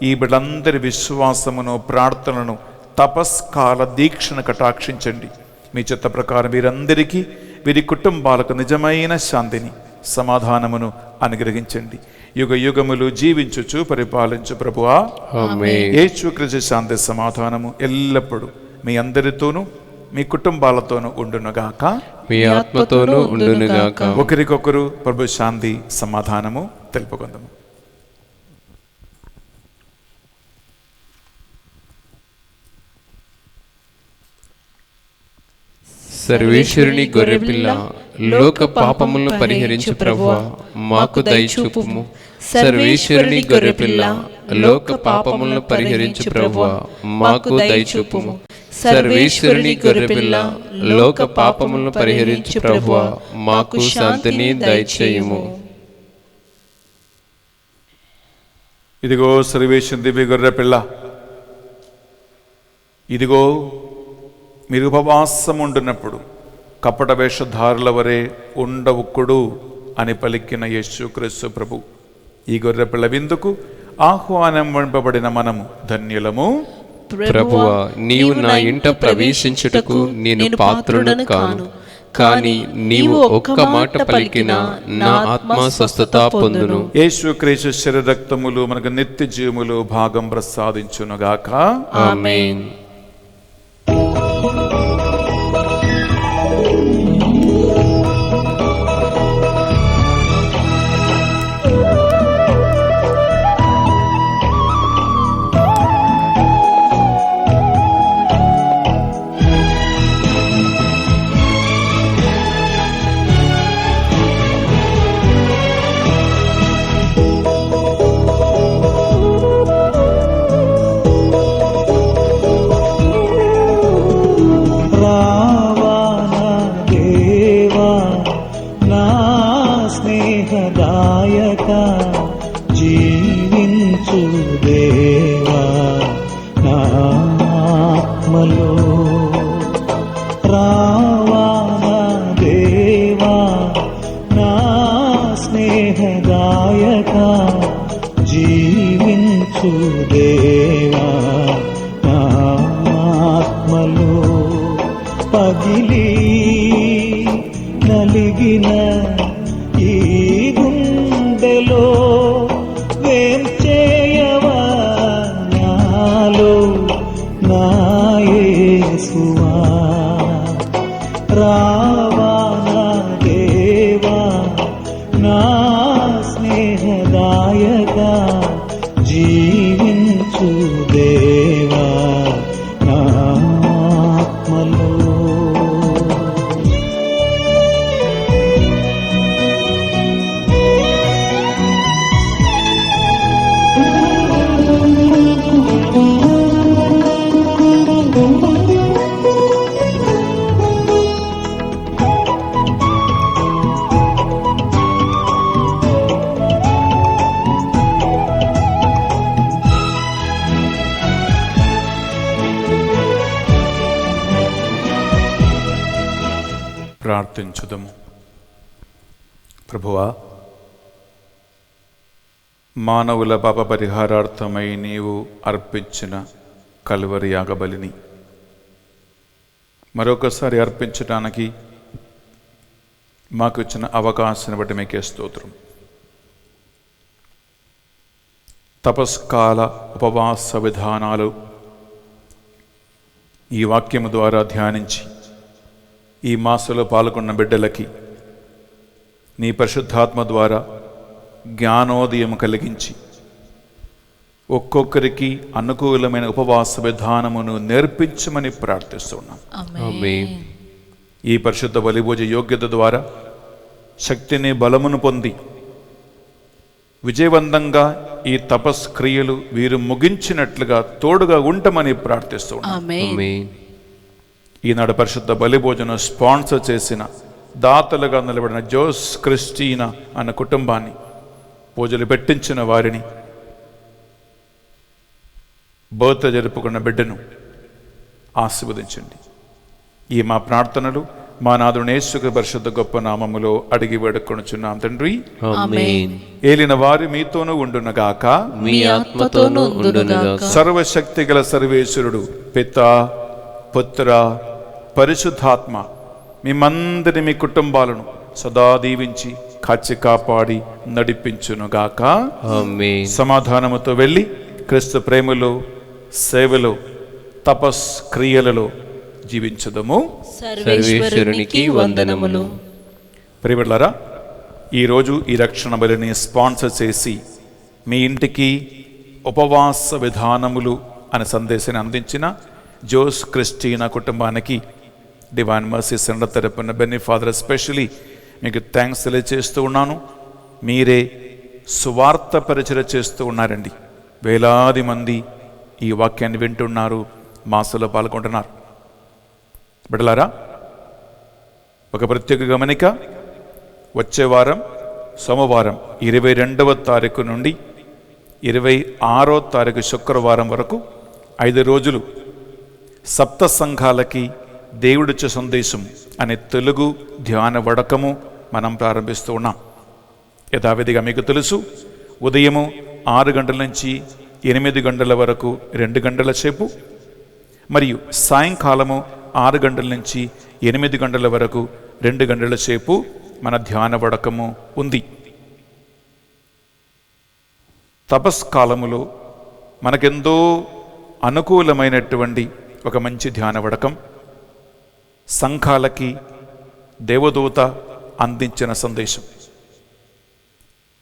ఈ బిడ్డలందరి విశ్వాసమును, ప్రార్థనలను, తపస్కాల దీక్షను కటాక్షించండి. మీ చిత్త ప్రకారం వీరందరికీ, వీరి కుటుంబాలకు నిజమైన శాంతిని, సమాధానమును అనుగ్రహించండి. యుగ యుగములు జీవించుచు పరిపాలించు ప్రభువా, యేసుక్రీస్తు శాంతి సమాధానము ఎల్లప్పుడూ మీ అందరితోనూ మీ కుటుంబాలతోనూ ఉండునుగాక, మీ ఆత్మతోనూ ఉండునుగాక. ఒకరికొకరు ప్రభు శాంతి సమాధానము తెలుపుకుందాము. సర్వేశ్వరుని గొర్రెపిల్ల, లోక పాపములను పరిహరించు ప్రభువా, మాకు దయచూపుము. సర్వేశ్వరుని గొర్రెపిల్ల, లోక పాపములను పరిహరించు ప్రభువా, మాకు దయచూపుము. సర్వేశ్వరుని గొర్రెపిల్ల, లోక పాపములను పరిహరించు ప్రభువా, మాకు శాంతిని దయచేయుము. ఇదిగో సర్వేశ్వరుని దివ్య గొర్రెపిల్ల, ఇదిగో మీరు ఉపవాసం ఉండున్నప్పుడు కపట వేషధారుల వరే ఉండవుక్కుడు అని పలికిన యేసుక్రీస్తు ప్రభు, ఈ గొర్రెపిల్ల విందుకు ఆహ్వానం పంపబడిన మనము ధన్యులము. ప్రభువా, నీవు నా ఇంట ప్రవేశించుటకు నేను పాత్రుడను కాను, కానీ నీవు ఒక్క మాట పలికినా నా ఆత్మ స్వస్థత పొందును. యేసుక్రీస్తు శరీర రక్తములు మనకు నిత్య జీవములు భాగం ప్రసాదించునుగాక. ఆమేన్. దేవా నా ఆత్మలో పగిలి నలిగిన ఈ గుండెలో వేం చేయవా నాలో నా యేసువా రావా నా దేవా నా స్నేహదాయకా జీవించు దేవా నా ఆత్మలో. ప్రార్థించుదము. ప్రభువా, మానవుల పాప పరిహారార్థమై నీవు అర్పించిన కల్వరి యాగబలిని మరొకసారి అర్పించడానికి మాకు ఇచ్చిన అవకాశాన్ని బట్టి మీకే స్తోత్రం. తపస్కాల ఉపవాస విధానాలు ఈ వాక్యము ద్వారా ధ్యానించి ఈ మాసంలో పాల్గొన్న బిడ్డలకి నీ పరిశుద్ధాత్మ ద్వారా జ్ఞానోదయం కలిగించి ఒక్కొక్కరికి అనుకూలమైన ఉపవాస విధానమును నేర్పించమని ప్రార్థిస్తున్నాం. ఆమేన్. ఈ పరిశుద్ధ బలిభోజ యోగ్యత ద్వారా శక్తిని బలమును పొంది విజయవంతంగా ఈ తపస్క్రియలు వీరు ముగించినట్లుగా తోడుగా ఉండమని ప్రార్థిస్తున్నాం. ఆమేన్. ఈనాడు పరిశుద్ధ బలిభోజనం స్పాన్సర్ చేసిన దాతలుగా నిలబడిన జోస్ క్రిస్టీనా అన్న కుటుంబాన్ని, పూజలు పెట్టించిన వారిని, బర్త్ జరుపుకున్న బిడ్డను ఆశీర్వదించండి. ఈ మా ప్రార్థనలు మా నాథుని యేసు పరిశుద్ధ గొప్ప నామములో అడిగి వేడుకొనుచున్నాం తండ్రి. ఆమేన్. ఏలిన వారి మీతోనూ ఉండునగాక, మీ ఆత్మతోనూ ఉండునుగాక. సర్వశక్తి గల సర్వేశ్వరుడు పితా పుత్ర పరిశుద్ధాత్మ మిమ్మందరి మీ కుటుంబాలను సదా దీవించి కాచి కాపాడి నడిపించునుగాక. ఆమేన్. సమాధానముతో వెళ్ళి క్రీస్తు ప్రేమలో, సేవలో, తపస్ క్రియలలో జీవించదము. సర్వేశ్వరునికి వందనములు. ప్రియబిడ్డలారా, ఈరోజు ఈ రక్షణ బలిని స్పాన్సర్ చేసి మీ ఇంటికి ఉపవాస విధానములు అనే సందేశాన్ని అందించిన జోస్ క్రిస్టీనా కుటుంబానికి డివైన్ మర్సీ సెంటర్ తరపున బెన్నీ ఫాదర్ ఎస్పెషలీ మీకు థ్యాంక్స్ తెలియజేస్తూ ఉన్నాను. మీరే సువార్త పరిచయం చేస్తూ ఉన్నారండి. వేలాది మంది ఈ వాక్యాన్ని వింటున్నారు, మాసంలో పాల్గొంటున్నారు. బిడ్డలారా, ఒక ప్రత్యేక గమనిక. వచ్చే వారం సోమవారం 22వ తారీఖు నుండి 26వ తారీఖు శుక్రవారం వరకు 5 రోజులు సప్త సంఘాలకి దేవుడిచ్చే సందేశం అనే తెలుగు ధ్యాన వడకము మనం ప్రారంభిస్తూ ఉన్నాం. యథావిధిగా మీకు తెలుసు, ఉదయము 6 గంటల నుంచి 8 గంటల వరకు 2 గంటల సేపు, మరియు సాయంకాలము 6 గంటల నుంచి 8 గంటల వరకు 2 గంటల సేపు మన ధ్యాన వడకము ఉంది. తపస్కాలములో మనకెంతో అనుకూలమైనటువంటి ఒక మంచి ధ్యాన వడకం, సంఘాలకి దేవదూత అందించిన సందేశం.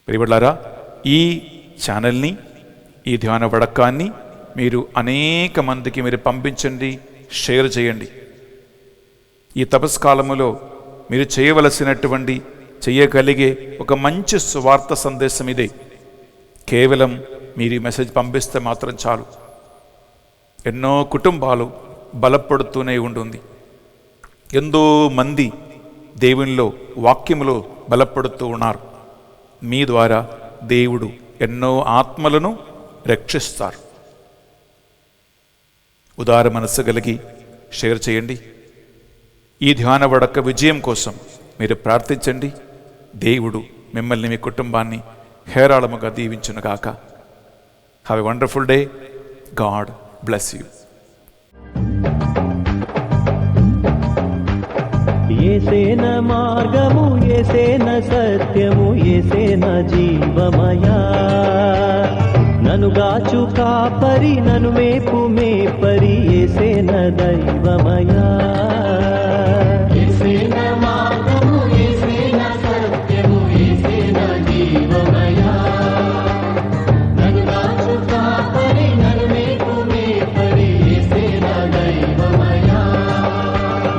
ప్రియబిడ్డలారా, ఈ ఛానల్ని, ఈ ధ్యాన వడకాన్ని మీరు అనేక మందికి మీరు పంపించండి, షేర్ చేయండి. ఈ తపస్కాలములో మీరు చేయవలసినటువంటి, చేయగలిగే ఒక మంచి సువార్త సందేశం ఇదే. కేవలం మీరు ఈ మెసేజ్ పంపిస్తే మాత్రం చాలు. ఎన్నో కుటుంబాలు బలపడుతూనే ఉంటుంది. ఎంతో మంది దేవునిలో, వాక్యములో బలపడుతూ ఉన్నారు. మీ ద్వారా దేవుడు ఎన్నో ఆత్మలను రక్షిస్తారు. ఉదార మనస్సు కలిగి షేర్ చేయండి. ఈ ధ్యాన వడక విజయం కోసం మీరు ప్రార్థించండి. దేవుడు మిమ్మల్ని, మీ కుటుంబాన్ని హేరాళముగా దీవించునుగాక. Have a wonderful day. God bless you. ఏసేన మార్గము, ఏసేన సత్యము, ఏసేన జీవమయా. నను గాచు కాపరి, నను మేపు మేపరి, ఏసేన దైవమయా. ఏసేన మార్గము, ఏసేన సత్యము, ఏసేన జీవమయా. నను గాచు కాపరి, నను మేపు మేపరి, ఏసేన దైవమయా.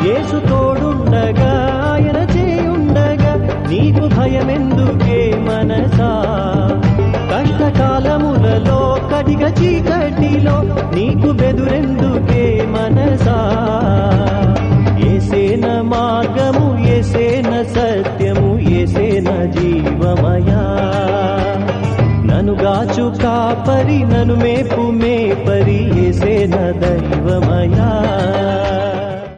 యేసు తోడుండగా, ఆయన చేయుండగా, నీకు భయమెందుకే మనసా. కష్టకాలములలో కటిక చీకటిలో నీకు బెదురెందుకే మనసా. ఏసేన మార్గము, ఏసేన సత్యము, ఏసేన జీవమయా. నను గాచు కాపరి, నను మేపు మేపరి, ఏసేన దైవమయా.